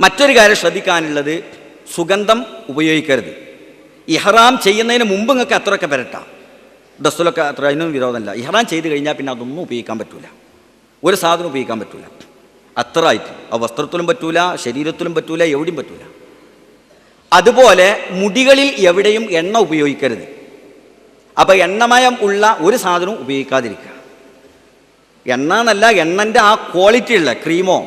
മറ്റൊരു കാര്യം ശ്രദ്ധിക്കാനുള്ളത്, സുഗന്ധം ഉപയോഗിക്കരുത്. ഇഹ്റാം ചെയ്യുന്നതിന് മുമ്പ് നിങ്ങൾക്ക് അത്രയൊക്കെ വരട്ടാം, ഡ്രസ്സിലൊക്കെ അത്ര, അതിനൊന്നും വിരോധമല്ല. ഇഹ്റാം ചെയ്ത് കഴിഞ്ഞാൽ പിന്നെ അതൊന്നും ഉപയോഗിക്കാൻ പറ്റില്ല, ഒരു സാധനം ഉപയോഗിക്കാൻ പറ്റില്ല. അത്ര ആയിട്ട് ആ വസ്ത്രത്തിലും പറ്റൂല, ശരീരത്തിലും പറ്റൂല, എവിടെയും പറ്റൂല. അതുപോലെ മുടികളിൽ എവിടെയും എണ്ണ ഉപയോഗിക്കരുത്. അപ്പോൾ എണ്ണമയം ഉള്ള ഒരു സാധനവും ഉപയോഗിക്കാതിരിക്കുക. എണ്ണ എന്നല്ല, എണ്ണൻ്റെ ആ ക്വാളിറ്റി ഉള്ള ക്രീമോ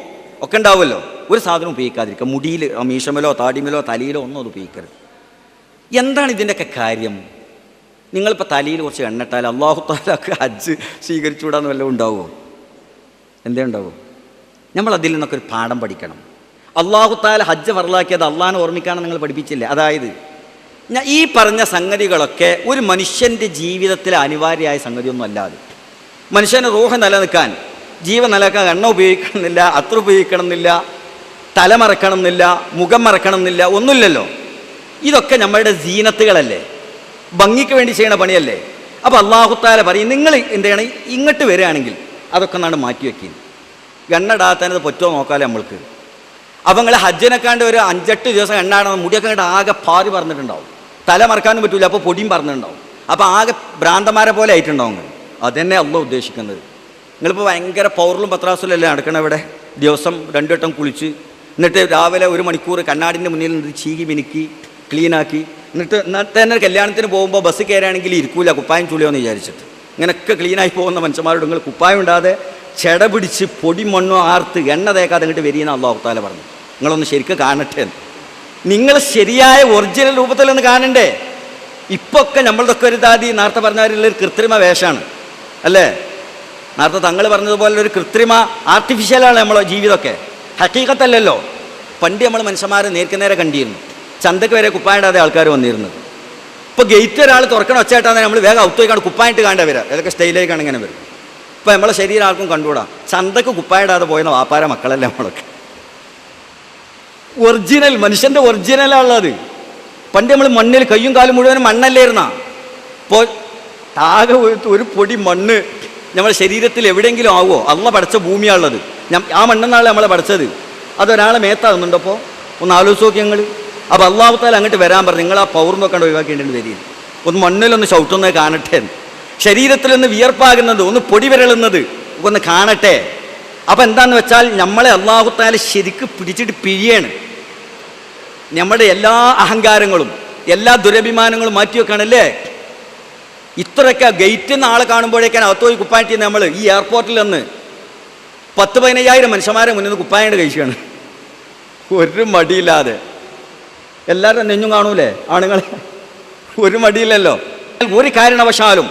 ഒക്കെ ഉണ്ടാവുമല്ലോ, ഒരു സാധനം ഉപയോഗിക്കാതിരിക്കുക. മുടിയിൽ മീശമലോ താടിമലോ തലയിലോ ഒന്നും അത് ഉപയോഗിക്കരുത്. എന്താണ് ഇതിൻ്റെയൊക്കെ കാര്യം? നിങ്ങളിപ്പോൾ തലയിൽ കുറച്ച് എണ്ണ ഇട്ടാൽ അള്ളാഹു തആലക്ക് ഹജ്ജ് സ്വീകരിച്ചുകൂടാന്ന് വല്ലതും ഉണ്ടാവുമോ? എന്തേ ഉണ്ടാവുമോ? നമ്മൾ അതിൽ നിന്നൊക്കെ ഒരു പാഠം പഠിക്കണം. അള്ളാഹു തആല ഹജ്ജ് ഫർളാക്കിയത് അള്ളാഹിനെ ഓർമ്മിക്കാണെന്ന് നിങ്ങൾ പഠിപ്പിച്ചില്ലേ? അതായത് ഈ പറഞ്ഞ സംഗതികളൊക്കെ ഒരു മനുഷ്യൻ്റെ ജീവിതത്തിലെ അനിവാര്യമായ സംഗതിയൊന്നും അല്ലാതെ, മനുഷ്യന് റൂഹ് നിലനിൽക്കാൻ, ജീവൻ നിലനിൽക്കാൻ എണ്ണ ഉപയോഗിക്കണമെന്നില്ല, അത്ര ഉപയോഗിക്കണമെന്നില്ല, തല മറക്കണമെന്നില്ല, മുഖം മറക്കണമെന്നില്ല, ഒന്നുമില്ലല്ലോ. ഇതൊക്കെ നമ്മളുടെ സീനത്തുകളല്ലേ, ഭംഗിക്ക് വേണ്ടി ചെയ്യണ പണിയല്ലേ. അപ്പോൾ അള്ളാഹു തആല പറയും, നിങ്ങൾ എന്താണ് ഇങ്ങോട്ട് വരികയാണെങ്കിൽ അതൊക്കെ ഒന്നാണ് മാറ്റി വയ്ക്കുക. എണ്ണ ഇടാത്തത് പറ്റുമോ നോക്കാമല്ലോ നമ്മൾക്ക്. അപ്പോൾ നിങ്ങൾ ഹജ്ജിനെക്കാണ്ട് ഒരു 5-8 ദിവസം എണ്ണ ഇടണം, മുടിയൊക്കെ കണ്ട് ആകെ പാറി പറഞ്ഞിട്ടുണ്ടാവും, തല മറക്കാനും പറ്റില്ല, അപ്പോൾ പൊടിയും പറഞ്ഞിട്ടുണ്ടാവും, അപ്പോൾ ആകെ ഭ്രാന്തന്മാരെ പോലെ ആയിട്ടുണ്ടാവും. അതന്നെ അള്ളാഹു ഉദ്ദേശിക്കുന്നത്. നിങ്ങളിപ്പോൾ ഭയങ്കര പൗറിലും പത്രാസിലല്ലേ നടക്കണം. ഇവിടെ ദിവസം 2 വട്ടം കുളിച്ച്, എന്നിട്ട് രാവിലെ 1 മണിക്കൂർ കണ്ണാടിൻ്റെ മുന്നിൽ നിന്ന് ചീകി മിനുക്കി ക്ലീനാക്കി, എന്നിട്ട് തന്നെ കല്യാണത്തിന് പോകുമ്പോൾ ബസ് കയറുകയാണെങ്കിൽ ഇരിക്കൂല, കുപ്പായം ചുളിയോന്ന് വിചാരിച്ചിട്ട് ഇങ്ങനെയൊക്കെ ക്ലീനായി പോകുന്ന മനുഷ്യന്മാരോട് നിങ്ങൾ കുപ്പായം ഇടാതെ ചെട പിടിച്ച് പൊടി മണ്ണോ ആർത്ത് എണ്ണ തേക്കാതെ അങ്ങോട്ട് വരികയെന്ന് അല്ലാഹു തആല പറഞ്ഞു. നിങ്ങളൊന്ന് ശരിക്കും കാണട്ടെ, നിങ്ങൾ ശരിയായ ഒറിജിനൽ രൂപത്തിലൊന്ന് കാണണ്ടേ. ഇപ്പോൾ ഒക്കെ നമ്മളതൊക്കെ ഒരു ദാതി നേരത്തെ പറഞ്ഞവരുള്ളൊരു കൃത്രിമ വേഷമാണ് അല്ലേ. നേരത്തെ തങ്ങൾ പറഞ്ഞതുപോലെ ഒരു കൃത്രിമ ആർട്ടിഫിഷ്യലാണ് നമ്മളെ ജീവിതമൊക്കെ, ഹഖീഖത്തല്ലല്ലോ. പണ്ട് നമ്മൾ മനുഷ്യന്മാരെ നേരെ കണ്ടിരുന്നു, ചന്തക്ക് വരെ കുപ്പായിടാതെ ആൾക്കാർ വന്നിരുന്നത്. ഇപ്പോൾ ഗേറ്റ് ഒരാൾ തുറക്കണം ഒച്ചയായിട്ടാണ് നമ്മൾ വേഗം ഔത്ത് പോയിക്കാണ് കുപ്പായിട്ട് കാണേണ്ട വരിക, അതൊക്കെ സ്റ്റൈലേക്കാണ് ഇങ്ങനെ വരും. ഇപ്പോൾ നമ്മളെ ശരീരം ആർക്കും കണ്ടുകൂടാ. ചന്തക്ക് കുപ്പായിടാതെ പോയെന്ന വാപ്പാര മക്കളല്ലേ നമ്മളൊക്കെ. ഒറിജിനൽ മനുഷ്യൻ്റെ ഒറിജിനലാണുള്ളത്. പണ്ട് നമ്മൾ മണ്ണിൽ കയ്യും കാലും മുഴുവനും മണ്ണല്ലായിരുന്ന, ഇപ്പോൾ ആകെ ഒരു പൊടി മണ്ണ് നമ്മുടെ ശരീരത്തിൽ എവിടെയെങ്കിലും ആവുമോ? അള്ള പഠിച്ച ഭൂമിയാണുള്ളത്, ആ മണ്ണെന്നാണ് നമ്മളെ പഠിച്ചത്. അതൊരാളെ മേത്താകുന്നുണ്ടപ്പോൾ ഒന്ന് ആലോചിച്ച് നോക്കി ഞങ്ങൾ. അപ്പോൾ അള്ളാഹു തആല അങ്ങോട്ട് വരാൻ പറഞ്ഞു, നിങ്ങൾ ആ പൗർന്നൊക്കെ ഒഴിവാക്കേണ്ടത് വരിക, ഒന്ന് മണ്ണിലൊന്ന് ചവിട്ടുന്നത് കാണട്ടെ, ശരീരത്തിലൊന്ന് വിയർപ്പാകുന്നത്, ഒന്ന് പൊടി വിരളുന്നത് ഒന്ന് കാണട്ടെ. അപ്പം എന്താണെന്ന് വെച്ചാൽ നമ്മളെ അള്ളാഹു തആല ശരിക്ക് പിടിച്ചിട്ട് പിഴിയാണ്. നമ്മുടെ എല്ലാ അഹങ്കാരങ്ങളും എല്ലാ ദുരഭിമാനങ്ങളും മാറ്റി വെക്കാണല്ലേ. ഇത്രയൊക്കെ ഗേറ്റിൽ നിന്ന് ആളെ കാണുമ്പോഴേക്കാൻ അകത്ത് പോയി കുപ്പായിട്ട് നമ്മൾ ഈ എയർപോർട്ടിൽ നിന്ന് 10-15,000 മനുഷ്യന്മാരെ മുന്നിൽ നിന്ന് കുപ്പായിട്ട് കഴിക്കുകയാണ്, ഒരു മടിയില്ലാതെ. എല്ലാവരും നെഞ്ഞും കാണൂലേ ആണുങ്ങൾ, ഒരു മടിയില്ലല്ലോ. ഒരു കാരണവശാലും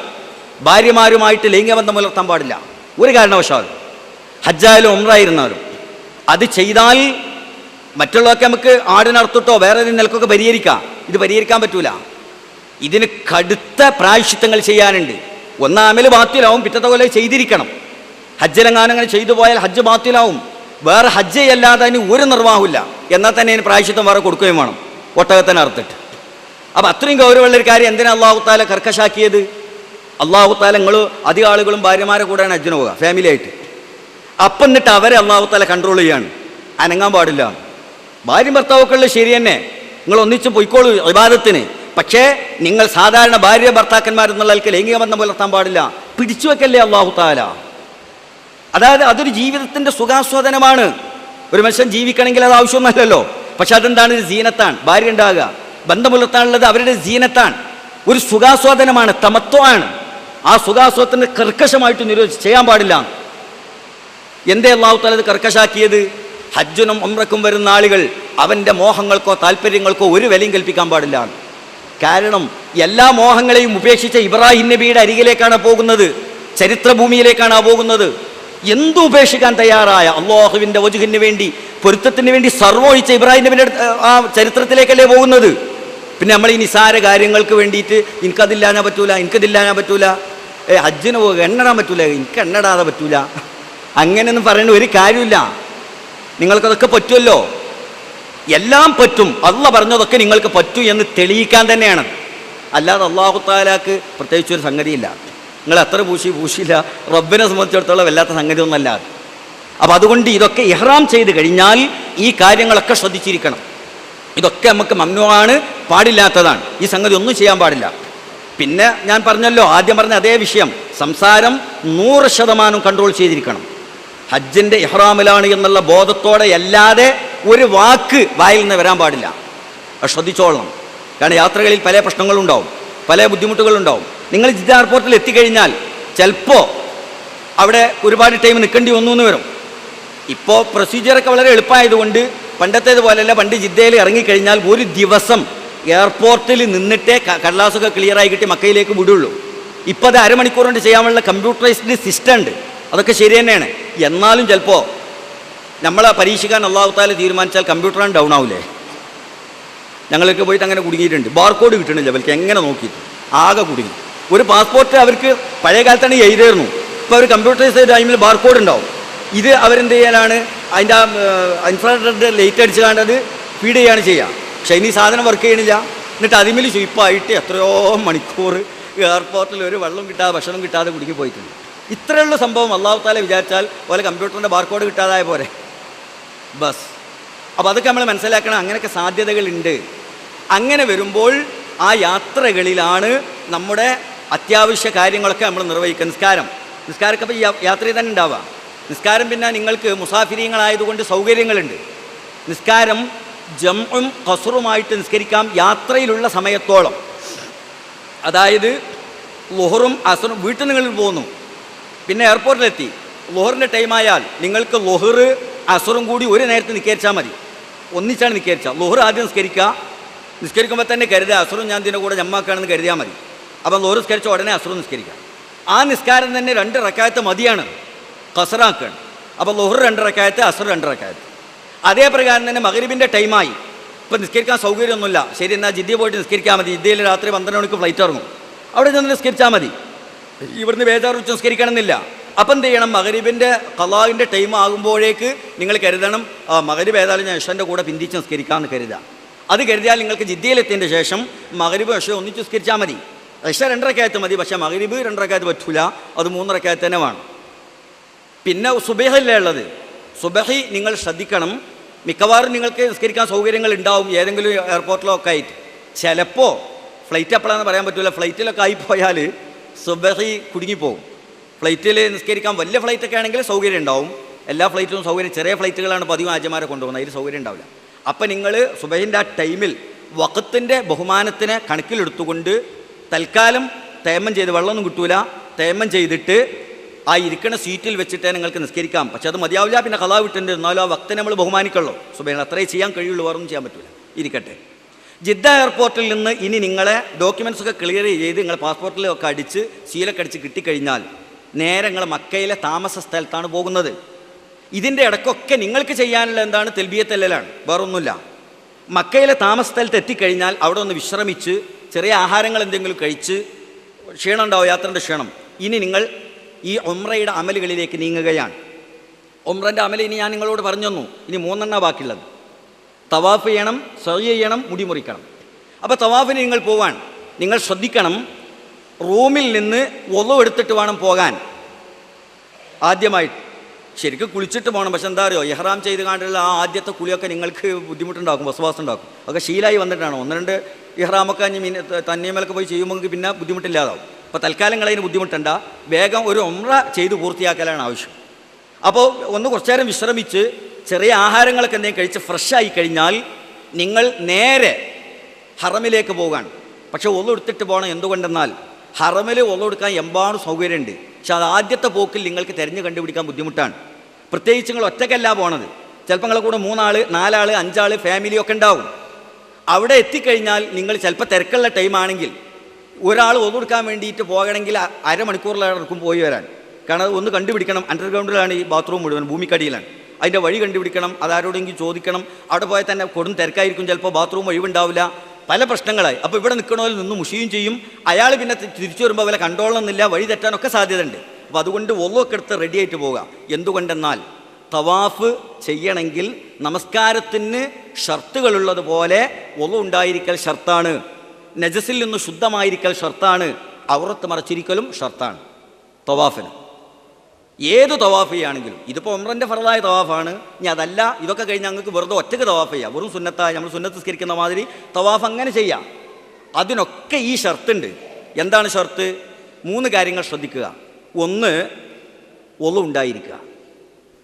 ഭാര്യമാരുമായിട്ട് ലൈംഗികബന്ധം പുലർത്താൻ പാടില്ല, ഒരു കാരണവശാലും. ഹജ്ജായാലും ഉംറയായിരുന്നാലും അത് ചെയ്താൽ മറ്റുള്ളതൊക്കെ നമുക്ക് ആടിനർത്തിട്ടോ വേറെ നിലക്കൊക്കെ പരിഹരിക്കാം, ഇത് പരിഹരിക്കാൻ പറ്റൂല. ഇതിന് കടുത്ത പ്രായശ്ചിത്തങ്ങൾ ചെയ്യാനുണ്ട്. ഒന്നാമല് ബാത്തിലാവും, പിറ്റത്തെ പോലെ ചെയ്തിരിക്കണം. ഹജ്ജിലെങ്ങാനും അങ്ങനെ ചെയ്തു പോയാൽ ഹജ്ജ് ബാത്തിലാവും. വേറെ ഹജ്ജ് അല്ലാതെ അതിന് ഒരു നിർവാഹമില്ല. എന്നാൽ തന്നെ അതിന് പ്രായശ്ചിത്തം വേറെ കൊടുക്കുകയും വേണം, ഒട്ടകത്തിനെ അറുത്തിട്ട്. അപ്പോൾ അത്രയും ഗൗരവമുള്ളൊരു കാര്യം എന്തിനാണ് അള്ളാഹു തആല കർക്കശാക്കിയത്? അള്ളാഹു തആല നിങ്ങൾ അധികം ആളുകളും ഭാര്യമാരെ കൂടെയാണ് ഹജ്ജിന് പോവുക, ഫാമിലി ആയിട്ട്. അപ്പം എന്നിട്ട് അവരെ അള്ളാഹു തആല കൺട്രോൾ ചെയ്യാണ്, അനങ്ങാൻ പാടില്ല. ഭാര്യ ഭർത്താവൊക്കെ ഉള്ളത് ശരി തന്നെ, നിങ്ങൾ ഒന്നിച്ച് പൊയ്ക്കോളൂ ഇബാദത്തിന്. പക്ഷേ നിങ്ങൾ സാധാരണ ഭാര്യ ഭർത്താക്കന്മാരെന്നുള്ള ആൾക്ക് ലൈംഗികബന്ധം പുലർത്താൻ പാടില്ല, പിടിച്ചു വെക്കല്ലേ അള്ളാഹു തആല. അതായത് അതൊരു ജീവിതത്തിൻ്റെ സുഖാസ്വാദനമാണ്. ഒരു മനുഷ്യൻ ജീവിക്കണമെങ്കിൽ അത് ആവശ്യമൊന്നുമല്ലല്ലോ. പക്ഷെ അതെന്താണ്? ഒരു സീനത്താണ്. ഭാര്യ ഉണ്ടാകുക, ബന്ധം പുലർത്താനുള്ളത് അവരുടെ സീനത്താണ്, ഒരു സുഖാസ്വാദനമാണ്, തമത്വമാണ്. ആ സുഖാസ്വാദത്തിന് കർക്കശമായിട്ട് നിരോധിച്ച് ചെയ്യാൻ പാടില്ല. എന്തേ അല്ലാഹു തആല ഇത് കർക്കശാക്കിയത്? ഹജ്ജിനും ഉംറക്കും വരുന്ന ആളുകൾ അവൻ്റെ മോഹങ്ങൾക്കോ താല്പര്യങ്ങൾക്കോ ഒരു വിലയും കൽപ്പിക്കാൻ പാടില്ല. കാരണം എല്ലാ മോഹങ്ങളെയും ഉപേക്ഷിച്ച ഇബ്രാഹിം നബിയുടെ അരികിലേക്കാണ് പോകുന്നത്, ചരിത്രഭൂമിയിലേക്കാണ് പോകുന്നത്. എന്തും ഉപേക്ഷിക്കാൻ തയ്യാറായ, അല്ലാഹുവിൻ്റെ വജ്ഹിന് വേണ്ടി, പൊരുത്തത്തിന് വേണ്ടി സർവ്വൊഴിച്ച ഇബ്രാഹിം നബിയുടെ ആ ചരിത്രത്തിലേക്കല്ലേ പോകുന്നത്. പിന്നെ നമ്മൾ ഈ നിസാര കാര്യങ്ങൾക്ക് വേണ്ടിയിട്ട് എനിക്കതില്ലാഞ്ഞാൽ പറ്റൂല, എനിക്കതില്ലാഞ്ഞാൽ പറ്റൂല, ഹജ്ജിന് എണ്ണടാൻ പറ്റൂല, എനിക്ക് എണ്ണടാതെ പറ്റൂല, അങ്ങനെയൊന്നും പറയേണ്ട ഒരു കാര്യമില്ല. നിങ്ങൾക്കതൊക്കെ പറ്റുമല്ലോ, എല്ലാം പറ്റും. അള്ളാഹ് പറഞ്ഞതൊക്കെ നിങ്ങൾക്ക് പറ്റൂ എന്ന് തെളിയിക്കാൻ തന്നെയാണ്. അല്ലാതെ അല്ലാഹു തആലാക്ക് പ്രത്യേകിച്ചൊരു സംഗതിയില്ല. നിങ്ങൾ എത്ര പൂശിയില്ല, റബ്ബിനെ സംബന്ധിച്ചിടത്തോളം വല്ലാത്ത സംഗതി ഒന്നല്ല. അപ്പം അതുകൊണ്ട് ഇതൊക്കെ ഇഹ്റാം ചെയ്ത് കഴിഞ്ഞാൽ ഈ കാര്യങ്ങളൊക്കെ ശ്രദ്ധിച്ചിരിക്കണം. ഇതൊക്കെ നമുക്ക് മംനുആണ്, പാടില്ലാത്തതാണ്. ഈ സംഗതി ഒന്നും ചെയ്യാൻ പാടില്ല. പിന്നെ ഞാൻ പറഞ്ഞല്ലോ, ആദ്യം പറഞ്ഞ അതേ വിഷയം, സംസാരം 100% കൺട്രോൾ ചെയ്തിരിക്കണം. ഹജ്ജിൻ്റെ ഇഹ്റാമിലാണ് എന്നുള്ള ബോധത്തോടെ അല്ലാതെ ഒരു വാക്ക് വായിൽ നിന്ന് വരാൻ പാടില്ല. അത് ശ്രദ്ധിച്ചോളണം. കാരണം യാത്രകളിൽ പല പ്രശ്നങ്ങളുണ്ടാവും, പല ബുദ്ധിമുട്ടുകളുണ്ടാവും. നിങ്ങൾ ജിദ്ദ എയർപോർട്ടിൽ എത്തിക്കഴിഞ്ഞാൽ ചിലപ്പോൾ അവിടെ ഒരുപാട് ടൈം നിൽക്കേണ്ടി വന്നു എന്ന് വരും. ഇപ്പോൾ പ്രൊസീജിയറൊക്കെ വളരെ എളുപ്പമായതുകൊണ്ട് പണ്ടത്തേതുപോലെയല്ല. പണ്ട് ജിദ്ദയിൽ ഇറങ്ങിക്കഴിഞ്ഞാൽ ഒരു ദിവസം എയർപോർട്ടിൽ നിന്നിട്ടേ കടലാസൊക്കെ ക്ലിയറായി കിട്ടി മക്കയിലേക്ക് വിടുള്ളൂ. ഇപ്പോൾ അത് അരമണിക്കൂർ കൊണ്ട് ചെയ്യാനുള്ള കമ്പ്യൂട്ടറൈസ്ഡ് സിസ്റ്റം ഉണ്ട്. അതൊക്കെ ശരി തന്നെയാണ്. എന്നാലും ചിലപ്പോൾ നമ്മളെ പരീക്ഷിക്കാൻ അല്ലാഹു തആല തീരുമാനിച്ചാൽ കമ്പ്യൂട്ടറാണ് ഡൗൺ ആവില്ലേ? ഞങ്ങളൊക്കെ പോയിട്ട് അങ്ങനെ കുടുങ്ങിയിട്ടുണ്ട്. ബാർകോഡ് കിട്ടണില്ല അവർക്ക്, എങ്ങനെ നോക്കിയിട്ട് ആകെ കുടുങ്ങി. ഒരു പാസ്പോർട്ട് അവർക്ക് പഴയ കാലത്താണ് എഴുതായിരുന്നു. ഇപ്പോൾ അവർ കമ്പ്യൂട്ടറൈസ് ടൈമിൽ ബാർകോഡ് ഉണ്ടാവും. ഇത് അവരെന്ത് ചെയ്യാനാണ്, അതിൻ്റെ ഇൻഫ്രാറെഡ് ലൈറ്റ് അടിച്ച് കണ്ടത് ഫീഡ് ചെയ്യാണ് ചെയ്യുക. പക്ഷേ ഇനി സാധനം വർക്ക് ചെയ്യണില്ല. എന്നിട്ട് അതിമിൽ ചുയിപ്പായിട്ട് എത്രയോ മണിക്കൂർ എയർപോർട്ടിൽ ഒരു വെള്ളം കിട്ടാതെ ഭക്ഷണം കിട്ടാതെ കുടുങ്ങി പോയിട്ടുണ്ട്. ഇത്രയുള്ള സംഭവം അല്ലാഹു തആല വിചാരിച്ചാൽ പോലെ കമ്പ്യൂട്ടറിൻ്റെ ബാർകോഡ് കിട്ടാതായ പോരെ ബസ്. അപ്പോൾ അതൊക്കെ നമ്മൾ മനസ്സിലാക്കണം. അങ്ങനെയൊക്കെ സാധ്യതകളുണ്ട്. അങ്ങനെ വരുമ്പോൾ ആ യാത്രകളിലാണ് നമ്മുടെ അത്യാവശ്യ കാര്യങ്ങളൊക്കെ നമ്മൾ നിർവഹിക്കുക. നിസ്കാരമൊക്കെ ഇപ്പോൾ ഈ യാത്രയിൽ തന്നെ ഉണ്ടാവുക. നിസ്കാരം പിന്നെ നിങ്ങൾക്ക് മുസാഫിരീങ്ങളായതുകൊണ്ട് സൗകര്യങ്ങളുണ്ട്. നിസ്കാരം ജംഉം ഖസ്റുമായിട്ട് നിസ്കരിക്കാം യാത്രയിലുള്ള സമയത്തോളം. അതായത് ളുഹറും അസ്റും വീട്ടിൽ നിങ്ങൾ പോകുന്നു, പിന്നെ എയർപോർട്ടിലെത്തി, ളുഹറിൻ്റെ ടൈമായാൽ നിങ്ങൾക്ക് ളുഹർ അസ്റും കൂടി ഒരു നേരത്തെ നിസ്കരിച്ചാൽ മതി. ഒന്നിച്ചാണ് നിസ്കരിക്കുക. ളുഹർ ആദ്യം നിസ്കരിക്കുമ്പോൾ തന്നെ കരുതുക അസ്റും ഞാൻ ഇതിൻ്റെ കൂടെ ജമ്മാക്കാണെന്ന് കരുതിയാൽ മതി. അപ്പം ളുഹർ നിസ്കരിച്ച ഉടനെ അസ്റും നിസ്കരിക്കുക. ആ നിസ്കാരം തന്നെ 2 റക്അത്ത് മതിയാണ്, ഖസ്റാക്കാണ്. അപ്പോൾ ളുഹർ 2 റക്അത്ത്, അസ്ർ 2 റക്അത്ത്. അതേ പ്രകാരം തന്നെ മഗ്രിബിൻ്റെ ടൈമായി. ഇപ്പം നിസ്കരിക്കാൻ സൗകര്യമൊന്നുമില്ല, ശരി എന്നാൽ ജിദ്ദ പോയിട്ട് നിസ്കരിക്കാൻ മതി. ജിദ്ദയിൽ രാത്രി 12 മണിക്ക് ഫ്ലൈറ്റ് ഇറങ്ങും, അവിടെ ചെന്ന് നിസ്കരിച്ചാൽ മതി. ഇവിടുന്ന് ബേജാറ് വെച്ച് നിസ്കരിക്കണമെന്നില്ല. അപ്പം എന്ത് ചെയ്യണം, മഗ്രിബിൻ്റെ ഖളാഇൻ്റെ ടൈം ആകുമ്പോഴേക്ക് നിങ്ങൾ കരുതണം, മഗ്രിബ് ഏതായാലും ഞാൻ ഇശാൻ്റെ കൂടെ പിന്തിച്ച് നിസ്കരിക്കാമെന്ന് കരുതുക. അത് കരുതിയാൽ നിങ്ങൾക്ക് ജിദ്ദയിലെത്തിയതിൻ്റെ ശേഷം മഗ്രിബ് ഇശ ഒന്നിച്ച് നിസ്കരിച്ചാൽ മതി. ഇശ 2 റക്അത്ത് മതി, പക്ഷേ മഗ്രിബ് 2 റക്അത്ത് പറ്റൂല, അത് 3 റക്അത്ത് തന്നെ വേണം. പിന്നെ സുബഹല്ലേ ഉള്ളത്. സുബഹി നിങ്ങൾ ശ്രദ്ധിക്കണം. മിക്കവാറും നിങ്ങൾക്ക് നിസ്കരിക്കാൻ സൗകര്യങ്ങൾ ഉണ്ടാവും ഏതെങ്കിലും എയർപോർട്ടിലോ ഒക്കെ ആയിട്ട്. ചിലപ്പോൾ ഫ്ലൈറ്റ് എപ്പോഴാണെന്ന് പറയാൻ പറ്റില്ല. ഫ്ലൈറ്റിലൊക്കെ ആയിപ്പോയാൽ സുബഹി കുടുങ്ങിപ്പോകും. ഫ്ലൈറ്റിൽ നിസ്കരിക്കാൻ വലിയ ഫ്ലൈറ്റൊക്കെ ആണെങ്കിൽ സൗകര്യം ഉണ്ടാവും. എല്ലാ ഫ്ലൈറ്റിലും സൗകര്യം, ചെറിയ ഫ്ലൈറ്റുകളാണ് പതിവ് ആജമാരെ കൊണ്ടുപോകുന്നത്, അതിൽ സൗകര്യം ഉണ്ടാവില്ല. അപ്പം നിങ്ങൾ സുബഹിൻ്റെ ആ ടൈമിൽ വഖത്തിൻ്റെ ബഹുമാനത്തിനെ കണക്കിലെടുത്തുകൊണ്ട് തൽക്കാലം തേമ്മം ചെയ്ത്, വെള്ളമൊന്നും കിട്ടൂല, തേമ്മം ചെയ്തിട്ട് ആ ഇരിക്കുന്ന സീറ്റിൽ വെച്ചിട്ടേ നിങ്ങൾക്ക് നിസ്കരിക്കാം. പക്ഷെ അത് മതിയാവില്ല, പിന്നെ ഖളാ വിട്ടുണ്ട്. എന്നാലും ആ വക്തിനെ നമ്മൾ ബഹുമാനിക്കുള്ളൂ. സുബഹിന് അത്രേ ചെയ്യാൻ കഴിയുള്ളൂ, വേറൊന്നും ചെയ്യാൻ പറ്റില്ല. ഇരിക്കട്ടെ. ജിദ്ദ എയർപോർട്ടിൽ നിന്ന് ഇനി നിങ്ങളെ ഡോക്യുമെൻറ്റ്സൊക്കെ ക്ലിയർ ചെയ്ത് നിങ്ങളെ പാസ്പോർട്ടിലൊക്കെ അടിച്ച് സീലൊക്കെ അടിച്ച് കിട്ടിക്കഴിഞ്ഞാൽ നേരെ നിങ്ങൾ മക്കയിലെ താമസ സ്ഥലത്താണ് പോകുന്നത്. ഇതിൻ്റെ ഇടയ്ക്കൊക്കെ നിങ്ങൾക്ക് ചെയ്യാനുള്ള എന്താണ്, തെൽബിയത്തല്ലാണ്, വേറൊന്നുമില്ല. മക്കയിലെ താമസ സ്ഥലത്ത് എത്തിക്കഴിഞ്ഞാൽ അവിടെ ഒന്ന് വിശ്രമിച്ച് ചെറിയ ആഹാരങ്ങൾ എന്തെങ്കിലും കഴിച്ച്, ക്ഷീണം ഉണ്ടാവും, യാത്രൻ്റെ ക്ഷീണം. ഇനി നിങ്ങൾ ഈ ഉംറയുടെ അമലുകളിലേക്ക് നീങ്ങുകയാണ്. ഉംറൻ്റെ അമൽ ഇനി ഞാൻ നിങ്ങളോട് പറഞ്ഞു തന്നു. ഇനി 3 ബാക്കിയുള്ളത്. തവാഫ് ചെയ്യണം, സഅയ് ചെയ്യണം, മുടി മുറിക്കണം. അപ്പോൾ തവാഫിന് നിങ്ങൾ പോവാൻ നിങ്ങൾ ശ്രദ്ധിക്കണം. റൂമിൽ നിന്ന് വുളു എടുത്തിട്ട് വേണം പോകാൻ. ആദ്യമായിട്ട് ശരിക്കും കുളിച്ചിട്ട് പോകണം. പക്ഷെ എന്താ അറിയോ, ഇഹ്റാം ചെയ്ത് കണ്ടുള്ള ആ ആദ്യത്തെ കുളിയൊക്കെ നിങ്ങൾക്ക് ബുദ്ധിമുട്ടുണ്ടാക്കും, വസ്വാസം ഉണ്ടാക്കും. ഒക്കെ ശീലമായി വന്നിട്ടാണ്. 1-2 ഇഹ്റാമൊക്കെ തന്നിയമലൊക്കെ പോയി ചെയ്യുമ്പോൾ പിന്നെ ബുദ്ധിമുട്ടില്ലാതാവും. അപ്പോൾ തൽക്കാലം നിങ്ങളതിന് ബുദ്ധിമുട്ടണ്ട, വേഗം ഒരു ഉംറ ചെയ്ത് പൂർത്തിയാക്കലാണ് ആവശ്യം. അപ്പോൾ ഒന്ന് കുറച്ചു നേരം വിശ്രമിച്ച് ചെറിയ ആഹാരങ്ങളൊക്കെ എന്തെങ്കിലും കഴിച്ച് ഫ്രഷായി കഴിഞ്ഞാൽ നിങ്ങൾ നേരെ ഹറമിലേക്ക് പോകാൻ. പക്ഷേ ഒന്നു എടുത്തിട്ട് പോകണം. എന്തുകൊണ്ടെന്നാൽ ഹറമിൽ ഒന്നു എടുക്കാൻ എമ്പാടും സൗകര്യമുണ്ട്. പക്ഷെ അത് ആദ്യത്തെ പോക്കിൽ നിങ്ങൾക്ക് തിരഞ്ഞു കണ്ടുപിടിക്കാൻ ബുദ്ധിമുട്ടാണ്. പ്രത്യേകിച്ച് നിങ്ങൾ ഒറ്റയ്ക്കല്ല പോണത്. ചിലപ്പോൾ നിങ്ങളെ കൂടെ 3 ആൾ 4 ആൾ 5 ആൾ ഫാമിലിയൊക്കെ ഉണ്ടാവും. അവിടെ എത്തിക്കഴിഞ്ഞാൽ നിങ്ങൾ ചിലപ്പോൾ തിരക്കുള്ള ടൈമാണെങ്കിൽ ഒരാൾ ഒതുകൊടുക്കാൻ വേണ്ടിയിട്ട് പോകണമെങ്കിൽ അരമണിക്കൂറിലായിരിക്കും പോയി വരാൻ. കാരണം അത് ഒന്ന് കണ്ടുപിടിക്കണം. അണ്ടർഗ്രൗണ്ടിലാണ് ഈ ബാത്റൂം മുഴുവൻ, ഭൂമിക്കടിയിലാണ്. അതിൻ്റെ വഴി കണ്ടുപിടിക്കണം, അതാരോടെങ്കിലും ചോദിക്കണം. അവിടെ പോയാൽ തന്നെ കൊടും തിരക്കായിരിക്കും, ചിലപ്പോൾ ബാത്റൂം ഒഴിവുണ്ടാവില്ല, പല പ്രശ്നങ്ങളായി. അപ്പോൾ ഇവിടെ നിൽക്കണോയിൽ നിന്ന് മുഷിയും ചെയ്യും. അയാൾ പിന്നെ തിരിച്ചു വരുമ്പോൾ വല്ല കണ്ടോളണമെന്നില്ല, വഴി തെറ്റാനൊക്കെ സാധ്യതയുണ്ട്. അപ്പോൾ അതുകൊണ്ട് ഒള്ളൊക്കെ എടുത്ത് റെഡി ആയിട്ട് പോവുക. എന്തുകൊണ്ടെന്നാൽ തവാഫ് ചെയ്യണമെങ്കിൽ നമസ്കാരത്തിന് ഷർത്തുകളുള്ളതുപോലെ ഒളു ഉണ്ടായിരിക്കൽ ഷർത്താണ്, നജസിൽ നിന്ന് ശുദ്ധമായിരിക്കൽ ഷർത്താണ്, ഔറത്ത് മറച്ചിരിക്കലും ഷർത്താണ് തവാഫിന്. ഏത് തവാഫ് ചെയ്യുകയാണെങ്കിലും, ഇതിപ്പോൾ ഉംറൻ്റെ ഫർളായ തവാഫാണ്, ഇനി അതല്ല ഇതൊക്കെ കഴിഞ്ഞ് ഞങ്ങൾക്ക് വെറുതെ ഒറ്റയ്ക്ക് തവാഫ് ചെയ്യാം, വെറും സുന്നത്തായ നമ്മൾ സുന്നത്ത് സ്കരിക്കുന്ന മാതിരി തവാഫ് അങ്ങനെ ചെയ്യാം. അതിനൊക്കെ ഈ ഷർത്തുണ്ട്. എന്താണ് ഷർത്ത്? 3 കാര്യങ്ങൾ ശ്രദ്ധിക്കുക. ഒന്ന്, ഒളു ഉണ്ടായിരിക്കുക.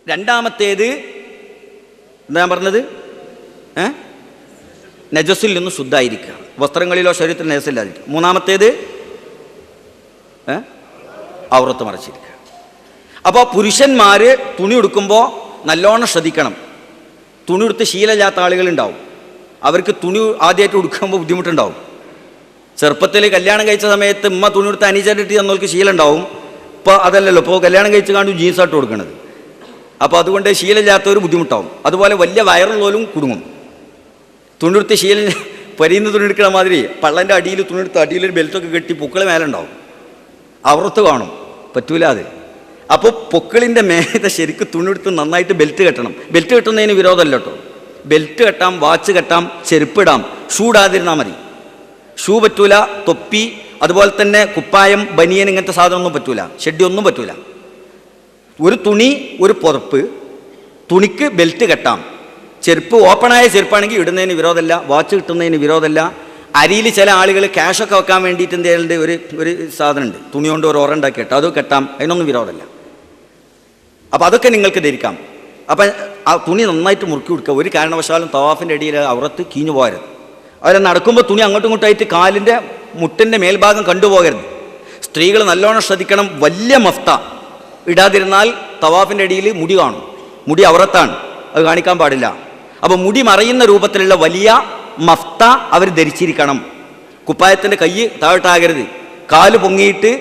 രണ്ടാമത്തേത് എന്താ ഞാൻ പറഞ്ഞത്, നജസിൽ നിന്ന് ശുദ്ധമായിരിക്കുക, വസ്ത്രങ്ങളിലോ ശരീരത്തിൽ നജസില്ലാതിരിക്കുക. മൂന്നാമത്തേത് ഔറത്ത് മറച്ചിരിക്കുക. അപ്പോൾ പുരുഷന്മാർ തുണി ഉടുക്കുമ്പോൾ നല്ലോണം ശ്രദ്ധിക്കണം. തുണി ഉടുത്ത് ശീലമില്ലാത്ത ആളുകളുണ്ടാവും, അവർക്ക് തുണി ആദ്യമായിട്ട് ഉടുക്കുമ്പോൾ ബുദ്ധിമുട്ടുണ്ടാവും. ചെറുപ്പത്തിൽ കല്യാണം കഴിച്ച സമയത്ത് ഉമ്മ തുണി ഉടുത്ത് അനീചായിട്ട് തന്നവർക്ക് ശീലം ഉണ്ടാവും. ഇപ്പോൾ അതല്ലല്ലോ, ഇപ്പോൾ കല്യാണം കഴിച്ച് കാണും ജീൻസായിട്ട് കൊടുക്കണത്. അപ്പോൾ അതുകൊണ്ട് ശീലമില്ലാത്തവർ ബുദ്ധിമുട്ടാവും. അതുപോലെ വലിയ വയറുള്ളവരും കുടുങ്ങും. തുണിയെടുത്ത് ശീലം പരിയുന്ന തുണി എടുക്കണ മാതിരി പള്ളൻ്റെ അടിയിൽ തുണിയെടുത്ത് അടിയിലൊരു ബെൽറ്റൊക്കെ കെട്ടി പൊക്കിൾ മേലെ ഉണ്ടാവും, അവറത്ത് കാണും, പറ്റൂല അത്. അപ്പോൾ പൊക്കിളിൻ്റെ മേലെ ശരിക്കും തുണിയെടുത്ത് നന്നായിട്ട് ബെൽറ്റ് കെട്ടണം. ബെൽറ്റ് കെട്ടുന്നതിന് വിരോധമല്ല കേട്ടോ. ബെൽറ്റ് കെട്ടാം, വാച്ച് കെട്ടാം, ചെരുപ്പിടാം, ഷൂ ഇടാതിരുന്നാൽ മതി. ഷൂ പറ്റൂല, തൊപ്പി, അതുപോലെ തന്നെ കുപ്പായം, ബനിയൻ, ഇങ്ങനത്തെ സാധനമൊന്നും പറ്റൂല, ഷെഡ്ഡി ഒന്നും പറ്റൂല. ഒരു തുണി, ഒരു പുതപ്പ്, തുണിക്ക് ബെൽറ്റ് കെട്ടാം. ചെരുപ്പ് ഓപ്പണായ ചെരുപ്പാണെങ്കിൽ ഇടുന്നതിന് വിരോധമല്ല, വാച്ച് കിട്ടുന്നതിന് വിരോധമല്ല. അരിയിൽ ചില ആളുകൾ ക്യാഷൊക്കെ വെക്കാൻ വേണ്ടിയിട്ട് എന്തെങ്കിലും ഒരു സാധനമുണ്ട്, തുണി കൊണ്ട് ഒരു ഓറണ്ടാക്കി കെട്ടാം, അത് കെട്ടാം, അതിനൊന്നും വിരോധമല്ല. അപ്പോൾ അതൊക്കെ നിങ്ങൾക്ക് ധരിക്കാം. അപ്പം ആ തുണി നന്നായിട്ട് മുറുക്കി കൊടുക്കുക. ഒരു കാരണവശാലും തവാഫിൻ്റെ ഇടയിൽ ഔറത്ത് കീഞ്ഞു പോകരുത്. അവർ നടക്കുമ്പോൾ തുണി അങ്ങോട്ടും ഇങ്ങോട്ടായിട്ട് കാലിൻ്റെ മുട്ടിൻ്റെ മേൽഭാഗം കണ്ടുപോകരുത്. സ്ത്രീകൾ നല്ലോണം ശ്രദ്ധിക്കണം. വലിയ മഫ്ത ഇടാതിരുന്നാൽ തവാഫിൻ്റെ ഇടയിൽ മുടി കാണും, മുടി ഔറത്താണ്, അത് കാണിക്കാൻ പാടില്ല. അപ്പോൾ മുടി മറയുന്ന രൂപത്തിലുള്ള വലിയ മഫ്ത അവർ ധരിച്ചിരിക്കണം. കുപ്പായത്തിൻ്റെ കൈ താഴോട്ടാകരുത്. കാല് പൊങ്ങിയിട്ട്,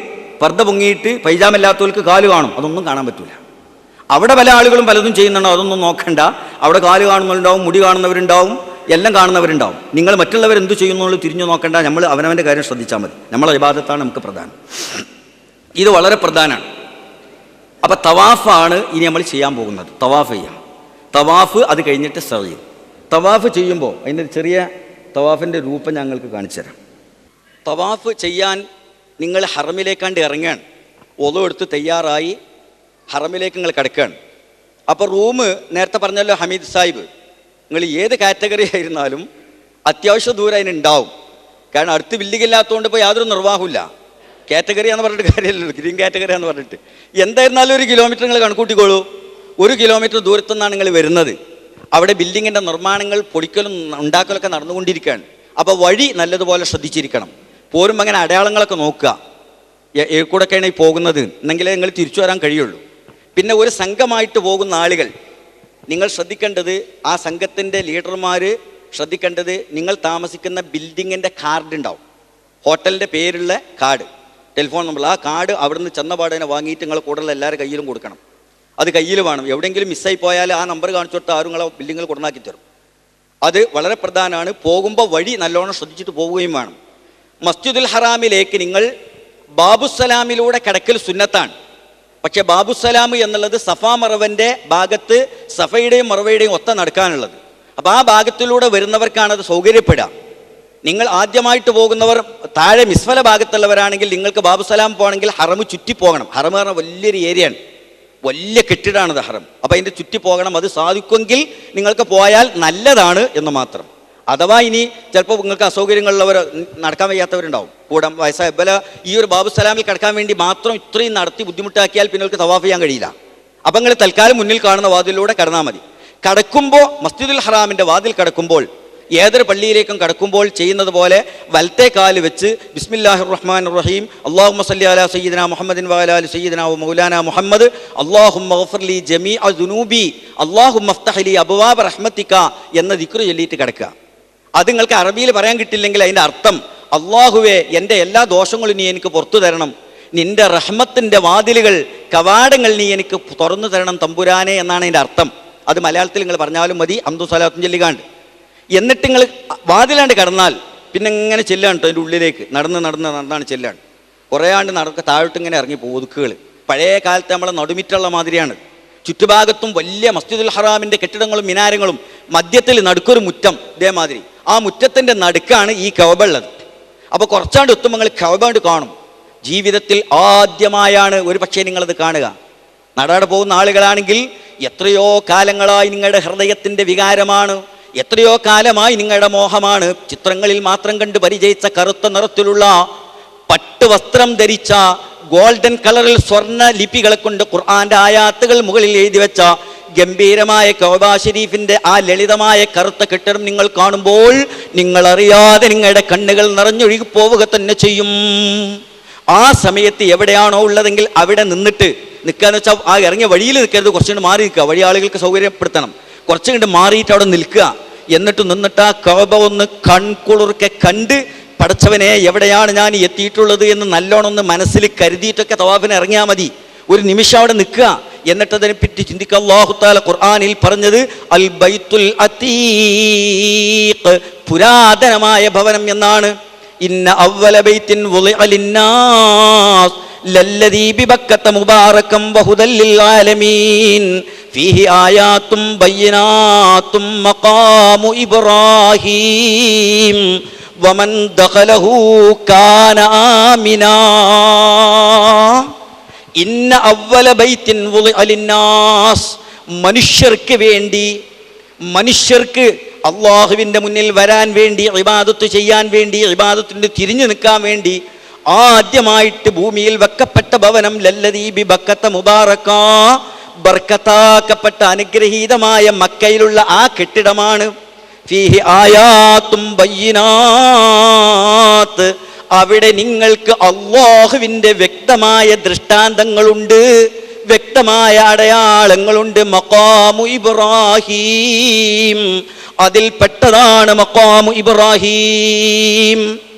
പർദ്ദ പൊങ്ങിയിട്ട് പൈജാമല്ലാത്തവർക്ക് കാല് കാണും, അതൊന്നും കാണാൻ പറ്റില്ല. അവിടെ പല ആളുകളും പലതും ചെയ്യുന്നുണ്ടോ, അതൊന്നും നോക്കണ്ട. അവിടെ കാല് കാണുന്നവരുണ്ടാവും, മുടി കാണുന്നവരുണ്ടാവും, എല്ലാം കാണുന്നവരുണ്ടാവും. നിങ്ങൾ മറ്റുള്ളവരെന്ത് ചെയ്യുന്നുള്ളൂ തിരിഞ്ഞു നോക്കണ്ട. നമ്മൾ അവനവൻ്റെ കാര്യം ശ്രദ്ധിച്ചാൽ മതി. നമ്മളെ ഇബാദത്താണ് നമുക്ക് പ്രധാനം. ഇത് വളരെ പ്രധാനമാണ്. അപ്പം തവാഫാണ് ഇനി നമ്മൾ ചെയ്യാൻ പോകുന്നത്. തവാഫ് ചെയ്യാം. തവാഫ് അത് കഴിഞ്ഞിട്ട് സഅയ്. തവാഫ് ചെയ്യുമ്പോൾ അതിൻ്റെ ചെറിയ തവാഫിൻ്റെ രൂപം ഞങ്ങൾക്ക് കാണിച്ചു തരാം. തവാഫ് ചെയ്യാൻ നിങ്ങൾ ഹറമിലേക്കാണ്ട് ഇറങ്ങാൻ, ഒളു എടുത്ത് തയ്യാറായി ഹറമിലേക്ക് നിങ്ങൾ കിടക്കുകയാണ്. അപ്പോൾ റൂം നേരത്തെ പറഞ്ഞല്ലോ ഹമീദ് സാഹിബ്, നിങ്ങൾ ഏത് കാറ്റഗറി ആയിരുന്നാലും അത്യാവശ്യം ദൂരം അതിനുണ്ടാവും. കാരണം അടുത്ത് ബിൽഡിംഗ് ഇല്ലാത്തതുകൊണ്ട് ഇപ്പോൾ യാതൊരു നിർവാഹമില്ല. കാറ്റഗറി എന്ന് പറഞ്ഞിട്ട് കാര്യമല്ലല്ലോ, ഗ്രീൻ കാറ്റഗറി എന്ന് പറഞ്ഞിട്ട്. എന്തായിരുന്നാലും 1 കിലോമീറ്റർ നിങ്ങൾ കണക്കൂട്ടിക്കോളൂ. 1 കിലോമീറ്റർ ദൂരത്തു നിന്നാണ് നിങ്ങൾ വരുന്നത്. അവിടെ ബിൽഡിങ്ങിൻ്റെ നിർമ്മാണങ്ങൾ പൊടിക്കലും ഉണ്ടാക്കലൊക്കെ നടന്നുകൊണ്ടിരിക്കുകയാണ്. അപ്പോൾ വഴി നല്ലതുപോലെ ശ്രദ്ധിച്ചിരിക്കണം. പോരുമ്പോൾ അങ്ങനെ അടയാളങ്ങളൊക്കെ നോക്കുക, കൂടെയൊക്കെയാണ് ഈ പോകുന്നത് എന്നെങ്കിലേ നിങ്ങൾ തിരിച്ചു വരാൻ കഴിയുള്ളൂ. പിന്നെ ഒരു സംഘമായിട്ട് പോകുന്ന ആളുകൾ നിങ്ങൾ ശ്രദ്ധിക്കേണ്ടത്, ആ സംഘത്തിൻ്റെ ലീഡർമാർ ശ്രദ്ധിക്കേണ്ടത്, നിങ്ങൾ താമസിക്കുന്ന ബിൽഡിങ്ങിൻ്റെ കാർഡ് ഉണ്ടാവും, ഹോട്ടലിൻ്റെ പേരുള്ള കാർഡ്, ടെലിഫോൺ നമ്പർ. ആ കാർഡ് അവിടുന്ന് ചെന്നപാടനെ വാങ്ങിയിട്ട് നിങ്ങൾ കൂടുതൽ എല്ലാവരുടെ കയ്യിലും കൊടുക്കണം. അത് കയ്യിൽ വേണം. എവിടെയെങ്കിലും മിസ്സായി പോയാൽ ആ നമ്പർ കാണിച്ചു കൊടുത്താൽ ആരും നിങ്ങളെ ബിൽഡിങ്ങിൽ കൊടുന്നാക്കി തരും. അത് വളരെ പ്രധാനമാണ്. പോകുമ്പോൾ വഴി നല്ലോണം ശ്രദ്ധിച്ചിട്ട് പോവുകയും വേണം. മസ്ജിദുൽ ഹറാമിലേക്ക് നിങ്ങൾ ബാബുസലാമിലൂടെ കടക്കൽ സുന്നത്താണ്. പക്ഷേ ബാബുസലാം എന്നുള്ളത് സഫാ മറവൻ്റെ ഭാഗത്ത് സഫയുടെയും മറവയുടെയും ഒത്ത നടക്കാനുള്ളത്. അപ്പോൾ ആ ഭാഗത്തിലൂടെ വരുന്നവർക്കാണത് സൗകര്യപ്പെടുക. നിങ്ങൾ ആദ്യമായിട്ട് പോകുന്നവർ താഴെ മിസ്ഫല ഭാഗത്തുള്ളവരാണെങ്കിൽ നിങ്ങൾക്ക് ബാബുസലാം പോകണമെങ്കിൽ ഹറമ് ചുറ്റി പോകണം. ഹറം പറഞ്ഞാൽ വലിയൊരു ഏരിയയാണ്, വലിയ കെട്ടിടമാണത് ഹറം. അപ്പോൾ അതിൻ്റെ ചുറ്റി പോകണം. അത് സാധിക്കുമെങ്കിൽ നിങ്ങൾക്ക് പോയാൽ നല്ലതാണ് എന്ന് മാത്രം. അഥവാ ഇനി ചിലപ്പോൾ നിങ്ങൾക്ക് അസൗകര്യങ്ങളുള്ളവർ, നടക്കാൻ വയ്യാത്തവരുണ്ടാവും, കൂടെ വയസ്സായ ഈ ഒരു ബാബുസലാമിൽ കിടക്കാൻ വേണ്ടി മാത്രം ഇത്രയും നടത്തി ബുദ്ധിമുട്ടാക്കിയാൽ പിന്നെ നിങ്ങൾക്ക് തവാഫ് ചെയ്യാൻ കഴിയില്ല. അപ്പം നിങ്ങൾ തൽക്കാലം മുന്നിൽ കാണുന്ന വാതിലൂടെ കടന്നാൽ മതി. കടക്കുമ്പോൾ മസ്ജിദുൽ ഹറാമിൻ്റെ വാതിൽ കടക്കുമ്പോൾ ഏതൊരു പള്ളിയിലേക്കും കടക്കുമ്പോൾ ചെയ്യുന്നത് പോലെ വലത്തെ കാല് വെച്ച് ബിസ്മില്ലാഹിർ റഹ്മാനിർ റഹീം അല്ലാഹുമ്മ സല്ലി അലാ സയ്യിദിനാ മുഹമ്മദിൻ വഅലാ ആലി സയ്യിദിനാ വ മൗലാനാ മുഹമ്മദ് അല്ലാഹുമ്മ ഗഫിർ ലി ജമീഅ ദുനൂബി അല്ലാഹുമ്മ ഇഫ്തഹ് ലി അബ്വാബ റഹ്മതിക എന്ന ദിക്ർ ചൊല്ലിയിട്ട് കിടക്കുക. അത് നിങ്ങൾക്ക് അറബിയിൽ പറയാൻ കിട്ടില്ലെങ്കിൽ അതിൻ്റെ അർത്ഥം, അള്ളാഹുവേ എൻ്റെ എല്ലാ ദോഷങ്ങളും നീ എനിക്ക് പുറത്തു തരണം, നിൻ്റെ റഹ്മത്തിൻ്റെ വാതിലുകൾ, കവാടങ്ങൾ നീ എനിക്ക് തുറന്നു തരണം തമ്പുരാനെ എന്നാണ് അതിൻ്റെ അർത്ഥം. അത് മലയാളത്തിൽ നിങ്ങൾ പറഞ്ഞാലും മതി, അംദു സ്വലാത്തും ചൊല്ലിക്കാണ്ട്. എന്നിട്ട് നിങ്ങൾ വാതിലാണ്ട് കടന്നാൽ പിന്നെ ഇങ്ങനെ ചെല്ലാണ് കേട്ടോ, അതിൻ്റെ ഉള്ളിലേക്ക് നടന്നാണ് ചെല്ലാണ്. കുറേ ആണ്ട് താഴോട്ട് ഇങ്ങനെ ഇറങ്ങി ഒതുക്കുകൾ. പഴയ കാലത്ത് നമ്മളെ നടുമിറ്റുള്ള മാതിരിയാണ്. ചുറ്റുഭാഗത്തും വലിയ മസ്ജിദുൽ ഹറാമിൻ്റെ കെട്ടിടങ്ങളും മിനാരങ്ങളും, മധ്യത്തിൽ നടുക്കൊരു മുറ്റം, ഇതേമാതിരി. ആ മുറ്റത്തിൻ്റെ നടുക്കാണ് ഈ കഅബ ഉള്ളത്. അപ്പോൾ കുറച്ചാണ്ട് എത്തുമ്പോൾ നിങ്ങൾ കഅബ കാണും. ജീവിതത്തിൽ ആദ്യമായാണ് ഒരു പക്ഷേ നിങ്ങളത് കാണുക. നാടാടെ പോകുന്ന ആളുകളാണെങ്കിൽ എത്രയോ കാലങ്ങളായി നിങ്ങളുടെ ഹൃദയത്തിൻ്റെ വികാരമാണ്, എത്രയോ കാലമായി നിങ്ങളുടെ മോഹമാണ് ചിത്രങ്ങളിൽ മാത്രം കണ്ട് പരിചയിച്ച കറുത്ത നിറത്തിലുള്ള പട്ടുവസ്ത്രം ധരിച്ച, ഗോൾഡൻ കളറിൽ സ്വർണ്ണ ലിപികളെ കൊണ്ട് ഖുർആന്റെ ആയാത്തുകൾ മുകളിൽ എഴുതി വെച്ച ഗംഭീരമായ കഅബ ഷരീഫിന്റെ ആ ലളിതമായ കറുത്ത കെട്ടിടം നിങ്ങൾ കാണുമ്പോൾ നിങ്ങൾ അറിയാതെ നിങ്ങളുടെ കണ്ണുകൾ നിറഞ്ഞൊഴുകി പോവുക തന്നെ ചെയ്യും. ആ സമയത്ത് എവിടെയാണോ ഉള്ളതെങ്കിൽ അവിടെ നിൽക്കാന്ന് വെച്ചാൽ ആ ഇറങ്ങിയ വഴിയിൽ നിൽക്കരുത്, കുറച്ചുകൊണ്ട് മാറി നിൽക്കുക. വഴി ആളുകൾക്ക് സൗകര്യപ്പെടുത്തണം. കുറച്ചും കണ്ട് മാറിയിട്ട് അവിടെ നിൽക്കുക. എന്നിട്ട് ആ കഅബ ഒന്ന് കൺകുളിർക്കെ കണ്ട്, പടച്ചവനെ എവിടെയാണ് ഞാൻ എത്തിയിട്ടുള്ളത് എന്ന് നല്ലോണം ഒന്ന് മനസ്സിൽ കരുതിയിട്ടൊക്കെ തവാഫിന് ഇറങ്ങിയാൽ മതി. ഒരു നിമിഷം അവിടെ നിൽക്കുക. എന്നിട്ട് അതിനെപ്പറ്റി ചിന്തിക്കുക. അല്ലാഹു തആല ഖുർആനിൽ പറഞ്ഞത് അൽ ബൈത്തുൽ അതീഖ്, പുരാതനമായ ഭവനം എന്നാണ്. ഇന്ന അവ്വല ബൈത്തിൻ വുളിഅ ലിന്നാസ് ലല്ലദീ ബിബക്കത മുബാറകം വഹുദൽ ലിൽ ആലമീൻ ഫീഹി ആയാത്തും ബയ്യിനാത്തും മഖാമു ഇബ്രാഹീം വമൻ ദഖലഹു കാന ആമിനാ. ഇന്ന അവ്വല ബൈത്തിൻ വുളിഅ ലിന്നാസ്, മനുഷ്യർക്ക് വേണ്ടി, മനുഷ്യർക്ക് അള്ളാഹുവിൻ്റെ മുന്നിൽ വരാൻ വേണ്ടി, ഇബാദത്ത് ചെയ്യാൻ വേണ്ടി, ഇബാദത്തിന് തിരിഞ്ഞു നിൽക്കാൻ വേണ്ടി ആദ്യമായിട്ട് ഭൂമിയിൽ വെക്കപ്പെട്ട ഭവനം ലല്ലദീ ബിബക്കത മുബാറകാ, ബർക്കത്താക്കപ്പെട്ട അനുഗ്രഹീതമായ മക്കയിലുള്ള ആ കെട്ടിടമാണ്. ഫീഹി ആയാത്തും ബയ്യിനാത്ത്, അവിടെ നിങ്ങൾക്ക് അല്ലാഹുവിൻ്റെ വ്യക്തമായ ദൃഷ്ടാന്തങ്ങളുണ്ട്, വ്യക്തമായ അടയാളങ്ങളുണ്ട്. മഖാമു ഇബ്രാഹീം, അതിൽപ്പെട്ടതാണ് മഖാമു ഇബ്രാഹീം.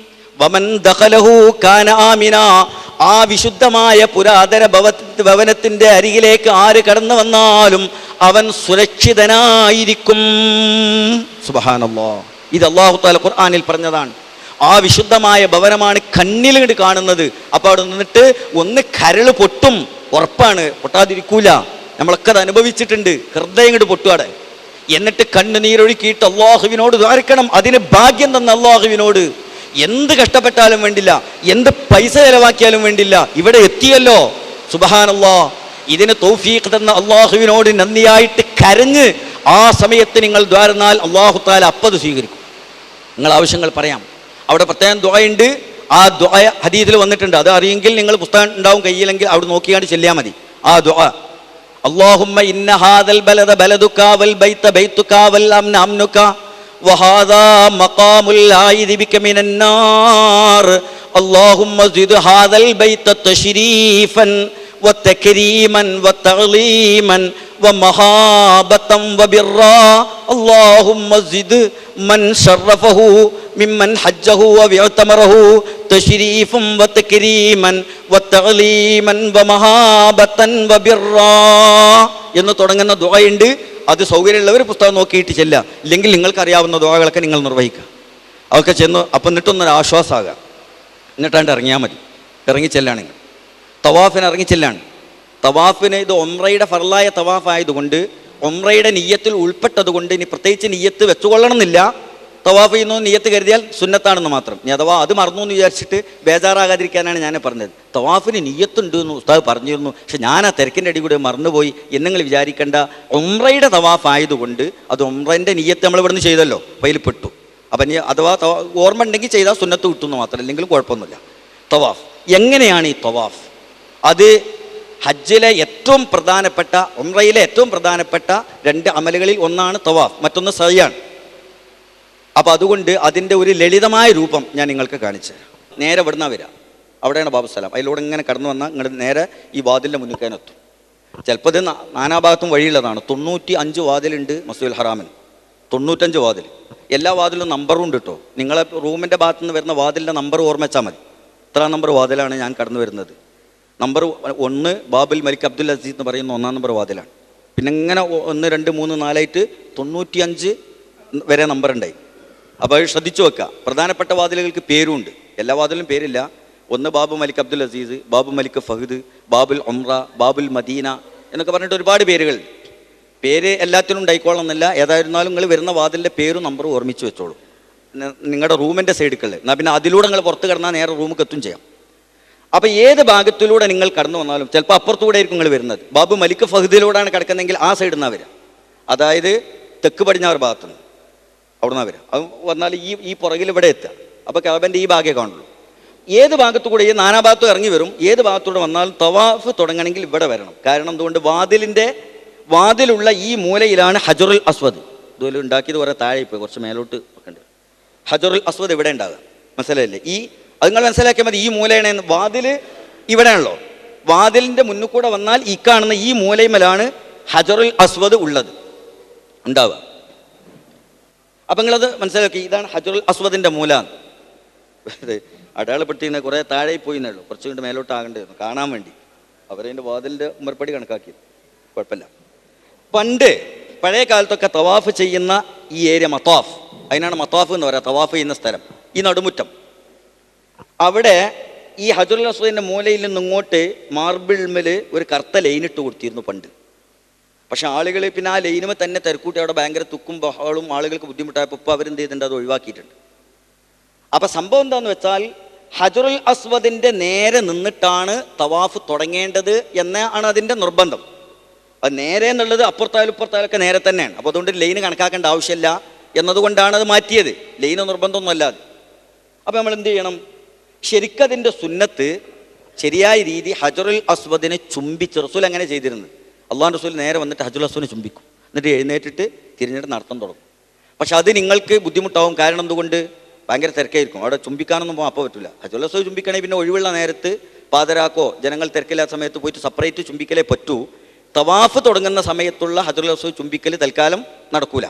വമൻ ദഖലഹു കാന ആമിന, ആ വിശുദ്ധമായ പുരാതന ഭവനത്തിൻ്റെ അരികിലേക്ക് ആര് കടന്നു വന്നാലും അവൻ സുരക്ഷിതനായിരിക്കും. സുബ്ഹാനല്ലാഹ്, ഇത് അല്ലാഹു തആല ഖുർആനിൽ പറഞ്ഞതാണ്. ആ വിശുദ്ധമായ ഭവനമാണ് കണ്ണിൽ കാണുന്നത്. അപ്പോൾ അവിടെ നിന്നിട്ട് ഒന്ന് കരൾ പൊട്ടും, ഉറപ്പാണ്, പൊട്ടാതിരിക്കൂല. നമ്മളൊക്കെ അത് അനുഭവിച്ചിട്ടുണ്ട്. ഹൃദയം ഇങ്ങോട്ട് പൊട്ടുവാടെ. എന്നിട്ട് കണ്ണുനീരൊഴുക്കിയിട്ട് അള്ളാഹുവിനോട് ദ്വാരക്കണം. അതിന് ഭാഗ്യം തന്ന അള്ളാഹുവിനോട് എന്ത് കഷ്ടപ്പെട്ടാലും വേണ്ടില്ല, എന്ത് പൈസ ചെലവാക്കിയാലും വേണ്ടില്ല, ഇവിടെ എത്തിയല്ലോ, സുബ്ഹാനല്ലാഹ്. ഇതിന് തൗഫീഖ് തന്ന അള്ളാഹുവിനോട് നന്ദിയായിട്ട് കരഞ്ഞ് ആ സമയത്ത് നിങ്ങൾ ദ്വാരന്നാൽ അള്ളാഹു തആല അപ്പത് സ്വീകരിക്കും. നിങ്ങൾ ആവശ്യങ്ങൾ പറയാം. അവിടെ പ്രത്യേകം ദുആയുണ്ട്. ആ ദുആ ഹദീസിൽ വന്നിട്ടുണ്ട്. അത് അറിയെങ്കിൽ നിങ്ങൾ പുസ്തകം ഉണ്ടാവും കയ്യിലെങ്കിൽ അവിടെ നോക്കിയാണ്ട് ചെല്ലിയാൽ മതി. ആ ദുആ അല്ലാഹുമ്മ ഇന്ന ഹാദൽ ബലദ ബലദുക വൽ ബൈത ബൈതുക വൽ അംന അംനുക വഹാദാ മഖാമുൽ ആയിദി ബിക മിനൻ നാർ അല്ലാഹുമ്മ സിദ് ഹാദൽ ബൈത തശ്രീഫൻ വതക്രീമൻ വതഅലീമൻ വമഹാബതൻ വബിറാ അല്ലാഹുമ്മ സിദ് മൻ ശറഫഹു മിമ്മൻ ഹജ്ജഹു വഅതമറഹു തശ്രീഫൻ വതക്രീമൻ വതഅലീമൻ വമഹാബതൻ വബിറാ എന്ന് തുടങ്ങുന്ന ദുആയുണ്ട്. അത് സൗകര്യമുള്ളവർ പുസ്തകം നോക്കിയിട്ട് ചെല്ലുക. ഇല്ലെങ്കിൽ നിങ്ങൾക്ക് അറിയാവുന്ന ദുആകളൊക്കെ നിങ്ങൾ നിർവഹിക്കുക. അതൊക്കെ ചെന്ന് അപ്പം എന്നിട്ടൊന്നൊരു ആശ്വാസമാകുക. എന്നിട്ടാണ്ട് ഇറങ്ങിയാൽ മതി. ഇറങ്ങി ചെല്ലുകയാണെങ്കിൽ തവാഫിന് ഇറങ്ങി ചെല്ലാണ്. തവാഫിന് ഇത് ഉംറയുടെ ഫർലായ തവാഫ് ആയതുകൊണ്ട്, ഉംറയുടെ നിയ്യത്തിൽ ഉൾപ്പെട്ടത് കൊണ്ട് ഇനി പ്രത്യേകിച്ച് നിയ്യത്ത് വെച്ചുകൊള്ളണമെന്നില്ല. തവാഫ് ചെയ്യുന്നു നിയ്യത്ത് കരുതിയാൽ സുന്നത്താണെന്ന് മാത്രം. ഇനി അഥവാ അത് മറന്നു എന്ന് വിചാരിച്ചിട്ട് ബേജാറാകാതിരിക്കാനാണ് ഞാൻ പറഞ്ഞത്. തവാഫിന് നിയ്യത്തുണ്ട് എന്ന് ഉസ്താദ് പറഞ്ഞിരുന്നു, പക്ഷെ ഞാൻ ആ തിരക്കിൻ്റെ അടി കൂടെ മറന്നുപോയി എന്നെങ്കിൽ വിചാരിക്കേണ്ട. ഉംറയുടെ തവാഫ് ആയതുകൊണ്ട് അത് ഉംറൻ്റെ നിയ്യത്ത് നമ്മൾ ഇവിടുന്ന് ചെയ്തല്ലോ, അതിൽ പെട്ടു. അപ്പം ഇനി അഥവാ ഓർമ്മ ഉണ്ടെങ്കിൽ ചെയ്താൽ സുന്നത്ത് കിട്ടുമെന്ന് മാത്രം, അല്ലെങ്കിൽ കുഴപ്പമൊന്നുമില്ല. തവാഫ് എങ്ങനെയാണ് ഈ തവാഫ്? അത് ഹജ്ജിലെ ഏറ്റവും പ്രധാനപ്പെട്ട, ഉംറയിലെ ഏറ്റവും പ്രധാനപ്പെട്ട രണ്ട് അമലുകളിൽ ഒന്നാണ് തവാഫ്, മറ്റൊന്ന് സഅയാണ്. അപ്പോൾ അതുകൊണ്ട് അതിൻ്റെ ഒരു ലളിതമായ രൂപം ഞാൻ നിങ്ങൾക്ക് കാണിച്ചു തരാം. നേരെ ഇവിടുന്ന് വരിക, അവിടെയാണ് ബാബു സലാം. അതിലൂടെ ഇങ്ങനെ കടന്നു വന്നാൽ നിങ്ങൾ നേരെ ഈ വാതിലിൻ്റെ മുന്നിക്കാനെത്തും. ചിലപ്പോൾ ഇത് നാനാഭാഗത്തും വഴിയുള്ളതാണ്. 95 വാതിലുണ്ട് മസ്ജിദുൽ ഹറാമിന്, 95 വാതിൽ. എല്ലാ വാതിലും നമ്പറും ഉണ്ട് കേട്ടോ. നിങ്ങളെ റൂമിൻ്റെ ഭാഗത്തു നിന്ന് വരുന്ന വാതിലിൻ്റെ നമ്പർ ഓർമ്മ വെച്ചാൽ മതി. ഇത്ര നമ്പർ വാതിലാണ് ഞാൻ കടന്നു വരുന്നത്. നമ്പർ 1 ബാബുൽ മലിക് അബ്ദുൽ അസീസ് എന്ന് പറയുന്ന 1-ാം നമ്പർ വാതിലാണ്. പിന്നെ ഇങ്ങനെ 1, 2, 3, 4 ആയിട്ട് 95 വരെ നമ്പർ ഉണ്ടായി. അപ്പോൾ അത് ശ്രദ്ധിച്ചു വെക്കുക. പ്രധാനപ്പെട്ട വാതിലുകൾക്ക് പേരുണ്ട്, എല്ലാ വാതിലും പേരില്ല. 1 ബാബു മലിക് അബ്ദുൽ അസീസ്, ബാബു മലിക് ഫഹദ്, ബാബുൽ ഉംറ, ബാബുൽ മദീന എന്നൊക്കെ പറഞ്ഞിട്ട് ഒരുപാട് പേരുകൾ. പേര് എല്ലാത്തിനും ഉണ്ടായിക്കോളണമെന്നില്ല. ഏതായിരുന്നാലും നിങ്ങൾ വരുന്ന വാതിലിൻ്റെ പേരും നമ്പറും ഓർമ്മിച്ച് വെച്ചോളൂ. നിങ്ങളുടെ റൂമിൻ്റെ സൈഡിൽ. എന്നാൽ പിന്നെ അതിലൂടെ നിങ്ങൾ പുറത്ത് കിടന്നാൽ നേരെ റൂമിൽ എത്തും ചെയ്യാം. അപ്പം ഏത് ഭാഗത്തിലൂടെ നിങ്ങൾ കടന്നു വന്നാലും ചിലപ്പോൾ അപ്പുറത്തൂടെ ആയിരിക്കും നിങ്ങൾ വരുന്നത്. ബാബു മലിക് ഫഹദിലൂടെയാണ് കിടക്കുന്നതെങ്കിൽ ആ സൈഡിൽ നിന്നാണ് വരിക, അതായത് തെക്ക് പടിഞ്ഞാറ് ഭാഗത്തുനിന്ന് അവിടെ നിന്നാണ് വരിക. അത് വന്നാൽ ഈ പുറകിൽ ഇവിടെ എത്തുക. അപ്പോൾ കഅബൻ്റെ ഈ ഭാഗമേ കാണുള്ളൂ. ഏത് ഭാഗത്തു കൂടെ ഈ നാനാഭാഗത്തും ഇറങ്ങി വരും. ഏത് ഭാഗത്തൂടെ വന്നാലും തവാഫ് തുടങ്ങണമെങ്കിൽ ഇവിടെ വരണം. കാരണം എന്തുകൊണ്ട്? വാതിലുള്ള ഈ മൂലയിലാണ് ഹജറുൽ അസ്വദ്. ഇതുപോലെ ഉണ്ടാക്കിയത് കുറേ താഴെ പോയി, കുറച്ച് മേലോട്ട് വെക്കേണ്ടത്. ഹജറുൽ അസ്വദ് ഇവിടെ ഉണ്ടാകുക, മനസ്സിലായില്ലേ? അത് നിങ്ങൾ മനസ്സിലാക്കിയാൽ മതി. ഈ മൂലയാണ് വാതിൽ ഇവിടെയാണല്ലോ. വാതിലിൻ്റെ മുന്നിൽ കൂടെ വന്നാൽ ഈ കാണുന്ന ഈ മൂലയിമലാണ് ഹജറുൽ അസ്വദ് ഉള്ളത് ഉണ്ടാവുക. അപ്പം നിങ്ങളത് മനസ്സിലാക്കി, ഇതാണ് ഹജറുൽ അസ്വദിൻ്റെ മൂല. അടയാളപ്പെടുത്തിയിരുന്ന കുറേ താഴെ പോയിന്നേ ഉള്ളൂ, കുറച്ചും കൊണ്ട് മേലോട്ട് ആകേണ്ടതായിരുന്നു കാണാൻ വേണ്ടി. അവരതിൻ്റെ വാതിലിൻ്റെ ഉമ്മർപ്പടി കണക്കാക്കിയത് കുഴപ്പമില്ല. പണ്ട് പഴയ കാലത്തൊക്കെ തവാഫ് ചെയ്യുന്ന ഈ ഏരിയ മത്താഫ്, അതിനാണ് മത്താഫ് എന്ന് പറയുക, തവാഫ് ചെയ്യുന്ന സ്ഥലം, ഈ നടുമുറ്റം. അവിടെ ഈ ഹജറുൽ അസ്വദിൻ്റെ മൂലയിൽ നിന്ന് ഇങ്ങോട്ട് മാർബിൾമേൽ ഒരു കറുത്ത ലൈനിട്ട് കൊടുത്തിരുന്നു പണ്ട്. പക്ഷെ ആളുകൾ പിന്നെ ആ ലൈനുമേ തന്നെ തിരക്കൂട്ടി അവിടെ ഭയങ്കര തുക്കും ബഹളും ആളുകൾക്ക് ബുദ്ധിമുട്ടായപ്പോൾ ഇപ്പോൾ അവരെന്ത് ചെയ്തിട്ടുണ്ട്? അത് ഒഴിവാക്കിയിട്ടുണ്ട്. അപ്പം സംഭവം എന്താണെന്ന് വെച്ചാൽ ഹജറുൽ അസ്വദിൻ്റെ നേരെ നിന്നിട്ടാണ് തവാഫ് തുടങ്ങേണ്ടത് എന്നാണ് അതിൻ്റെ നിർബന്ധം. അത് നേരെ എന്നുള്ളത് അപ്പുറത്തായാലും ഇപ്പുറത്തായാലൊക്കെ നേരെ തന്നെയാണ്. അപ്പോൾ അതുകൊണ്ട് ലൈന് കണക്കാക്കേണ്ട ആവശ്യമില്ല എന്നതുകൊണ്ടാണ് അത് മാറ്റിയത്. ലൈന് നിർബന്ധമൊന്നും അല്ലാതെ. അപ്പോൾ നമ്മൾ എന്ത് ചെയ്യണം? ശരിക്കതിൻ്റെ സുന്നത്ത് ശരിയായ രീതി ഹജറുൽ അസ്വദിനെ ചുംബിച്ച് റസൂൽ അങ്ങനെ ചെയ്തിരുന്നത്. അള്ളാഹുവിൻ്റെ റസൂൽ നേരെ വന്നിട്ട് ഹജറുൽ അസ്വദിനെ ചുംബിക്കും, എന്നിട്ട് എഴുന്നേറ്റിട്ട് തിരിഞ്ഞിട്ട് നടത്താൻ തുടങ്ങും. പക്ഷെ അത് നിങ്ങൾക്ക് ബുദ്ധിമുട്ടാവും. കാരണം എന്തുകൊണ്ട്? ഭയങ്കര തിരക്കായിരിക്കും. അവിടെ ചുംബിക്കാനൊന്നും പോകാൻ അപ്പോൾ പറ്റില്ല. ഹജറുൽ അസ്വദ് ചുംബിക്കണമെങ്കിൽ പിന്നെ ഒഴിവുള്ള നേരത്ത് പാതിരാക്കോ ജനങ്ങൾ തിരക്കില്ലാത്ത സമയത്ത് പോയിട്ട് സെപ്പറേറ്റ് ചുംബിക്കലേ പറ്റൂ. തവാഫ് തുടങ്ങുന്ന സമയത്തുള്ള ഹജറുൽ അസ്വദ് ചുംബിക്കൽ തൽക്കാലം നടക്കൂല.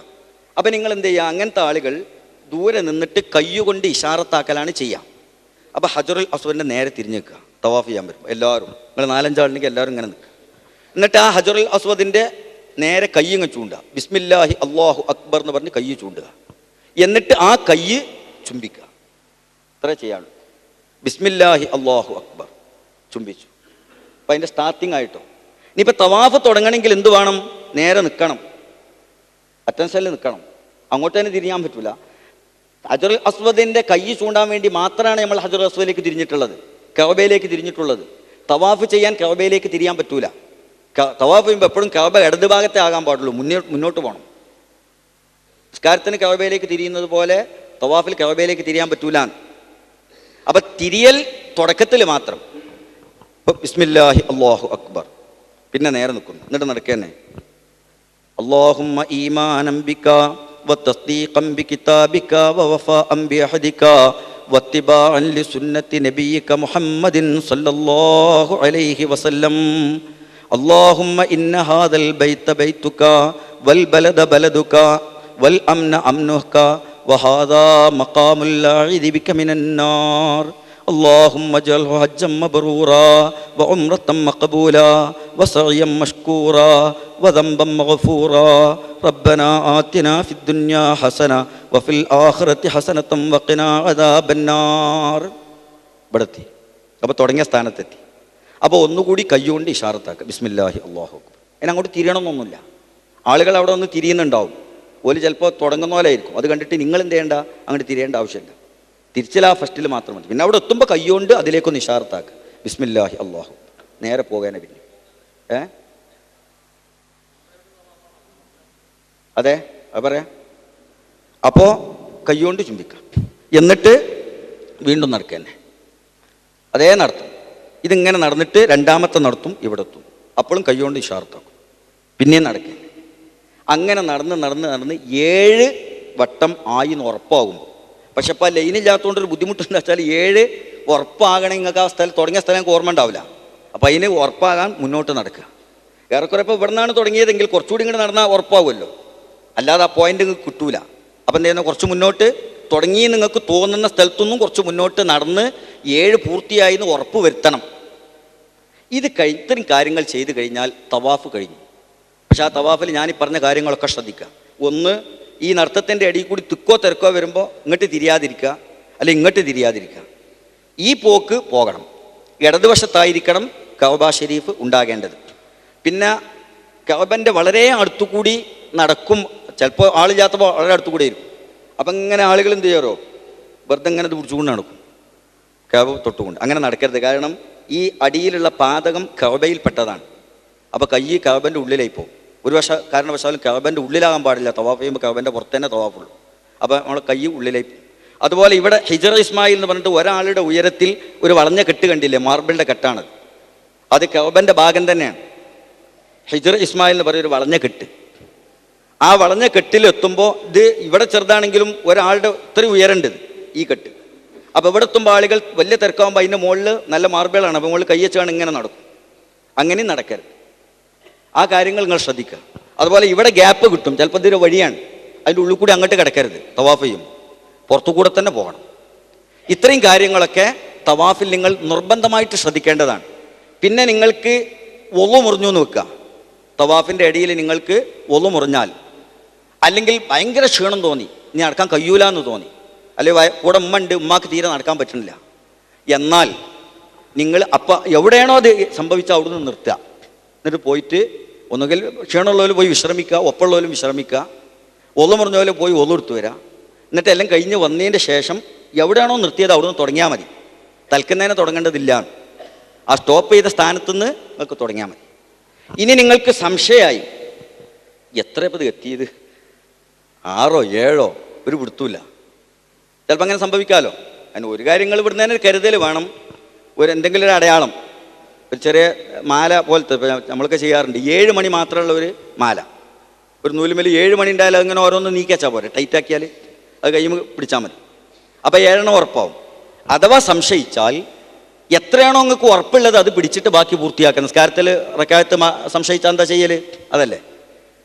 അപ്പം നിങ്ങൾ എന്ത് ചെയ്യുക? അങ്ങനത്തെ ആളുകൾ ദൂരെ നിന്നിട്ട് കയ്യുകൊണ്ട് ഇഷാറത്താക്കലാണ് ചെയ്യുക. അപ്പോൾ ഹജറുൽ അസ്വദിൻ്റെ നേരെ തിരിഞ്ഞ് നിൽക്കുക. തവാഫ് ചെയ്യാൻ വരുമ്പോൾ എല്ലാവരും, നിങ്ങൾ 4-5 ആളുണ്ടെങ്കിൽ എല്ലാവരും ഇങ്ങനെ നിൽക്കുക. എന്നിട്ട് ആ ഹജറുൽ അസ്വദിൻ്റെ നേരെ കയ്യങ്ങ് ചൂണ്ടുക. ബിസ്മില്ലാഹി അല്ലാഹു അക്ബർ എന്ന് പറഞ്ഞ് കയ്യ് ചൂണ്ടുക. എന്നിട്ട് ആ കയ്യ് ചുംബിക്കുക. ഇത്രേ ചെയ്യാനുള്ളൂ. ബിസ്മില്ലാഹി അല്ലാഹു അക്ബർ ചുംബിച്ചു. അപ്പം അതിൻ്റെ സ്റ്റാർട്ടിങ് ആയിട്ടോ. ഇനിയിപ്പോൾ തവാഫ് തുടങ്ങണമെങ്കിൽ എന്ത് വേണം? നേരെ നിൽക്കണം, അറ്റൻഷനിൽ നിൽക്കണം. അങ്ങോട്ട് തന്നെ തിരിയാൻ പറ്റില്ല. ഹജറുൽ അസ്വദിൻ്റെ കൈ ചൂണ്ടാൻ വേണ്ടി മാത്രമാണ് നമ്മൾ ഹജറുൽ അസ്വദിലേക്ക് തിരിഞ്ഞിട്ടുള്ളത്, കഅബയിലേക്ക് തിരിഞ്ഞിട്ടുള്ളത്. തവാഫ് ചെയ്യാൻ കഅബയിലേക്ക് തിരിയാൻ പറ്റൂല. തവാഫ് ചെയ്യുമ്പോൾ എപ്പോഴും കഅബ ഇടത് ഭാഗത്തെ ആകാൻ പാടുള്ളൂ, മുന്നോട്ട് പോകണം. നിസ്കാരത്തിന് കഅബയിലേക്ക് തിരിയുന്നത് പോലെ തവാഫിൽ കഅബയിലേക്ക് തിരിയാൻ പറ്റൂല. അപ്പം തിരിയൽ തുടക്കത്തിൽ മാത്രം. ഇപ്പം ബിസ്മില്ലാഹി അല്ലാഹു അക്ബർ, പിന്നെ നേരെ നിൽക്കുന്നു, എന്നിട്ട് നടക്കന്നെ. അല്ലാഹുമ്മ ഈമാനം ബിക വതസ്ദീഖൻ ബികിതാബിക വവഫാഅൻ ബിഅഹദിക വത്തിബാഅൻ ലിസുന്നത്തി നബിയിക മുഹമ്മദിൻ സല്ലല്ലാഹു അലൈഹി വസല്ലം. അല്ലാഹുമ്മ ഇന്ന ഹാദൽ ബൈത ബൈതുക വൽ ബലദ ബലദുക വൽ അംന അംനുക വഹാദാ മഖാമുൽ ലാഇദി ബിക മിനൻ നാർ. اللهم اجعله حجا مبرورا وعمرة مقبولا وسعيا مشكورا وذنبا مغفورا. ربنا آتنا في الدنيا حسنة وفي الآخرة حسنة وقنا عذاب النار. ഇവിടെത്തി. അപ്പോൾ തുടങ്ങിയ സ്ഥാനത്തെത്തി. അപ്പോൾ ഒന്നുകൂടി കയ്യുകൊണ്ട് ഇഷാറത്താക്കുക, ബിസ്മില്ലാഹി അല്ലാഹു അക്ബർ. അതിന് അങ്ങോട്ട് തിരിയണമെന്നൊന്നുമില്ല. ആളുകൾ അവിടെ ഒന്ന് തിരിയുന്നുണ്ടാവും. ഓല് ചിലപ്പോൾ തുടങ്ങുന്ന പോലെ ആയിരിക്കും. അത് കണ്ടിട്ട് നിങ്ങൾ എന്ത് ചെയ്യേണ്ട? അങ്ങോട്ട് തിരിയേണ്ട ആവശ്യമില്ല. തിരിച്ചില്ല, ഫസ്റ്റിൽ മാത്രം മതി. പിന്നെ അവിടെ എത്തുമ്പോൾ കയ്യോണ്ട് അതിലേക്കൊന്ന് ഇഷാറത്താക്കുക, ബിസ്മില്ലാഹി അല്ലാഹു. നേരെ പോകാനെ പിന്നെ അതെ അത് പറയാം. അപ്പോൾ കയ്യോണ്ട് ചുംബിക്കുക, എന്നിട്ട് വീണ്ടും നടക്കുക. അതേ നടത്തും. ഇതിങ്ങനെ നടന്നിട്ട് രണ്ടാമത്തെ നടത്തും, ഇവിടെ എത്തും. അപ്പോഴും കയ്യോണ്ട് ഇഷാറത്താക്കും, പിന്നെയും നടക്കുക. അങ്ങനെ നടന്ന് 7 വട്ടം ആയി എന്ന് ഉറപ്പാകുമ്പോൾ, പക്ഷെ ഇപ്പോൾ ലൈനില്ലാത്തതുകൊണ്ടൊരു ബുദ്ധിമുട്ടെന്ന് വെച്ചാൽ 7 ഉറപ്പാകണമെങ്കിൽ നിങ്ങൾക്ക് ആ സ്ഥലം തുടങ്ങിയ സ്ഥലം നിങ്ങൾക്ക് ഓർമ്മ ഉണ്ടാവില്ല. അപ്പോൾ അതിന് ഉറപ്പാകാൻ മുന്നോട്ട് നടക്കുക. ഏറെക്കുറെ ഇപ്പോൾ ഇവിടെ നിന്നാണ് തുടങ്ങിയതെങ്കിൽ കുറച്ചുകൂടി ഇങ്ങോട്ട് നടന്നാൽ ഉറപ്പാകുമല്ലോ, അല്ലാതെ ആ പോയിന്റ് നിങ്ങൾക്ക് കിട്ടൂല. അപ്പം എന്ത് ചെയ്യുന്നത്? കുറച്ച് മുന്നോട്ട് തുടങ്ങി നിങ്ങൾക്ക് തോന്നുന്ന സ്ഥലത്തൊന്നും കുറച്ച് മുന്നോട്ട് നടന്ന് 7 പൂർത്തിയായി എന്ന് ഉറപ്പ് വരുത്തണം. ഇത് ഇത്തരം കാര്യങ്ങൾ ചെയ്ത് കഴിഞ്ഞാൽ തവാഫ് കഴിഞ്ഞു. പക്ഷെ ആ തവാഫിൽ ഞാൻ ഈ പറഞ്ഞ കാര്യങ്ങളൊക്കെ ശ്രദ്ധിക്കുക. ഒന്ന്, ഈ നർത്തത്തിൻ്റെ ഇടയിൽ കൂടി തിക്കോ തിരക്കോ വരുമ്പോൾ ഇങ്ങോട്ട് തിരിയാതിരിക്കുക, അല്ലെങ്കിൽ ഇങ്ങോട്ട് തിരിയാതിരിക്കുക. ഈ പോക്ക് പോകണം. ഇടതുവശത്തായിരിക്കണം കഅബ ഷരീഫ് ഉണ്ടാകേണ്ടത്. പിന്നെ കഅബൻ്റെ വളരെ അടുത്തുകൂടി നടക്കും. ചിലപ്പോൾ ആളില്ലാത്തപ്പോൾ വളരെ അടുത്തുകൂടി വരും. അപ്പം ഇങ്ങനെ ആളുകൾ എന്ത് ചെയ്യാറോ, വെറുതെ ഇങ്ങനെ ഇത് പിടിച്ചുകൊണ്ട് നടക്കും, കഅബ തൊട്ടുകൊണ്ട്. അങ്ങനെ നടക്കരുത്. കാരണം ഈ അടിയിലുള്ള പാതകം കഅബയിൽപ്പെട്ടതാണ്. അപ്പോൾ കൈ കഅബൻ്റെ ഉള്ളിലായി പോകും. ഒരു കാരണവശാലും കഅബൻ്റെ ഉള്ളിലാകാൻ പാടില്ല. തവാഫ് ചെയ്യുമ്പോൾ കഅബൻ്റെ പുറത്ത് തന്നെ തവാഫുള്ളൂ. അപ്പോൾ നമ്മൾ കൈ ഉള്ളിലായി പോകും. അതുപോലെ ഇവിടെ ഹിജർ ഇസ്മായിൽ എന്ന് പറഞ്ഞിട്ട് ഒരാളുടെ ഉയരത്തിൽ ഒരു വളഞ്ഞ കെട്ട് കണ്ടില്ലേ, മാർബിളിൻ്റെ കെട്ടാണത്. അത് കഅബൻ്റെ ഭാഗം തന്നെയാണ്. ഹിജർ ഇസ്മായിൽ എന്ന് പറയുന്ന ഒരു വളഞ്ഞ കെട്ട്. ആ വളഞ്ഞ കെട്ടിലെത്തുമ്പോൾ ഇത് ഇവിടെ ചെറുതാണെങ്കിലും ഒരാളുടെ ഇത്രയും ഉയരേണ്ടത് ഈ കെട്ട്. അപ്പോൾ ഇവിടെ എത്തുമ്പോൾ ആളുകൾ വലിയ തിരക്കാകുമ്പോൾ അതിൻ്റെ മുകളിൽ നല്ല മാർബിളാണ്. അപ്പോൾ മുകളിൽ കയ്യച്ചാണ് ഇങ്ങനെ നടക്കും. അങ്ങനെയും നടക്കരുത്. ആ കാര്യങ്ങൾ നിങ്ങൾ ശ്രദ്ധിക്കുക. അതുപോലെ ഇവിടെ ഗ്യാപ്പ് കിട്ടും, ചിലപ്പോൾ ഇതൊരു വഴിയാണ്, അതിൻ്റെ ഉള്ളിൽ കൂടി അങ്ങോട്ട് കിടക്കരുത്. തവാഫ് ചെയ്യും പുറത്തു കൂടെ തന്നെ പോകണം. ഇത്രയും കാര്യങ്ങളൊക്കെ തവാഫിൽ നിങ്ങൾ നിർബന്ധമായിട്ട് ശ്രദ്ധിക്കേണ്ടതാണ്. പിന്നെ നിങ്ങൾക്ക് ഒളു മുറിഞ്ഞു എന്ന് വെക്കുക. തവാഫിൻ്റെ ഇടയിൽ നിങ്ങൾക്ക് ഒളു മുറിഞ്ഞാൽ, അല്ലെങ്കിൽ ഭയങ്കര ക്ഷീണം തോന്നി, ഇനി നടക്കാൻ കഴിയൂല എന്ന് തോന്നി, അല്ലെങ്കിൽ കൂടെ ഉമ്മ ഉണ്ട്, ഉമ്മാക്ക് തീരെ നടക്കാൻ പറ്റുന്നില്ല, എന്നാൽ നിങ്ങൾ അപ്പം എവിടെയാണോ അത് സംഭവിച്ചാൽ അവിടുന്ന് നിർത്തുക. എന്നിട്ട് പോയിട്ട് ഒന്നുകിൽ ക്ഷീണമുള്ളവർ പോയി വിശ്രമിക്കുക, ഒപ്പമുള്ളവരും വിശ്രമിക്കുക, ഒളു മുറിഞ്ഞ പോലെ പോയി ഒളു എടുത്തു വരിക. എന്നിട്ട് എല്ലാം കഴിഞ്ഞ് വന്നതിൻ്റെ ശേഷം എവിടെയാണോ നിർത്തിയത് അവിടുന്ന് തുടങ്ങിയാൽ മതി. തൽക്കുന്നതിനെ തുടങ്ങേണ്ടതില്ല. ആ സ്റ്റോപ്പ് ചെയ്ത സ്ഥാനത്തുനിന്ന് നിങ്ങൾക്ക് തുടങ്ങിയാൽ മതി. ഇനി നിങ്ങൾക്ക് സംശയമായി, എത്ര ഇപ്പോൾ ഇത് എത്തിയത്, 6 7 ഒരു പിടുത്തമില്ല. ചിലപ്പോൾ അങ്ങനെ സംഭവിക്കാമല്ലോ. അതിന് ഒരു കാര്യങ്ങൾ ഇവിടുന്ന് തന്നെ കരുതൽ വേണം. എന്തെങ്കിലും ഒരു അടയാളം, ഒരു ചെറിയ മാല പോലത്തെ നമ്മളൊക്കെ ചെയ്യാറുണ്ട്. 7 മണി മാത്രമുള്ള ഒരു മാല, ഒരു നൂലുമേൽ 7 മണി ഉണ്ടായാലും അങ്ങനെ ഓരോന്ന് നീക്കിച്ചാൽ പോരെ, ടൈറ്റാക്കിയാൽ അത് കഴിയുമ്പോൾ പിടിച്ചാൽ മതി. അപ്പോൾ 7 ഉറപ്പാവും. അഥവാ സംശയിച്ചാൽ എത്രയാണോ നിങ്ങൾക്ക് ഉറപ്പുള്ളത് അത് പിടിച്ചിട്ട് ബാക്കി പൂർത്തിയാക്കുക. നിസ്കാരത്തിൽ റക്അത്ത് സംശയിച്ചാൽ എന്താ ചെയ്യൽ? അതല്ലേ,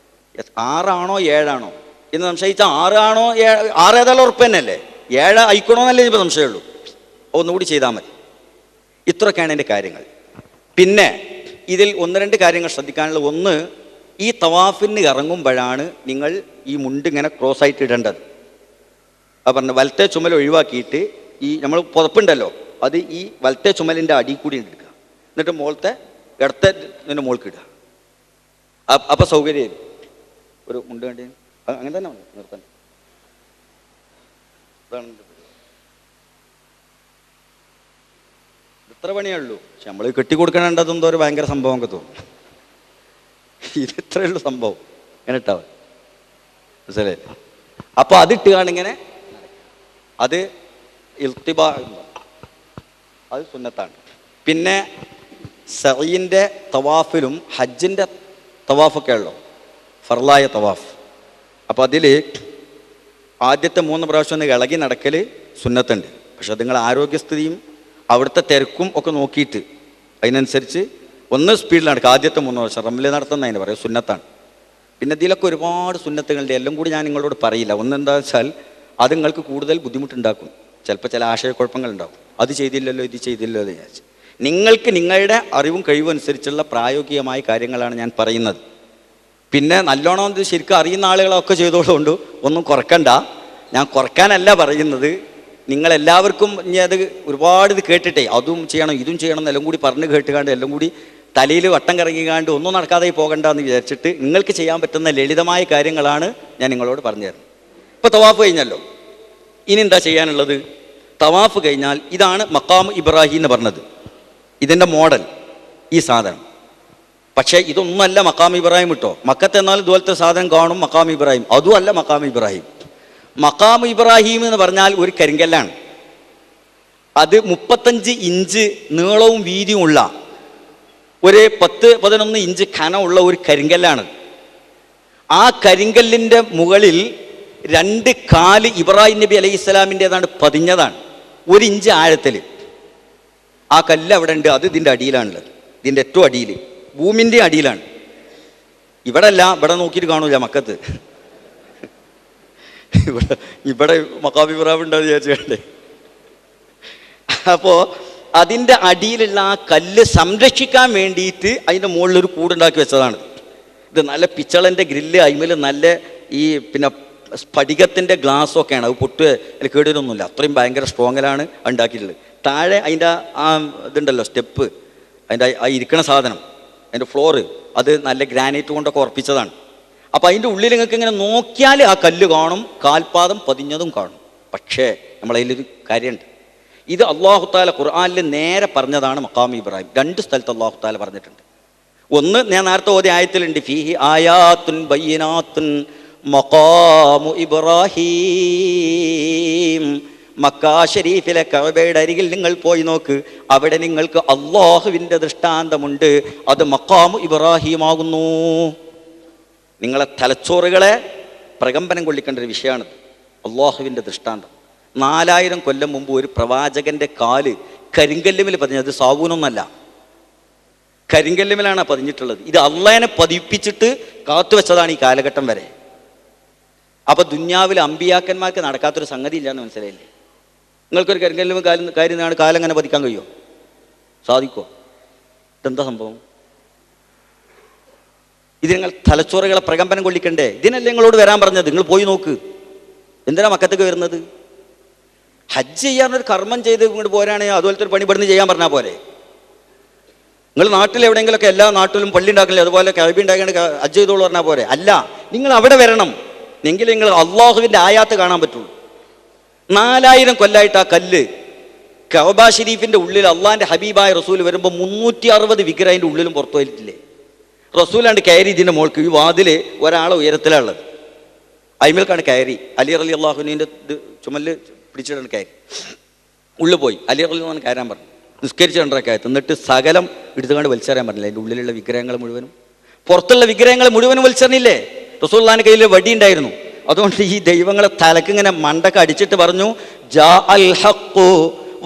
6 7 എന്ന് സംശയിച്ചാൽ 6 6 ഏതായാലും ഉറപ്പ് തന്നെയല്ലേ, 7 അയക്കണമെന്നല്ലേ ഇപ്പോൾ സംശയമുള്ളൂ. ഒന്നുകൂടി ചെയ്താൽ മതി. ഇത്രയൊക്കെയാണ് എൻ്റെ കാര്യങ്ങൾ. പിന്നെ ഇതിൽ 1-2 കാര്യങ്ങൾ ശ്രദ്ധിക്കാനുള്ള. ഒന്ന്, ഈ തവാഫിന് ഇറങ്ങുമ്പോഴാണ് നിങ്ങൾ ഈ മുണ്ട് ഇങ്ങനെ ക്രോസ് ആയിട്ട് ഇടേണ്ടത്. അത് പറഞ്ഞ വലത്തെ ചുമൽ ഒഴിവാക്കിയിട്ട് ഈ നമ്മൾ പുതപ്പുണ്ടല്ലോ അത് ഈ വലത്തെ ചുമലിൻ്റെ അടി കൂടി എടുക്കുക. എന്നിട്ട് മുകളത്തെ ഇടത്തെ ഇതിൻ്റെ മുകൾക്ക് ഇടുക. അപ്പം സൗകര്യം ഒരു മുണ്ട് വേണ്ടി അങ്ങനെ തന്നെ നിർത്താൻ. ഇതാണ് ഇത്ര പണിയേ ഉള്ളൂ. പക്ഷെ നമ്മൾ കെട്ടിക്കൊടുക്കണേണ്ടതെന്തോ ഒരു ഭയങ്കര സംഭവം ഒക്കെ തോന്നും. ഇത് ഇത്രയേ ഉള്ളൂ സംഭവം. ഇങ്ങനെ ഇട്ടാവും, മനസ്സിലായില്ലേ? അപ്പോൾ അതിട്ടുകാണിങ്ങനെ, അത് ഇൽത്തിബാ, അത് സുന്നത്താണ്. പിന്നെ സഈൻ്റെ തവാഫിലും ഹജ്ജിൻ്റെ തവാഫൊക്കെ ഉള്ളൂ, ഫർലായ തവാഫ്. അപ്പോൾ അതിൽ ആദ്യത്തെ 3 പ്രാവശ്യം ഒന്ന് ഇളകി നടക്കൽ സുന്നത്തുണ്ട്. പക്ഷെ നിങ്ങൾ ആരോഗ്യസ്ഥിതിയും അവിടുത്തെ തിരക്കും ഒക്കെ നോക്കിയിട്ട് അതിനനുസരിച്ച് ഒന്ന് സ്പീഡിൽ നടക്കുക. ആദ്യത്തെ 3 പ്രാവശ്യം റംല നടത്തുന്നതിന് പറയും സുന്നത്താണ്. പിന്നെ ഇതിലൊക്കെ ഒരുപാട് സുന്നത്തുകളുടെ എല്ലാം കൂടി ഞാൻ നിങ്ങളോട് പറയില്ല. ഒന്നെന്താ വെച്ചാൽ അത് നിങ്ങൾക്ക് കൂടുതൽ ബുദ്ധിമുട്ടുണ്ടാക്കും. ചിലപ്പോൾ ചില ആശയക്കുഴപ്പങ്ങളുണ്ടാകും. അത് ചെയ്തില്ലല്ലോ ഇത് ചെയ്തില്ലല്ലോ എന്ന് വിചാരിച്ച്. നിങ്ങൾക്ക് നിങ്ങളുടെ അറിവും കഴിവും അനുസരിച്ചുള്ള പ്രായോഗികമായ കാര്യങ്ങളാണ് ഞാൻ പറയുന്നത്. പിന്നെ നല്ലോണം ഇത് ശരിക്കും അറിയുന്ന ആളുകളൊക്കെ ചെയ്തോളുകൊണ്ട് ഒന്നും കുറക്കണ്ട. ഞാൻ കുറക്കാനല്ല പറയുന്നത്. നിങ്ങളെല്ലാവർക്കും ഇനി അത് ഒരുപാട് ഇത് കേട്ടിട്ടേ അതും ചെയ്യണം ഇതും ചെയ്യണം എന്നെല്ലാം കൂടി പറഞ്ഞ് കേട്ടുകാണ്ട് എല്ലാം കൂടി തലയിൽ വട്ടം കറങ്ങിക്കാണ്ട് ഒന്നും നടക്കാതെ പോകണ്ട എന്ന് വിചാരിച്ചിട്ട് നിങ്ങൾക്ക് ചെയ്യാൻ പറ്റുന്ന ലളിതമായ കാര്യങ്ങളാണ് ഞാൻ നിങ്ങളോട് പറഞ്ഞു തരുന്നത്. ഇപ്പോൾ തവാഫ് കഴിഞ്ഞല്ലോ, ഇനി എന്താ ചെയ്യാനുള്ളത്? തവാഫ് കഴിഞ്ഞാൽ ഇതാണ് മഖാം ഇബ്രാഹിം എന്ന് പറഞ്ഞത്, ഇതിൻ്റെ മോഡൽ ഈ സാധനം. പക്ഷേ ഇതൊന്നുമല്ല മഖാം ഇബ്രാഹിം കേട്ടോ. മക്കത്ത് എന്നാൽ ഇതുപോലത്തെ സാധനം കാണും മഖാം ഇബ്രാഹിം, അതും അല്ല മഖാം ഇബ്രാഹിം. മഖാം ഇബ്രാഹിം എന്ന് പറഞ്ഞാൽ ഒരു കരിങ്കല്ലാണ്. അത് 35 ഇഞ്ച് നീളവും വീതിയും ഉള്ള ഒരു 10-11 ഇഞ്ച് കനമുള്ള ഒരു കരിങ്കല്ലാണ്. ആ കരിങ്കല്ലിൻ്റെ മുകളിൽ 2 കാല് ഇബ്രാഹിം നബി അലൈഹി സ്വലാമിൻ്റെതാണ് പതിഞ്ഞതാണ്, 1 ഇഞ്ച് ആഴത്തിൽ. ആ കല്ല് അവിടെ ഉണ്ട്. അത് ഇതിൻ്റെ അടിയിലാണുള്ളത്, ഇതിൻ്റെ ഏറ്റവും അടിയിൽ, ഭൂമിൻ്റെ അടിയിലാണ്. ഇവിടെ അല്ല, ഇവിടെ നോക്കിയിട്ട് കാണൂല മക്കത്ത്. ഇവിടെ മഖാം ഇബ്രാഹിം ഉണ്ടെന്ന് വിചാരിച്ചേ. അപ്പോൾ അതിൻ്റെ അടിയിലുള്ള ആ കല്ല് സംരക്ഷിക്കാൻ വേണ്ടിയിട്ട് അതിൻ്റെ മുകളിലൊരു കൂടുണ്ടാക്കി വെച്ചതാണ്. ഇത് നല്ല പിച്ചളൻ്റെ ഗ്രില്ല്, അതിൽ നല്ല ഈ പിന്നെ സ്ഫടികത്തിൻ്റെ ഗ്ലാസ്സൊക്കെയാണ്. അത് പൊട്ട് അതിൽ കേടിലൊന്നുമില്ല, അത്രയും ഭയങ്കര സ്ട്രോങ്ങിലാണ് ഉണ്ടാക്കിയിട്ടുള്ളത്. താഴെ അതിൻ്റെ ആ ഇതുണ്ടല്ലോ സ്റ്റെപ്പ്, അതിൻ്റെ ആ ഇരിക്കണ സാധനം, അതിൻ്റെ ഫ്ലോറ് അത് നല്ല ഗ്രാനൈറ്റ് കൊണ്ടൊക്കെ ഉറപ്പിച്ചതാണ്. അപ്പോൾ അതിൻ്റെ ഉള്ളിൽ നിങ്ങൾക്ക് ഇങ്ങനെ നോക്കിയാൽ ആ കല്ല് കാണും, കാൽപാദം പതിഞ്ഞതും കാണും. പക്ഷേ നമ്മളതിലൊരു കാര്യമുണ്ട്, ഇത് അല്ലാഹു തആല ഖുർആനിൽ നേരെ പറഞ്ഞതാണ് മഖാമു ഇബ്രാഹിം. 2 സ്ഥലത്ത് അല്ലാഹു തആല പറഞ്ഞിട്ടുണ്ട്. ഒന്ന് ഞാൻ നേരത്തെ ഓതിയ ആയത്തിലുണ്ട്, ഫീഹി ആയാത്തുൻ ബയ്യിനാത്തുൻ മഖാമു ഇബ്രാഹിം. മക്കാ ഷരീഫിലെ കഅബയുടെ അരികിൽ നിങ്ങൾ പോയി നോക്ക്, അവിടെ നിങ്ങൾക്ക് അള്ളാഹുവിൻ്റെ ദൃഷ്ടാന്തമുണ്ട്. അത് മഖാമു ഇബ്രാഹിം ആകുന്നു. നിങ്ങളെ തലച്ചോറുകളെ പ്രകമ്പനം കൊള്ളിക്കേണ്ട ഒരു വിഷയമാണ് അള്ളാഹുവിൻ്റെ ദൃഷ്ടാന്തം. 4000 കൊല്ലം മുമ്പ് ഒരു പ്രവാചകന്റെ കാല് കരിങ്കല്ലുമിൽ പതിഞ്ഞത് സാവൂനൊന്നല്ല, കരിങ്കല്ലുമിലാണ് പതിഞ്ഞിട്ടുള്ളത്. ഇത് അള്ളാഹിനെ പതിപ്പിച്ചിട്ട് കാത്തുവെച്ചതാണ് ഈ കാലഘട്ടം വരെ. അപ്പൊ ദുന്യാവിലെ അമ്പിയാക്കന്മാർക്ക് നടക്കാത്തൊരു സംഗതി ഇല്ലാന്ന് മനസ്സിലായില്ലേ? നിങ്ങൾക്കൊരു കരിങ്കല്ലും കാര്യം കാലം അങ്ങനെ പതിക്കാൻ കഴിയുമോ? സാധിക്കുമോ? ഇതെന്താ സംഭവം? ഇത് നിങ്ങൾ തലച്ചോറുകളെ പ്രകമ്പനം കൊള്ളിക്കണ്ടേ? ഇതിനല്ലേ നിങ്ങളോട് വരാൻ പറഞ്ഞത്? നിങ്ങൾ പോയി നോക്ക്. എന്തിനാ മക്കത്തേക്ക് വരുന്നത്? ഹജ്ജ് ചെയ്യാനൊരു കർമ്മം ചെയ്ത് ഇങ്ങോട്ട് പോരാണെങ്കിൽ അതുപോലത്തെ ഒരു പണി ഇവിടുന്ന് ചെയ്യാൻ പറഞ്ഞാൽ പോലെ. നിങ്ങൾ നാട്ടിൽ എവിടെയെങ്കിലുമൊക്കെ എല്ലാ നാട്ടിലും പള്ളി ഉണ്ടാക്കില്ലേ, അതുപോലെ കഅബ ഉണ്ടാക്കിയാണ് ഹജ്ജ് ചെയ്തോളൂ പറഞ്ഞാൽ പോരെ. അല്ല, നിങ്ങൾ അവിടെ വരണം, എങ്കിൽ നിങ്ങൾ അള്ളാഹുവിൻ്റെ ആയാത്ത് കാണാൻ പറ്റുള്ളൂ. 4000 കൊല്ലമായിട്ട് ആ കല്ല് കഅബ ഷരീഫിൻ്റെ ഉള്ളിൽ അള്ളാഹിൻ്റെ ഹബീബായ റസൂൽ വരുമ്പോൾ 360 വിഗ്രഹം അതിൻ്റെ ഉള്ളിലും പുറത്തു പോയിട്ടില്ലേ? റസൂലാണ്ട് കയറി ഇതിൻ്റെ മോൾക്ക്, ഈ വാതില് ഒരാളെ ഉയരത്തിലുള്ളത്, അയിമേൽക്കാണ് കയറി. അലി റളിയല്ലാഹുവിൻ്റെ ചുമല് പിടിച്ചിട്ടാണ് കയറി ഉള്ളിൽ പോയി. അലി റളിയല്ലാഹു കയറാൻ പറഞ്ഞു. നിസ്കരിച്ച് 2 റക്അത്ത്, എന്നിട്ട് സകലം എടുത്തുകൊണ്ട് വലിച്ചെറിയാൻ പറഞ്ഞില്ല. അതിൻ്റെ ഉള്ളിലുള്ള വിഗ്രഹങ്ങൾ മുഴുവനും, പുറത്തുള്ള വിഗ്രഹങ്ങൾ മുഴുവനും വലിച്ചെറിഞ്ഞില്ലേ? റസൂലുള്ളാഹിന്റെ കയ്യിൽ വടി ഉണ്ടായിരുന്നു. അതുകൊണ്ട് ഈ ദൈവങ്ങളെ തലക്കിങ്ങനെ മണ്ടക്ക് അടിച്ചിട്ട് പറഞ്ഞു, ജാ അൽ ഹഖ്ഖു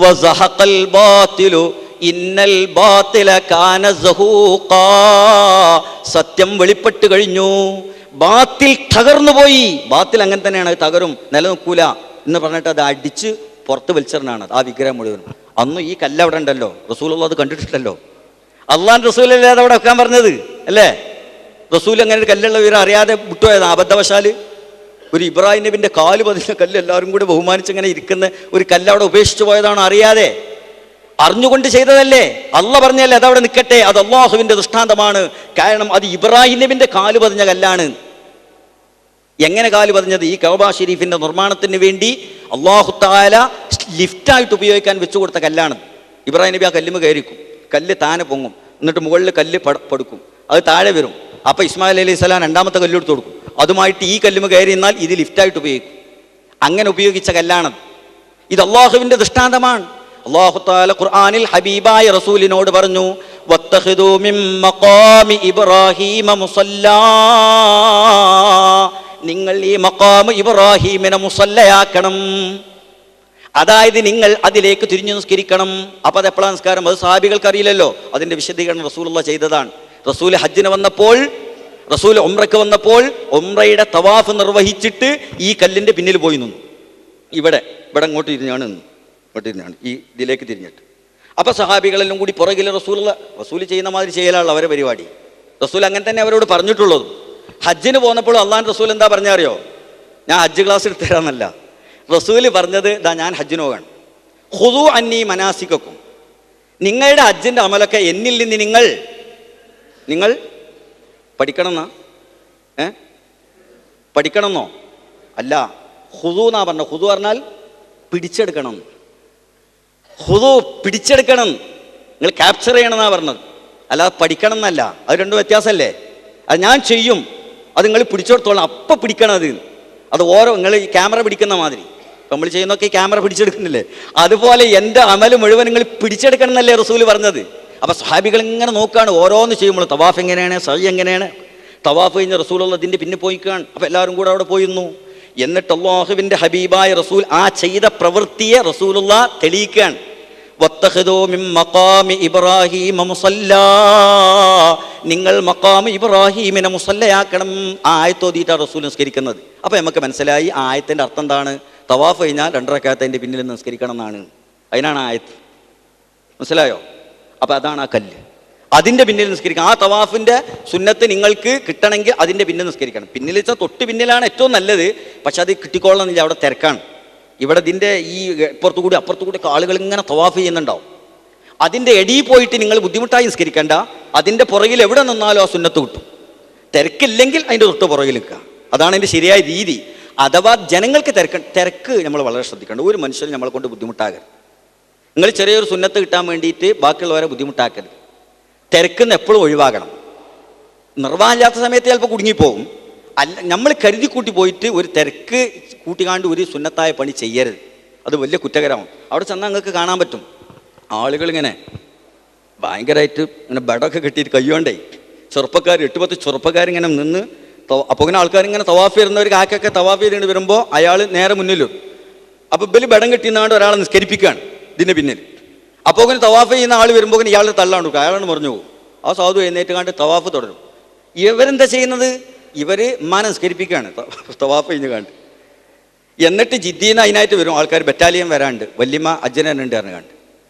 വസഹഖൽ ബാതിലു ഇന്നൽ ബാതില കാന സഹൂഖാ. സത്യം വെളിപ്പെട്ട് കഴിഞ്ഞു, ബാത്തിൽ തകർന്നു പോയി. ബാത്തിൽ അങ്ങനെ തന്നെയാണ്, തകരും, നിലനിൽക്കൂല എന്ന് പറഞ്ഞിട്ട് അത് അടിച്ച് പുറത്ത് വലിച്ചെറിഞ്ഞാണ് ആ വിഗ്രഹം മുഴുവനും. അന്ന് ഈ കല്ല് അവിടെ ഉണ്ടല്ലോ, റസൂലുള്ളാഹി അത് കണ്ടിട്ടില്ലല്ലോ. അള്ളാഹിന്റെ റസൂലല്ലേ അത് അവിടെ വെക്കാൻ പറഞ്ഞത് അല്ലേ? റസൂൽ അങ്ങനെ ഒരു കല്ലുള്ള വിവരം അറിയാതെ വിട്ടുപോയതാണ് അബദ്ധവശാല്. ഒരു ഇബ്രാഹിം നബിന്റെ കാല് പതിഞ്ഞ കല്ല് എല്ലാവരും കൂടി ബഹുമാനിച്ചിങ്ങനെ ഇരിക്കുന്ന ഒരു കല്ല് അവിടെ ഉപേക്ഷിച്ചു പോയതാണ്, അറിയാതെ. അറിഞ്ഞുകൊണ്ട് ചെയ്തതല്ലേ? അള്ളാഹ് പറഞ്ഞല്ലേ അതവിടെ നിൽക്കട്ടെ, അത് അള്ളാഹുവിന്റെ ദൃഷ്ടാന്തമാണ്. കാരണം അത് ഇബ്രാഹിം നബിന്റെ കാല് പതിഞ്ഞ കല്ലാണ്. എങ്ങനെ കാല് പതിഞ്ഞത്? ഈ കഅബ ഷരീഫിന്റെ നിർമ്മാണത്തിന് വേണ്ടി അല്ലാഹു തആല ലിഫ്റ്റായിട്ട് ഉപയോഗിക്കാൻ വെച്ചു കൊടുത്ത കല്ലാണ്. ഇബ്രാഹിം നബി ആ കല്ലുമ്മ കയറിക്കും, കല്ല് താനെ പൊങ്ങും, എന്നിട്ട് മുകളിൽ കല്ല് പടുക്കും, അത് താഴെ വരും. അപ്പൊ ഇസ്മായിൽ അലൈഹി സ്വലാം 2ാമത്തെ കല്ല് എടുത്ത് കൊടുക്കും. അതുമായിട്ട് ഈ കല്ലുമ്മ കയറി എന്നാൽ ഇത് ലിഫ്റ്റായിട്ട് ഉപയോഗിക്കും. അങ്ങനെ ഉപയോഗിച്ച കല്ലാണത്. ഇത് അള്ളാഹുവിന്റെ ദൃഷ്ടാന്തമാണ്. അല്ലാഹു തആല ഖുർആനിൽ ഹബീബായ റസൂലിനോട് പറഞ്ഞു, വത്തഖിദൂ മിൻ മഖാമി ഇബ്രാഹീമ മുസല്ലാ. നിങ്ങൾ ഈ മഖാമ് ഇബ്രാഹീമിനെ മുസല്ലയാക്കണം. അതായത് നിങ്ങൾ അതിലേക്ക് തിരിഞ്ഞു നിസ്കരിക്കണം. അപ്പൊ അത് എപ്പോഴാണ് നിസ്കാരം? അത് സഹാബികൾക്ക് അറിയില്ലല്ലോ. അതിന്റെ വിശദീകരണം റസൂലുള്ളാഹി ചെയ്തതാണ്. റസൂൽ ഹജ്ജിന് വന്നപ്പോൾ, റസൂൽ ഉംറയ്ക്ക് വന്നപ്പോൾ ഉംറയുടെ തവാഫ് നിർവഹിച്ചിട്ട് ഈ കല്ലിന്റെ പിന്നിൽ പോയി നിന്നു. ഇവിടെ ഇങ്ങോട്ട് തിരിഞ്ഞാണ് നിന്നു, ഇങ്ങോട്ട് തിരിഞ്ഞാണ് ഈ ഇതിലേക്ക് തിരിഞ്ഞിട്ട്. അപ്പൊ സഹാബികളെല്ലാം കൂടി പുറകിൽ റസൂൽ ചെയ്യുന്ന മാതിരി ചെയ്യലാണ് അവരെ പരിപാടി. റസൂൽ അങ്ങനെ തന്നെ അവരോട് പറഞ്ഞിട്ടുള്ളത്. ഹജ്ജിന് പോന്നപ്പോൾ അള്ളാഹുവിന്റെ റസൂൽ എന്താ പറഞ്ഞറിയോ? ഞാൻ ഹജ്ജ് ക്ലാസ് എടുത്തരാന്നല്ല, റസൂല് പറഞ്ഞത് ഇതാ, ഞാൻ ഹജ്ജിന് പോകാണ്. ഖുദൂ അന്നീ മനാസികക്കും. നിങ്ങളുടെ ഹജ്ജിന്റെ അമലൊക്കെ എന്നിൽ നിന്ന് നിങ്ങൾ പഠിക്കണമെന്നാ? പഠിക്കണമെന്നോ? അല്ല, ഖുദൂ എന്നാ പറഞ്ഞ. ഖുദൂ പറഞ്ഞാൽ പിടിച്ചെടുക്കണം. ഖുദൂ പിടിച്ചെടുക്കണം, നിങ്ങൾ ക്യാപ്ചർ ചെയ്യണമെന്നാ പറഞ്ഞത്, അല്ലാതെ പഠിക്കണം എന്നല്ല. അത് രണ്ടും വ്യത്യാസമല്ലേ? അത് ഞാൻ ചെയ്യും, അത് നിങ്ങൾ പിടിച്ചെടുത്തോളാം, അപ്പം പിടിക്കണം. അത് ഓരോ നിങ്ങൾ ഈ ക്യാമറ പിടിക്കുന്ന മാതിരി നമ്മൾ ചെയ്യുന്നൊക്കെ ഈ ക്യാമറ പിടിച്ചെടുക്കുന്നില്ലേ, അതുപോലെ എൻ്റെ അമല് മുഴുവൻ നിങ്ങൾ പിടിച്ചെടുക്കണം എന്നല്ലേ റസൂല് പറഞ്ഞത്. അപ്പൊ സ്വഹാബികൾ ഇങ്ങനെ നോക്കുകയാണ്, ഓരോന്ന് ചെയ്യുമ്പോൾ തവാഫ് എങ്ങനെയാണ്, സഅയ് എങ്ങനെയാണ്. തവാഫ് കഴിഞ്ഞ റസൂലുള്ള ഇതിൻ്റെ പിന്നെ പോയിക്കാണ്. അപ്പൊ എല്ലാവരും കൂടെ അവിടെ പോയിരുന്നു. എന്നിട്ട് അല്ലാഹുവിന്റെ ഹബീബായ റസൂൽ ആ ചെയ്ത പ്രവൃത്തിയെ റസൂലുള്ള തെളിയിക്കുകയാണ്. വത്തഖിദൂ മിൻ മഖാമി ഇബ്രാഹീമ മുസല്ലാ. നിങ്ങൾ മഖാമ് ഇബ്രാഹീമിനെ മുസല്ലയാക്കണം. ആ ആയത്ത് ഓതിയിട്ടാണ് റസൂൽ നിസ്കരിക്കുന്നത്. അപ്പൊ നമുക്ക് മനസ്സിലായി ആ ആയത്തിന്റെ അർത്ഥം എന്താണ്? തവാഫ് കഴിഞ്ഞാൽ 2 റക്അത്തിന്റെ പിന്നിൽ നിസ്കരിക്കണം എന്നാണ്. അതിനാണ് ആയത്ത്. മനസ്സിലായോ? അപ്പൊ അതാണ് ആ കല്ല്, അതിന്റെ പിന്നിൽ നിസ്കരിക്കണം. ആ തവാഫിന്റെ സുന്നത്ത് നിങ്ങൾക്ക് കിട്ടണമെങ്കിൽ അതിന്റെ പിന്നിൽ നിസ്കരിക്കണം. പിന്നിൽ വെച്ചാൽ തൊട്ട് പിന്നിലാണ് ഏറ്റവും നല്ലത്. പക്ഷെ അത് കിട്ടിക്കൊള്ളണമെന്നില്ല, അവിടെ തിരക്കാണ്. ഇവിടെ ഇതിൻ്റെ ഈ ഇപ്പുറത്തു കൂടി അപ്പുറത്തു കൂടി ആളുകൾ ഇങ്ങനെ തവാഫ് ചെയ്യുന്നുണ്ടാവും. അതിൻ്റെ എടിയിൽ പോയിട്ട് നിങ്ങൾ ബുദ്ധിമുട്ടായി നിസ്കരിക്കേണ്ട. അതിൻ്റെ പുറകിൽ എവിടെ നിന്നാലും ആ സുന്നത്ത് കിട്ടും. തിരക്കില്ലെങ്കിൽ അതിൻ്റെ തൊട്ട് പുറകിൽ നിൽക്കുക. അതാണ് അതിൻ്റെ ശരിയായ രീതി. അഥവാ ജനങ്ങൾക്ക് തിരക്ക് നമ്മൾ വളരെ ശ്രദ്ധിക്കേണ്ട. ഒരു മനുഷ്യനും നമ്മളെ കൊണ്ട് ബുദ്ധിമുട്ടാകരുത്. നിങ്ങൾ ചെറിയൊരു സുന്നത്ത് കിട്ടാൻ വേണ്ടിയിട്ട് ബാക്കിയുള്ളവരെ ബുദ്ധിമുട്ടാക്കരുത്. തിരക്കുന്ന എപ്പോഴും ഒഴിവാകണം. നിർവാഹമില്ലാത്ത സമയത്ത് ചിലപ്പോൾ കുടുങ്ങിപ്പോവും. അല്ല, നമ്മൾ കരുതി കൂട്ടി പോയിട്ട് ഒരു തിരക്ക് കൂട്ടിക്കാണ്ട് ഒരു സുന്നത്തായ പണി ചെയ്യരുത്. അത് വലിയ കുറ്റകരമാണ്. അവിടെ ചെന്നാൽ നിങ്ങൾക്ക് കാണാൻ പറ്റും, ആളുകളിങ്ങനെ ഭയങ്കരമായിട്ട് ഇങ്ങനെ ബെഡൊക്കെ കെട്ടിയിട്ട് കയ്യോണ്ടേ ചെറുപ്പക്കാർ 8-10 ചെറുപ്പക്കാരിങ്ങനെ നിന്ന് അപ്പോൾ ഇങ്ങനെ ആൾക്കാരിങ്ങനെ തവാഫ് വരുന്നവർ കാക്കൊക്കെ തവാഫ് ചെയ്തുകൊണ്ട് വരുമ്പോൾ അയാൾ നേരെ മുന്നിലും. അപ്പോൾ ബലി ബടം കെട്ടിയെന്നാണ്ട് ഒരാളെ നിസ്കരിപ്പിക്കുകയാണ് ഇതിൻ്റെ പിന്നിൽ. അപ്പോൾ ഇങ്ങനെ തവാഫ് ചെയ്യുന്ന ആൾ വരുമ്പോൾ ഇങ്ങനെ ഇയാൾ തള്ളാണ്ട് കൊടുക്കുക, അയാളാണ് പറഞ്ഞു പോകും. ആ സാധു എഴുന്നേറ്റ് കണ്ട് തവാഫ് തുടരും. ഇവരെന്താ ചെയ്യുന്നത്? ഇവർ ഉമ്മാനെ നിസ്കരിപ്പിക്കുകയാണ് തവാഫ് കഴിഞ്ഞ് കണ്ട്. എന്നിട്ട് ജിദ്ദീന്ന് അതിനായിട്ട് വരും ആൾക്കാർ, ബറ്റാലിയൻ വരാണ്ട്, വല്യമ്മ ഹജ്ജിനുണ്ട് പറഞ്ഞു കണ്ട്,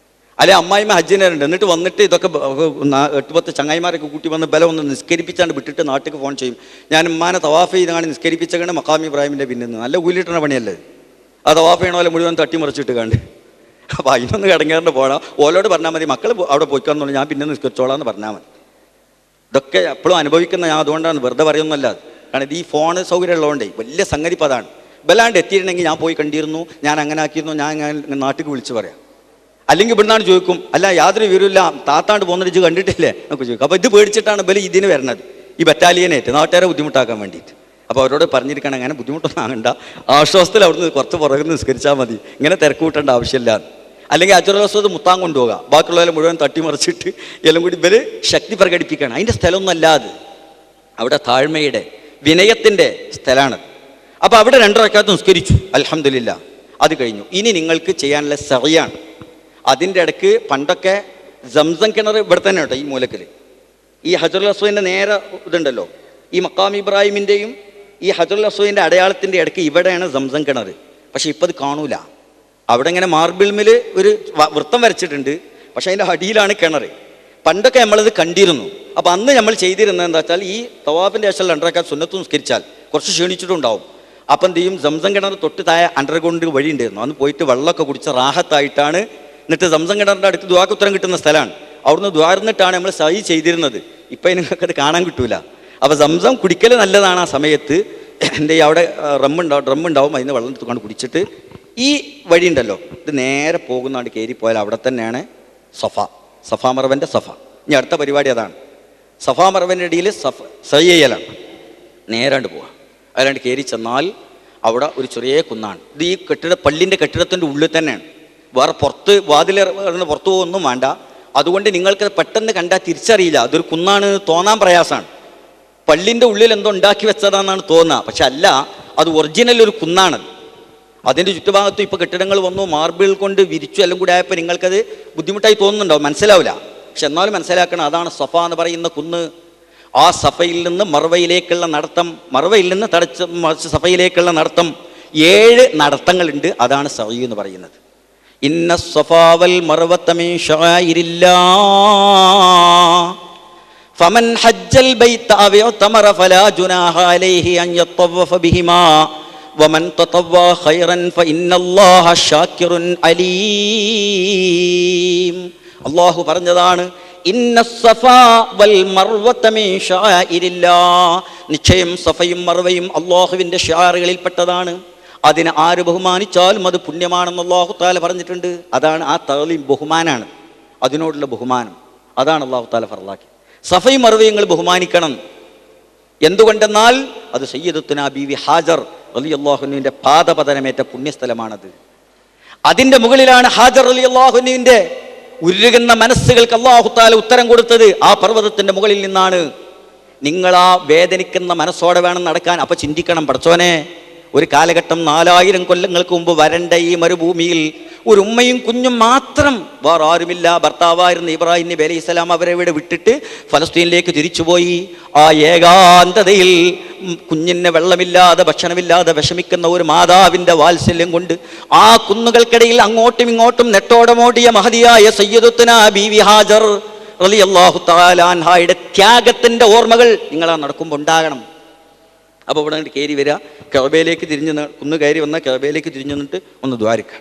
അല്ലെ അമ്മായിമ്മ ഹജ്ജിനുണ്ട്. എന്നിട്ട് വന്നിട്ട് ഇതൊക്കെ 8-10 ചങ്ങായിമാരൊക്കെ കൂട്ടി വന്ന് ബലം ഒന്ന് നിസ്കരിപ്പിച്ചാണ്ട് വിട്ടിട്ട് നാട്ടിലേക്ക് ഫോൺ ചെയ്യും, ഞാൻ ഉമ്മാനെ തവാഫ് ചെയ്താണ് നിസ്കരിപ്പിച്ചതാണ് മഖാം ഇബ്രാഹിമിൻ്റെ പിന്നിൽ. നല്ല കൂലിട്ടുന്ന പണിയല്ലേ ആ തവാഫ് ചെയ്യണ പോലെ മുഴുവൻ തട്ടിമറിച്ചിട്ട് കണ്ട്. അപ്പോൾ അതിനൊന്ന് കിടങ്ങേറിൻ്റെ പോകണം. ഓലോട് പറഞ്ഞാൽ മതി, മക്കൾ അവിടെ പോയിക്കാന്ന് ഞാൻ പിന്നെ നിസ്കരിച്ചോളാം എന്ന് പറഞ്ഞാൽ മതി. ഇതൊക്കെ എപ്പോഴും അനുഭവിക്കുന്ന ഞാൻ അതുകൊണ്ടാണ്, വെറുതെ പറയുന്നല്ല. കാരണം ഇത് ഈ ഫോൺ സൗകര്യം ഉള്ളതുകൊണ്ടേ വലിയ സംഗതി ഇപ്പോൾ അതാണ്. ബലാണ്ട് എത്തിയിരുന്നെങ്കിൽ ഞാൻ പോയി കണ്ടിരുന്നു, ഞാൻ അങ്ങനെ ആക്കിയിരുന്നു, ഞാൻ നാട്ടിലേക്ക് വിളിച്ച് പറയാം. അല്ലെങ്കിൽ ഇവിടുന്നാണ് ചോദിക്കും, അല്ല യാതൊരു വിവരമില്ല താത്താണ്ട് പോകുന്നത് ഇത് കണ്ടിട്ടില്ലേ എന്നൊക്കെ ചോദിക്കും. അപ്പോൾ ഇത് പേടിച്ചിട്ടാണ് ബലി ഇതിന് വരണത്, ഈ ബറ്റാലിയനായിട്ട് നാട്ടുകാരെ ബുദ്ധിമുട്ടാക്കാൻ വേണ്ടിയിട്ട്. അപ്പോൾ അവരോട് പറഞ്ഞിരിക്കണം, അങ്ങനെ ബുദ്ധിമുട്ടൊന്നും ആകണ്ട, ആശ്വാസത്തിൽ അവിടുന്ന് കുറച്ച് പുറകുന്ന് നിസ്കരിച്ചാൽ മതി, ഇങ്ങനെ തിരക്ക് കൂട്ടേണ്ട ആവശ്യമില്ല. അല്ലെങ്കിൽ ഹജറുൽ അസ്വദ് മുത്താൻ കൊണ്ടുപോകാം, ബാക്കിയുള്ളവരെ മുഴുവൻ തട്ടിമറിച്ചിട്ട് എല്ലാം കൂടി ഇവർ ശക്തി പ്രകടിപ്പിക്കുകയാണ്. അതിൻ്റെ സ്ഥലമൊന്നും അല്ലാതെ അവിടെ താഴ്മയുടെ വിനയത്തിൻ്റെ സ്ഥലമാണ്. അപ്പോൾ അവിടെ 2 റക്അത്ത് നിസ്കരിച്ചു, അൽഹംദുലില്ലാ, അത് കഴിഞ്ഞു. ഇനി നിങ്ങൾക്ക് ചെയ്യാനുള്ള സഅയാണ്. അതിൻ്റെ ഇടയ്ക്ക് പണ്ടൊക്കെ സംസം കിണർ ഇവിടെ തന്നെ കേട്ടോ, ഈ മൂലക്കിൽ ഈ ഹജറുൽ അസ്വദിൻ്റെ നേരെ ഇതുണ്ടല്ലോ, ഈ മഖാം ഇബ്രാഹിമിൻ്റെയും ഈ ഹജറുൽ അസ്വദിൻ്റെ അടയാളത്തിൻ്റെ ഇടയ്ക്ക് ഇവിടെയാണ് സംസം കിണർ. പക്ഷെ ഇപ്പം അത് കാണൂല. അവിടെ ഇങ്ങനെ മാർബിൾമിൽ ഒരു വൃത്തം വരച്ചിട്ടുണ്ട്, പക്ഷെ അതിൻ്റെ അടിയിലാണ് കിണർ. പണ്ടൊക്കെ നമ്മളത് കണ്ടിരുന്നു. അപ്പോൾ അന്ന് നമ്മൾ ചെയ്തിരുന്നത് എന്താ വെച്ചാൽ, ഈ തവാഫിൻ്റെ ശേഷം 2 റക്അത്ത് സുന്നത്ത് നിസ്കരിച്ചാൽ കുറച്ച് ക്ഷീണിച്ചിട്ടുണ്ടാവും. അപ്പം എന്ത് ചെയ്യും, സംസം കിണർ തൊട്ട് താഴെ അണ്ടർഗ്രൗണ്ട് വഴി ഉണ്ടായിരുന്നു, അന്ന് പോയിട്ട് വെള്ളമൊക്കെ കുടിച്ച് റാഹത്തായിട്ടാണ്. എന്നിട്ട് സംസം കിണറിൻ്റെ അടുത്ത് ദുആക്ക് ഉത്തരം കിട്ടുന്ന സ്ഥലമാണ്. അവിടുന്ന് ദ്വാരന്നിട്ടാണ് നമ്മൾ സഹി ചെയ്തിരുന്നത്. ഇപ്പം നിങ്ങൾക്കത് കാണാൻ കിട്ടൂല. അപ്പോൾ സംസം കുടിക്കൽ നല്ലതാണ്. ആ സമയത്ത് എൻ്റെ അവിടെ ഡ്രമ്മുണ്ടാവും, അതിന് വെള്ളം എടുത്തുകൊണ്ട് കുടിച്ചിട്ട് ഈ വഴി ഉണ്ടല്ലോ, ഇത് നേരെ പോകുന്നതാണ്ട് കയറിപ്പോയാൽ അവിടെ തന്നെയാണ് സഫാ മർവൻ്റെ സഫ. ഇനി അടുത്ത പരിപാടി അതാണ്. സഫാ മർവൻ്റെ ഇടയിൽ സഹി ചെയ്യലാണ്. നേരാണ്ട് പോവുക. അതിലാണ്ട് കയറി ചെന്നാൽ അവിടെ ഒരു ചെറിയ കുന്നാണ്. ഇത് ഈ പള്ളിൻ്റെ കെട്ടിടത്തിൻ്റെ ഉള്ളിൽ തന്നെയാണ്. വേറെ പുറത്ത് പുറത്തു പോകുമൊന്നും വേണ്ട. അതുകൊണ്ട് നിങ്ങൾക്ക് പെട്ടെന്ന് കണ്ടാൽ തിരിച്ചറിയില്ല, അതൊരു കുന്നാണ് തോന്നാൻ പ്രയാസമാണ്. പള്ളിൻ്റെ ഉള്ളിൽ എന്തോ ഉണ്ടാക്കി വെച്ചതാണെന്നാണ് തോന്നുക, പക്ഷെ അല്ല, അത് ഒറിജിനൽ ഒരു കുന്നാണ്. അതിൻ്റെ ചുറ്റുഭാഗത്തും ഇപ്പോൾ കെട്ടിടങ്ങൾ വന്നു, മാർബിൾ കൊണ്ട് വിരിച്ചു എല്ലാം കൂടി ആയപ്പോൾ നിങ്ങൾക്കത് ബുദ്ധിമുട്ടായി തോന്നുന്നുണ്ടാവും, മനസ്സിലാവില്ല. പക്ഷെ എന്നാലും മനസ്സിലാക്കണം, അതാണ് സഫ എന്ന് പറയുന്ന കുന്ന്. ആ സഫയിൽ നിന്ന് മർവയിലേക്കുള്ള നടത്തം, മർവയിൽ നിന്ന് സഫയിലേക്കുള്ള നടത്തം 7 നടത്തങ്ങളുണ്ട്. അതാണ് സഅയ് എന്ന് പറയുന്നത്. ഇന്ന സഫാ വൽ മർവത മിൻ ശആഇരില്ലാഹ് ഫമൻ ഹജ്ജൽ ബൈത അവ തമറ ഫലാ ജുനാഹ അലൈഹി അൻ യതവഫ ബിഹിമാ വമൻ തതവ്വ ഖൈറൻ ഫഇന്നല്ലാഹ ശാകിറുൻ അലീം. അല്ലാഹു പറഞ്ഞതാണ്, ഇന്ന സഫാ വൽ മർവത മിൻ ശആഇരില്ലാഹ്, നിശ്ചയം സഫയും മർവയും അല്ലാഹുവിൻ്റെ ശിആറുകളിൽപ്പെട്ടതാണ്. അതിനെ ആര് ബഹുമാനിച്ചാലും അത് പുണ്യമാണെന്ന് അല്ലാഹു തആല പറഞ്ഞിട്ടുണ്ട്. അതാണ് ആ തഅലീം, ബഹുമാനാണ്, അതിനോടുള്ള ബഹുമാനം. അതാണ് അല്ലാഹു തആല ഫർളാക്കി. സഫയും മർവയും നിങ്ങൾ ബഹുമാനിക്കണം. എന്തുകൊണ്ടെന്നാൽ അത് സയ്യിദത്തുനാ ബീവി ഹാജർ റളിയല്ലാഹു അൻഹയുടെ പാദപതനമേറ്റ പുണ്യസ്ഥലമാണത്. അതിൻ്റെ മുകളിലാണ് ഹാജർ റളിയല്ലാഹു അൻഹയുടെ ഉരുകുന്ന മനസ്സുകൾക്ക് അല്ലാഹു തആല ഉത്തരം കൊടുത്തത്. ആ പർവ്വതത്തിൻ്റെ മുകളിൽ നിന്നാണ്. നിങ്ങൾ ആ വേദനിക്കുന്ന മനസ്സോടെ വേണം നടക്കാൻ. അപ്പം ചിന്തിക്കണം, പടച്ചോനെ, ഒരു കാലഘട്ടം 4000 കൊല്ലങ്ങൾക്ക് മുമ്പ് വരണ്ട ഈ മരുഭൂമിയിൽ ഒരു ഉമ്മയും കുഞ്ഞും മാത്രം, വേറെ ആരുമില്ല. ഭർത്താവായിരുന്ന ഇബ്രാഹിം നബി അലൈഹി സ്വലാം അവരെ ഇവിടെ വിട്ടിട്ട് ഫലസ്തീനിലേക്ക് തിരിച്ചുപോയി. ആ ഏകാന്തതയിൽ കുഞ്ഞിന് വെള്ളമില്ലാതെ ഭക്ഷണമില്ലാതെ വിഷമിക്കുന്ന ഒരു മാതാവിൻ്റെ വാത്സല്യം കൊണ്ട് ആ കുന്നുകൾക്കിടയിൽ അങ്ങോട്ടും ഇങ്ങോട്ടും നെട്ടോടമോടിയ മഹതിയായ സയ്യിദത്തുനാ ബീവി ഹാജർ റളിയല്ലാഹു തആല അൻഹായുടെ ത്യാഗത്തിൻ്റെ ഓർമ്മകൾ നിങ്ങളാ നടക്കുമ്പോൾ ഉണ്ടാകണം. അപ്പോൾ ഇവിടെ നിന്ന് കയറി വരിക, കഅബയിലേക്ക് തിരിഞ്ഞ് കുന്ന് കയറി വന്നാൽ കഅബയിലേക്ക് തിരിഞ്ഞു നിന്നിട്ട് ഒന്ന് ദ്വാരിക്കുക.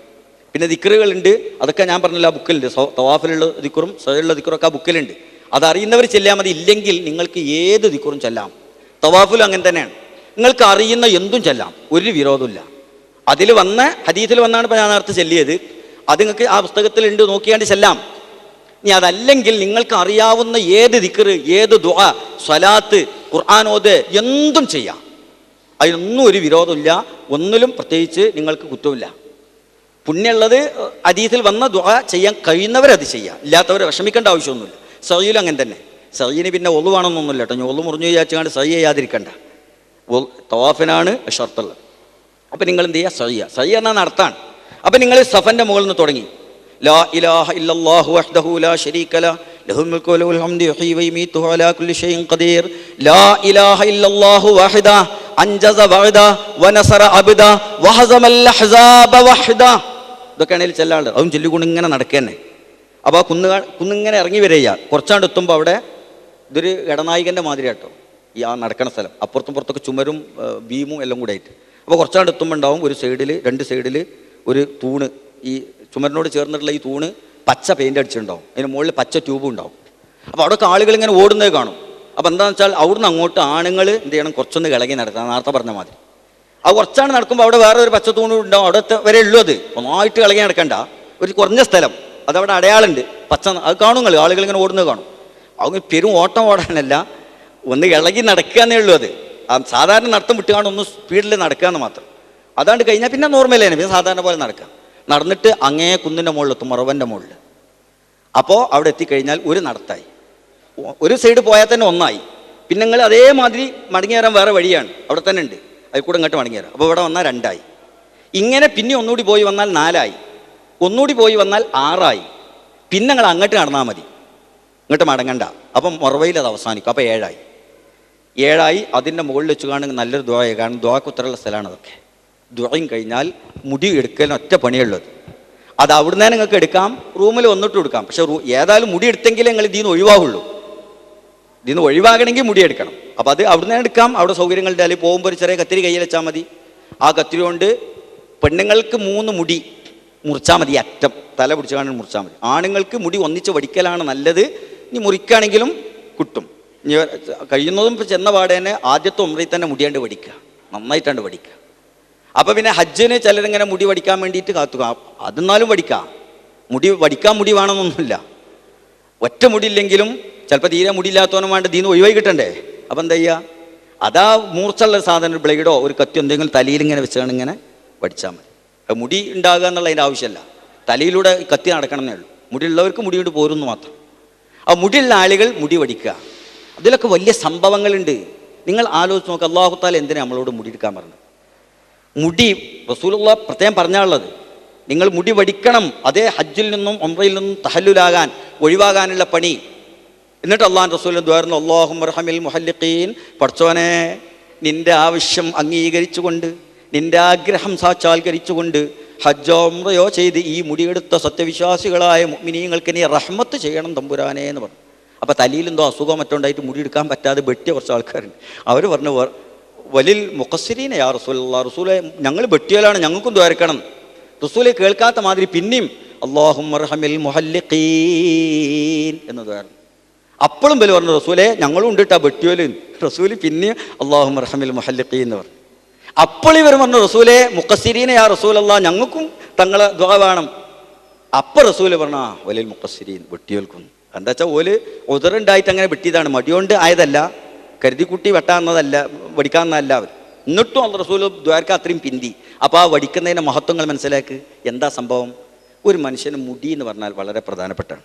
പിന്നെ ദിക്റുകളുണ്ട്, അതൊക്കെ ഞാൻ പറഞ്ഞില്ല, ആ ബുക്കിലുണ്ട്. തവാഫിലുള്ള ദിക്റും സഅയിലുള്ള ദിക്റൊക്കെ ആ ബുക്കിലുണ്ട്. അതറിയുന്നവർ ചെല്ലാൻ മതി. ഇല്ലെങ്കിൽ നിങ്ങൾക്ക് ഏത് ദിക്റും ചെല്ലാം. തവാഫിലും അങ്ങനെ തന്നെയാണ്, നിങ്ങൾക്ക് അറിയുന്ന എന്തും ചെല്ലാം, ഒരു വിരോധമില്ല. അതിൽ വന്ന ഹദീസിൽ വന്നാണ് ഇപ്പോൾ ഞാൻ നേരത്തെ ചെല്ലിയത്. അത് നിങ്ങൾക്ക് ആ പുസ്തകത്തിലുണ്ട്, നോക്കിയാണ്ട് ചെല്ലാം. ഇനി അതല്ലെങ്കിൽ നിങ്ങൾക്ക് അറിയാവുന്ന ഏത് ദിക്ർ, ഏത് ദുആ, സ്വലാത്ത്, ഖുർആനോദ് എന്തും ചെയ്യാം. അതിനൊന്നും ഒരു വിരോധമില്ല, ഒന്നിലും പ്രത്യേകിച്ച് നിങ്ങൾക്ക് കുറ്റമില്ല. പുണ്യമുള്ളത് ഹദീസിൽ വന്ന ദുആ ചെയ്യാൻ കഴിയുന്നവരത് ചെയ്യാം, ഇല്ലാത്തവർ വിഷമിക്കേണ്ട ആവശ്യമൊന്നുമില്ല. സഹീലും അങ്ങനെ തന്നെ. സഹീന് പിന്നെ ഒളു വേണമെന്നൊന്നുമില്ല കേട്ടോ. ഞാൻ ഒളു മുറിഞ്ഞു വിചാരിച്ചാണ്ട് സഹി ചെയ്യാതിരിക്കണ്ട. തവാഫിനാണ് ഷർത്തുള്ളത്. അപ്പം നിങ്ങൾ എന്ത് ചെയ്യുക? സഹി എന്നാൽ നടത്താണ്. അപ്പം നിങ്ങൾ സഫൻ്റെ മുകളിൽ നിന്ന് തുടങ്ങി ലാ ഇലാഹ ഇല്ലല്ലാഹു വഹ്ദഹു ലാ ശരീക ലഹു ലഹുൽ മുൽക്കു വലഹുൽ ഹംദു യുഹ്യി വയുമീതു അലാ കുല്ലി ഷൈഇൻ ഖദീർ ലാ ഇലാഹ ഇല്ലല്ലാഹു വഹദ അൻജസ വഅദ വനസറ അബ്ദ വഹസമൽ അഹ്സാബ വഹദ. ഇതൊക്കെയാണ് ഇതിൽ ചെല്ലാനുള്ളത്. അതും ചൊല്ലിക്കൊണ്ട് ഇങ്ങനെ നടക്കുക തന്നെ. അപ്പോൾ ആ കുന്നിങ്ങനെ ഇറങ്ങി വരിക. കുറച്ചാണ്ട് എത്തുമ്പോൾ അവിടെ ഇതൊരു ഇടനായികൻ്റെ മാതിരി കേട്ടോ ഈ ആ നടക്കണ സ്ഥലം. അപ്പുറത്തും പുറത്തൊക്കെ ചുമരും ബീമും എല്ലാം കൂടെ ആയിട്ട്. അപ്പോൾ കുറച്ചാണ്ട് എത്തുമ്പോൾ ഉണ്ടാവും ഒരു സൈഡിൽ, രണ്ട് സൈഡിൽ ഒരു തൂണ്, ഈ ചുമരിനോട് ചേർന്നിട്ടുള്ള ഈ തൂണ് പച്ച പെയിൻ്റ് അടിച്ചിട്ടുണ്ടാവും. അതിന് മുകളിൽ പച്ച ട്യൂബും ഉണ്ടാവും. അപ്പോൾ അവിടെയൊക്കെ ആളുകൾ ഇങ്ങനെ ഓടുന്നത് കാണും. അപ്പോൾ എന്താണെന്ന് വെച്ചാൽ അവിടുന്ന് അങ്ങോട്ട് ആണുങ്ങൾ എന്ത് ചെയ്യണം? കുറച്ചൊന്ന് ഇളകി നടക്കണം, നേരത്തെ പറഞ്ഞ മാതിരി. അത് കുറച്ചാണ് നടക്കുമ്പോൾ അവിടെ വേറെ ഒരു പച്ച തൂണ് ഉണ്ടാവും. അവിടെ വരെ ഉള്ളൂ. അത് ഒന്നായിട്ട് ഇളകി നടക്കണ്ട, ഒരു കുറഞ്ഞ സ്ഥലം, അതവിടെ അടയാളുണ്ട് പച്ച. അത് കാണുങ്ങൾ ആളുകൾ ഇങ്ങനെ ഓടുന്നത് കാണും. அவங்க പെരും ഓട്ടം ഓടാനല്ല, ഒന്ന് ഇളകി നടക്കുക എന്നേ ഉള്ളൂ. അത് സാധാരണ നടത്തം വിട്ടുകാണ്ട് ഒന്ന് സ്പീഡിൽ നടക്കുക എന്ന് മാത്രം. അതാണ്ട് കഴിഞ്ഞാൽ പിന്നെ നോർമലാണ്, പിന്നെ സാധാരണ പോലെ നടക്കുക. നടന്നിട്ട് അങ്ങേ കുന്നിൻ്റെ മുകളിലെത്തും, മറവൻ്റെ മുകളിൽ. അപ്പോൾ അവിടെ എത്തിക്കഴിഞ്ഞാൽ ഒരു നടത്തായി. ഒരു സൈഡ് പോയാൽ തന്നെ ഒന്നായി. പിന്നെ നിങ്ങൾ അതേമാതിരി മടങ്ങി വരാൻ വേറെ വഴിയാണ്, അവിടെ തന്നെ ഉണ്ട്. അതിൽ കൂടെ ഇങ്ങോട്ട് മടങ്ങി വരാം. അപ്പോൾ ഇവിടെ വന്നാൽ 2 ആയി. ഇങ്ങനെ പിന്നെ ഒന്നുകൂടി പോയി വന്നാൽ 4 ആയി. ഒന്നുകൂടി പോയി വന്നാൽ 6 ആയി. പിന്നെ നിങ്ങൾ അങ്ങോട്ട് നടന്നാൽ മതി, ഇങ്ങോട്ട് മടങ്ങണ്ട. അപ്പം മറവയിൽ അത് അവസാനിക്കും. അപ്പോൾ 7 ആയി. 7 ആയി. അതിൻ്റെ മുകളിൽ വെച്ച് കാണുമെങ്കിൽ നല്ലൊരു ദ്വായ, കാരണം ദ്വാക്ക് ഉത്തരമുള്ള സ്ഥലമാണ് അതൊക്കെ. ദ്വായും കഴിഞ്ഞാൽ മുടി എടുക്കലിന് ഒറ്റ പണിയുള്ളത്. അത് അവിടുന്ന് നിങ്ങൾക്ക് എടുക്കാം, റൂമിൽ വന്നിട്ട് എടുക്കാം. പക്ഷെ ഏതായാലും മുടി എടുത്തെങ്കിലേ നിങ്ങൾ ഇതിൽ നിന്ന് ഒഴിവാകുള്ളൂ. ഇതിൽ നിന്ന് ഒഴിവാകണമെങ്കിൽ മുടി എടുക്കണം. അപ്പോൾ അത് അവിടുന്ന് എടുക്കാം. അവിടെ സൗകര്യങ്ങളുടെ അല്ലെങ്കിൽ പോകുമ്പോൾ ഒരു ചെറിയ കത്തിരി കയ്യിൽ വെച്ചാൽ മതി. ആ കത്തിരി കൊണ്ട് പെണ്ണുങ്ങൾക്ക് 3 മുടി മുറിച്ചാൽ മതി, അറ്റം തല പിടിച്ച് കാണാൻ മുറിച്ചാൽ മതി. ആണുങ്ങൾക്ക് മുടി ഒന്നിച്ച് വടിക്കലാണ് നല്ലത്. ഇനി മുറിക്കുകയാണെങ്കിലും കിട്ടും. ഇനി കഴിയുന്നതും ഇപ്പോൾ ചെന്ന പാടെ തന്നെ ആദ്യത്തെ ഉംറയിൽ തന്നെ മുടിയാണ്ട് വടിക്കുക, നന്നായിട്ടാണ്ട് വടിക്കുക. അപ്പോൾ പിന്നെ ഹജ്ജിന് ചിലരിങ്ങനെ മുടി വടിക്കാൻ വേണ്ടിയിട്ട് കാത്തു, അതെന്നാലും വടിക്കാം. വടിക്കാൻ മുടി വേണമെന്നൊന്നുമില്ല. ഒറ്റ മുടിയില്ലെങ്കിലും ചിലപ്പോൾ തീരെ മുടിയില്ലാത്തവനും വേണ്ട ദീന്ന് ഒഴിവായി കിട്ടണ്ടേ. അപ്പം എന്താ ചെയ്യുക? അതാ മൂർച്ചുള്ള സാധനം, ഒരു ബ്ലേഡോ ഒരു കത്തി എന്തെങ്കിലും തലയിൽ ഇങ്ങനെ വെച്ചാണ് ഇങ്ങനെ വടിച്ചാൽ മതി. മുടി ഉണ്ടാകുക എന്നുള്ളതിൻ്റെ ആവശ്യമല്ല, തലയിലൂടെ കത്തി നടക്കണം എന്നേ ഉള്ളൂ. മുടിയുള്ളവർക്ക് മുടി കൊണ്ട് പോരുന്നു മാത്രം. ആ മുടിയുള്ള ആളുകൾ മുടി വടിക്കുക. അതിലൊക്കെ വലിയ സംഭവങ്ങളുണ്ട്. നിങ്ങൾ ആലോചിച്ച് നോക്കുക, അല്ലാഹു തആല എന്തിനാണ് നമ്മളോട് മുടി എടുക്കാൻ പറഞ്ഞത്? മുടി റസൂലുള്ളാഹി പ്രത്യേകം പറഞ്ഞാലുള്ളത്, നിങ്ങൾ മുടി വടിക്കണം. അതേ ഹജ്ജിൽ നിന്നും ഉംറയിൽ നിന്നും തഹല്ലുലാകാൻ, ഒഴിവാകാനുള്ള പണി. എന്നിട്ട് അള്ളാഹു റസൂൽ ദുആർന്നു, അല്ലാഹുമ്മ റഹമിൽ മുഹല്ലിഖീൻ, പടച്ചോനെ നിന്റെ ആവശ്യം അംഗീകരിച്ചുകൊണ്ട്, നിന്റെ ആഗ്രഹം സാക്ഷാത്കരിച്ചുകൊണ്ട് ഹജ്ജോ ഉംറയോ ചെയ്ത് ഈ മുടിയെടുത്ത സത്യവിശ്വാസികളായ മുഅ്മിനീങ്ങൾക്ക് നീ റഹ്മത്ത് ചെയ്യണം തമ്പുരാനെ എന്ന് പറഞ്ഞു. അപ്പോൾ തലയിലെന്തോ അസുഖം മറ്റുണ്ടായിട്ട് മുടിയെടുക്കാൻ പറ്റാതെ വെട്ടിയ കുറച്ച് ആൾക്കാരുണ്ട്. അവർ പറഞ്ഞു, വലിൽ മുഖസ്സിരീന യാ റസൂലല്ലാഹ്, റസൂലെ ഞങ്ങൾ വെട്ടിയാലാണ്, ഞങ്ങൾക്കും ദ്വാരക്കണം. റസൂലെ കേൾക്കാത്ത മാതിരി പിന്നെയും അല്ലാഹുമ്മ റഹമിൽ മുഹല്ലിഖീൻ എന്ന് ദ്വാരം. അപ്പോഴും ബലി പറഞ്ഞു, റസൂലെ ഞങ്ങളും ഉണ്ട് കേട്ടോ വെട്ടിയോല്. റസൂല് പിന്നെയും അല്ലാഹുമ്മ റഹമിൽ മുഹല്ലിഖീൻ എന്ന് പറഞ്ഞു. അപ്പോൾ ഇവർ പറഞ്ഞു, റസൂലെ മുഖസ്സിരീന യാ റസൂലല്ലാഹ്, ഞങ്ങൾക്കും തങ്ങളെ ദുആ വേണം. അപ്പോൾ റസൂല് പറഞ്ഞു, വലിൽ മുഖസ്സിരീൻ, വെട്ടിയോൽക്കുന്നു. എന്താ വെച്ചാൽ ഓല് ഉദറുണ്ടായിട്ട് അങ്ങനെ വെട്ടിയതാണ്, മടിയോണ്ട് ആയതല്ല, കരുതിക്കുട്ടി വെട്ടാന്നതല്ല, വടിക്കാന്നതല്ല അവർ. എന്നിട്ടും അള്ള റസൂൽ ദ്വാരക്ക അത്രയും പിന്തി. അപ്പോൾ ആ വടിക്കുന്നതിൻ്റെ മഹത്വങ്ങൾ മനസ്സിലാക്ക്. എന്താ സംഭവം? ഒരു മനുഷ്യന് മുടി എന്ന് പറഞ്ഞാൽ വളരെ പ്രധാനപ്പെട്ടാണ്.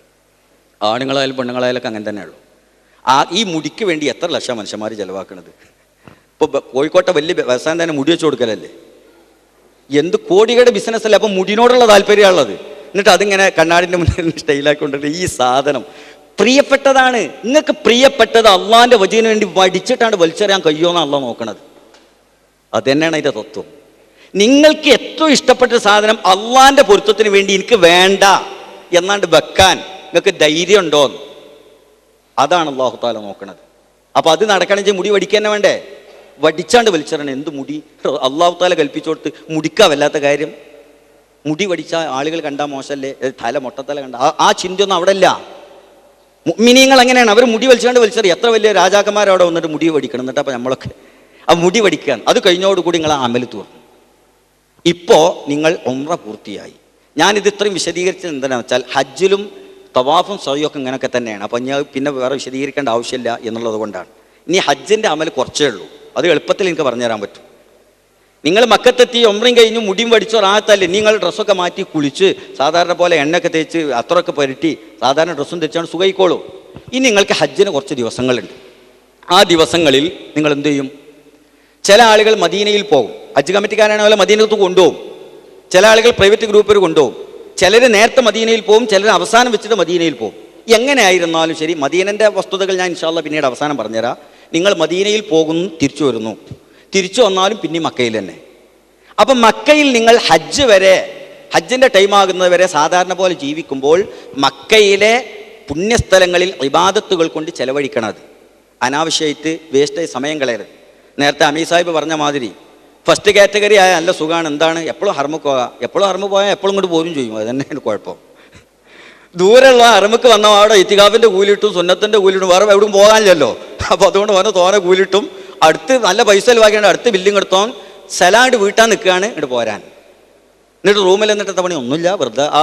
ആണുങ്ങളായാലും പെണ്ണുങ്ങളായാലൊക്കെ അങ്ങനെ തന്നെയുള്ളൂ. ഈ മുടിക്ക് വേണ്ടി എത്ര ലക്ഷം മനുഷ്യന്മാർ ചിലവാക്കണത്. ഇപ്പോൾ കോഴിക്കോട്ടെ വലിയ വ്യവസായം തന്നെ മുടി വെച്ച് കൊടുക്കലല്ലേ, എന്ത് കോടികളുടെ ബിസിനസ്സല്ലേ. അപ്പം മുടിനോടുള്ള താല്പര്യമുള്ളത്. എന്നിട്ട് അതിങ്ങനെ കണ്ണാടിൻ്റെ മുന്നിൽ സ്റ്റൈലാക്കിക്കൊണ്ടിട്ട് ഈ സാധനം പ്രിയപ്പെട്ടതാണ്. നിങ്ങൾക്ക് പ്രിയപ്പെട്ടത് അള്ളാഹിൻ്റെ വജീന് വേണ്ടി വടിച്ചിട്ടാണ് വലിച്ചെറിയാൻ കഴിയുമെന്നാണ് അള്ളാഹ് നോക്കണത്. അത് തന്നെയാണ് അതിൻ്റെ തത്വം. നിങ്ങൾക്ക് ഏറ്റവും ഇഷ്ടപ്പെട്ട സാധനം അള്ളാഹിൻ്റെ പൊരുത്തത്തിന് വേണ്ടി എനിക്ക് വേണ്ട എന്നാണ്ട് വെക്കാൻ നിങ്ങൾക്ക് ധൈര്യം ഉണ്ടോന്ന്, അതാണ് അല്ലാഹു തആല നോക്കണത്. അപ്പോൾ അത് നടക്കണമെങ്കിൽ മുടി വടിക്കുക തന്നെ വേണ്ടേ? വടിച്ചാണ്ട് വലിച്ചെറിയണം. എന്ത് മുടി? അല്ലാഹു തആല കൽപ്പിച്ചു കൊടുത്ത് മുടിക്കാൻ വല്ലാത്ത കാര്യം. മുടി വടിച്ചാൽ ആളുകൾ കണ്ടാൽ മോശമല്ലേ? തല മൊട്ടത്തല കണ്ട ആ ചിന്തയൊന്നും അവിടെ ഇല്ല. മുഅ്മിനീങ്ങൾ അങ്ങനെയാണ്, അവർ മുടി വലിച്ചാണ്ട് വലിച്ചെറിയും. എത്ര വലിയ രാജാക്കന്മാരവിടെ വന്നിട്ട് മുടി വടിക്കണം. എന്നിട്ട് അപ്പോൾ നമ്മളൊക്കെ ആ മുടി വടിക്കാൻ, അത് കഴിഞ്ഞോടുകൂടി നിങ്ങൾ ആ അമൽ തീർന്നു. ഇപ്പോൾ നിങ്ങൾ ഉംറ പൂർത്തിയായി, ഞാനിത് ഇത്രയും വിശദീകരിച്ചത് എന്താണെന്ന് വെച്ചാൽ ഹജ്ജിലും തവാഫും സഅയൊക്കെ ഇങ്ങനെയൊക്കെ തന്നെയാണ്. അപ്പം ഞാൻ പിന്നെ വേറെ വിശദീകരിക്കേണ്ട ആവശ്യമില്ല എന്നുള്ളത് കൊണ്ടാണ്. ഇനി ഹജ്ജിൻ്റെ അമൽ കുറച്ചേ ഉള്ളൂ, അത് എളുപ്പത്തിൽ എനിക്ക് പറഞ്ഞുതരാൻ പറ്റും. നിങ്ങൾ മക്കത്തെത്തി ഒമ്രയും കഴിഞ്ഞ് മുടിയും വടിച്ചോ റാഹത്തല്ലേ, നിങ്ങൾ ഡ്രസ്സൊക്കെ മാറ്റി കുളിച്ച് സാധാരണ പോലെ എണ്ണയൊക്കെ തേച്ച് അത്രയൊക്കെ പുരട്ടി സാധാരണ ഡ്രസ്സും തെച്ചാണ് സുഖമായിക്കോളൂ. ഇനി നിങ്ങൾക്ക് ഹജ്ജിന് കുറച്ച് ദിവസങ്ങളുണ്ട്. ആ ദിവസങ്ങളിൽ നിങ്ങൾ എന്ത് ചെയ്യും? ചില ആളുകൾ മദീനയിൽ പോകും, ഹജ്ജ് കമ്മിറ്റിക്കാരാണ് പോലെ മദീനത്ത് കൊണ്ടുപോകും. ചില ആളുകൾ പ്രൈവറ്റ് ഗ്രൂപ്പിൽ കൊണ്ടുപോകും. ചിലർ നേരത്തെ മദീനയിൽ പോകും, ചിലർ അവസാനം വെച്ചിട്ട് മദീനയിൽ പോകും. എങ്ങനെ ആയിരുന്നാലും ശരി, മദീനൻ്റെ വസ്തുതകൾ ഞാൻ ഇൻഷാ അല്ലാഹ് പിന്നീട് അവസാനം പറഞ്ഞുതരാം. നിങ്ങൾ മദീനയിൽ പോകുന്നു, തിരിച്ചു വരുന്നു, തിരിച്ചു വന്നാലും പിന്നെ മക്കയിൽ തന്നെ. അപ്പം മക്കയിൽ നിങ്ങൾ ഹജ്ജ് വരെ, ഹജ്ജിൻ്റെ ടൈം ആകുന്നത് വരെ സാധാരണ പോലെ ജീവിക്കുമ്പോൾ മക്കയിലെ പുണ്യസ്ഥലങ്ങളിൽ ഇബാദത്തുകൾ കൊണ്ട് ചെലവഴിക്കണത്. അനാവശ്യമായിട്ട് വേസ്റ്റ് സമയം കളയരുത്. നേരത്തെ അമീർ സാഹിബ് പറഞ്ഞ മാതിരി ഫസ്റ്റ് കാറ്റഗറി ആയ നല്ല സുഖമാണ്. എന്താണ്? എപ്പോഴും ഹർമുക്ക് പോകാം, എപ്പോഴും ഹർമ് പോയാൽ എപ്പോഴും ഇങ്ങോട്ട് പോരും ചെയ്യും. അത് തന്നെയാണ് കുഴപ്പം. ദൂരെയുള്ള ഹർമുക്ക് വന്ന അവിടെ ഇത്തികാഫിൻ്റെ കൂലിയിട്ടും സുന്നത്തിൻ്റെ കൂലിയിട്ടും വേറെ എവിടെയും പോകാനില്ലല്ലോ. അപ്പോൾ അതുകൊണ്ട് ഓരോ തോനെ കൂലിട്ടും അടുത്ത് നല്ല പൈസ ചിലവാക്കിയാണ് അടുത്ത് ബില്ലിങ് എടുത്തോൻ സലാഡ് വീട്ടാൻ നിൽക്കുകയാണ് ഇങ്ങോട്ട് പോരാൻ. എന്നിട്ട് റൂമിൽ എന്നിട്ട് പണി ഒന്നുമില്ല, വെറുതെ ആ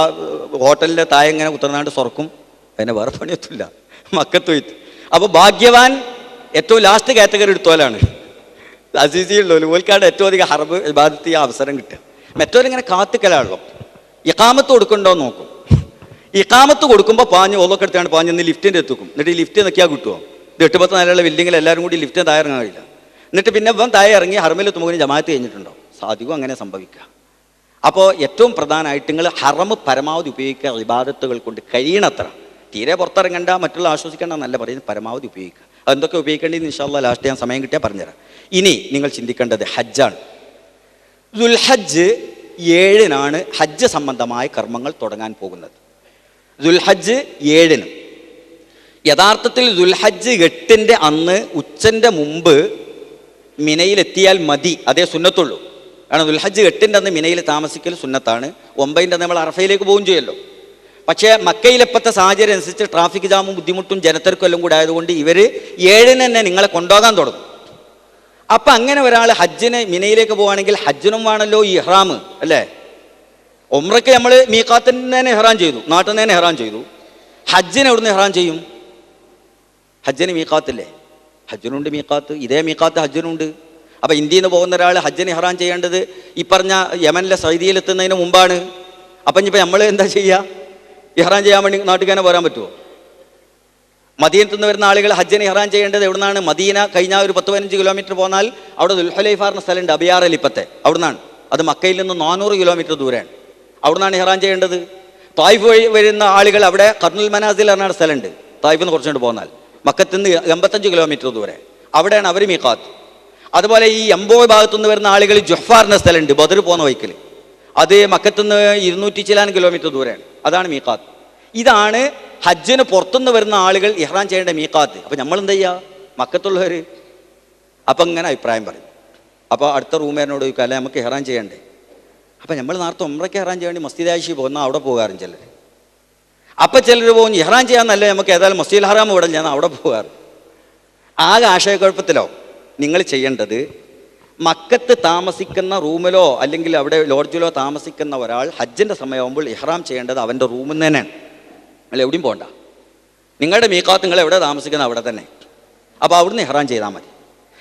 ഹോട്ടലിൻ്റെ താഴെ ഇങ്ങനെ കുത്തർന്നാണ്ട് സ്വർക്കും, അതിനെ വേറെ പണിയൊന്നുമില്ല മക്കത്ത് പോയിട്ട്. അപ്പോൾ ഭാഗ്യവാൻ ഏറ്റവും ലാസ്റ്റ് കാറ്റഗറി എടുത്തോലാണ് അസീസിയുള്ളൂ. ഓൽക്കാട് ഏറ്റവും അധികം ഹർബ് ഇബാദത്ത് ചെയ്യാൻ അവസരം കിട്ടുക. മറ്റോരിങ്ങനെ കാത്തുക്കലാണല്ലോ. ഇഖാമത്ത് കൊടുക്കണ്ടോന്ന് നോക്കും. ഇഖാമത്ത് കൊടുക്കുമ്പോൾ പാഞ്ഞ് ഓലൊക്കെ എടുത്താണ് പാഞ്ഞ് ലിഫ്റ്റിൻ്റെ എത്തിക്കും. എന്നിട്ട് ഈ ലിഫ്റ്റ് നോക്കിയാൽ കിട്ടുമോ? ഇത് 8-10 നിലയുള്ള ബിൽഡിങ്ങിൽ എല്ലാവരും കൂടി ലിഫ്റ്റിന് താഴെ ഇറങ്ങാൻ കഴിയില്ല. എന്നിട്ട് പിന്നെ ഇവൻ താഴെ ഇറങ്ങി ഹറമിലെത്തുമ്പോൾ ജമാഅത്ത് കഴിഞ്ഞിട്ടുണ്ടോ? സാധിക്കും അങ്ങനെ സംഭവിക്കുക. അപ്പോൾ ഏറ്റവും പ്രധാനമായിട്ട് നിങ്ങൾ ഹറമ് പരമാവധി ഉപയോഗിക്കുക, ഇബാദത്തുകൾ കൊണ്ട് കഴിയണത്ര. തീരെ പുറത്തിറങ്ങണ്ട, മറ്റുള്ള ആശ്വസിക്കേണ്ട എന്നല്ല പറയുന്നത്, പരമാവധി ഉപയോഗിക്കുക. അതെന്തൊക്കെ ഉപയോഗിക്കേണ്ടതെന്ന് ഇൻഷാ അല്ലാഹ് ലാസ്റ്റ് ഞാൻ സമയം കിട്ടിയാൽ പറഞ്ഞുതരാം. ഇനി നിങ്ങൾ ചിന്തിക്കേണ്ടത് ഹജ്ജാണ്. ദുൽഹജ്ജ് 7-നാണ് ഹജ്ജ് സംബന്ധമായ കർമ്മങ്ങൾ തുടങ്ങാൻ പോകുന്നത്. ദുൽഹജ്ജ് 7-ന്. യഥാർത്ഥത്തിൽ ദുൽഹജ്ജ് 8-ൻ്റെ അന്ന് ഉച്ചൻ്റെ മുമ്പ് മിനയിലെത്തിയാൽ മതി, അതേ സുന്നത്തുള്ളൂ. കാരണം ദുൽഹജ്ജ് 8-ൻ്റെ അന്ന് മിനയിൽ താമസിക്കൽ സുന്നത്താണ്. 9-ൻ്റെ നമ്മൾ അറഫയിലേക്ക് പോകുകയും ചെയ്യുമല്ലോ. പക്ഷേ മക്കയിലെപ്പത്തെ സാഹചര്യം അനുസരിച്ച് ട്രാഫിക് ജാമും ബുദ്ധിമുട്ടും ജനത്തിരക്കും എല്ലാം കൂടെ ആയതുകൊണ്ട് ഇവർ 7-ന് തന്നെ നിങ്ങളെ കൊണ്ടുപോകാൻ തുടങ്ങും. അപ്പം അങ്ങനെ ഒരാൾ ഹജ്ജിന് മിനയിലേക്ക് പോവുകയാണെങ്കിൽ ഹജ്ജിനും വേണമല്ലോ ഈ ഇഹ്റാം, അല്ലേ? ഉംറയ്ക്ക് നമ്മൾ മീഖാത്തിൽ നിന്ന് തന്നെ ഇഹ്റാം ചെയ്തു, നാട്ടിൽ നിന്ന് തന്നെ ഇഹ്റാം ചെയ്തു. ഹജ്ജിന് എവിടുന്ന് ഇഹ്റാം ചെയ്യും? ഹജ്ജിന് മീഖാത്തില്ലേ? ഹജ്ജിനുണ്ട് മീഖാത്ത്, ഇതേ മീഖാത്ത് ഹജ്ജിനുണ്ട്. അപ്പം ഇന്ത്യയിൽ നിന്ന് പോകുന്ന ഒരാൾ ഹജ്ജിന് ഇഹ്റാം ചെയ്യേണ്ടത് ഈ പറഞ്ഞ യമനിലെ സൗദിയിലെത്തുന്നതിന് മുമ്പാണ്. അപ്പം ഇനിയിപ്പോൾ നമ്മൾ എന്താ ചെയ്യുക? ഇഹ്റാം ചെയ്യാൻ വേണ്ടി നാട്ടിൽ തന്നെ പോരാൻ പറ്റുമോ? മദീനത്തു നിന്ന് വരുന്ന ആളുകൾ ഹജ്ജിന് ഇഹ്റാം ചെയ്യേണ്ടത് എവിടുന്നാണ്? മദീന കഴിഞ്ഞാൽ ഒരു 10-15 കിലോമീറ്റർ പോന്നാൽ അവിടെ ദുൽഹുലൈഫ എന്ന സ്ഥലമുണ്ട്, അബിയാർ അലിപ്പത്തെ, അവിടുന്നാണ്. അത് മക്കയിൽ നിന്ന് 400 കിലോമീറ്റർ ദൂരെയാണ്. അവിടുന്നാണ് ഇഹ്റാം ചെയ്യേണ്ടത്. തായിഫ് വഴി വരുന്ന ആളുകൾ അവിടെ ഖർനുൽ മനാസിൽ പറഞ്ഞ സ്ഥലമുണ്ട്, തായിഫിൽ നിന്ന് കുറച്ചുകൊണ്ട് പോന്നാൽ മക്കത്തിൽ നിന്ന് 85 കിലോമീറ്റർ ദൂരെ, അവിടെയാണ് അവർ മീഖാത്ത്. അതുപോലെ ഈ എംബോ ഭാഗത്തുനിന്ന് വരുന്ന ആളുകൾ ജുഹ്ഫാറിൻ്റെ സ്ഥലമുണ്ട്, ബദർ പോകുന്ന വൈക്കൽ, അത് മക്കത്തുനിന്ന് 200 ചിലാൻ കിലോമീറ്റർ ദൂരെയാണ്, അതാണ് മീഖാത്ത്. ഇതാണ് ഹജ്ജിന് പുറത്തുനിന്ന് വരുന്ന ആളുകൾ ഇഹ്റാം ചെയ്യേണ്ട മീഖാത്ത്. അപ്പം നമ്മൾ എന്താ ചെയ്യുക? മക്കത്തുള്ളവർ അപ്പം ഇങ്ങനെ അഭിപ്രായം പറയും. അപ്പോൾ അടുത്ത റൂമേരനോട് ചോദിക്കുക, അല്ലെ നമുക്ക് ഇഹ്റാം ചെയ്യണ്ടേ? അപ്പം നമ്മൾ നേരത്തെ ഉംറയ്ക്ക് ഇഹ്റാം ചെയ്യേണ്ടി മസ്ജിദ് ആയിഷി പോകുന്ന അവിടെ പോകാറും ചിലർ. അപ്പം ചിലർ പോകും ഇഹ്റാം ചെയ്യാന്നല്ലേ, നമുക്ക് ഏതായാലും മസ്ജിദുൽ ഹറാം ഇവിടെ ഞാൻ അവിടെ പോകാറ്. ആകെ ആശയക്കുഴപ്പത്തിലോ. നിങ്ങൾ ചെയ്യേണ്ടത് മക്കത്ത് താമസിക്കുന്ന റൂമിലോ അല്ലെങ്കിൽ അവിടെ ലോഡ്ജിലോ താമസിക്കുന്ന ഒരാൾ ഹജ്ജിൻ്റെ സമയമാകുമ്പോൾ ഇഹ്റാം ചെയ്യേണ്ടത് അവൻ്റെ റൂമിൽ നിന്ന് തന്നെയാണ്. നിങ്ങൾ എവിടെയും പോകണ്ട, നിങ്ങളുടെ മീഖാത്ത് നിങ്ങൾ എവിടെ താമസിക്കുന്നത് അവിടെ തന്നെ. അപ്പോൾ അവിടുന്ന് ഇഹ്റാം ചെയ്താൽ മതി.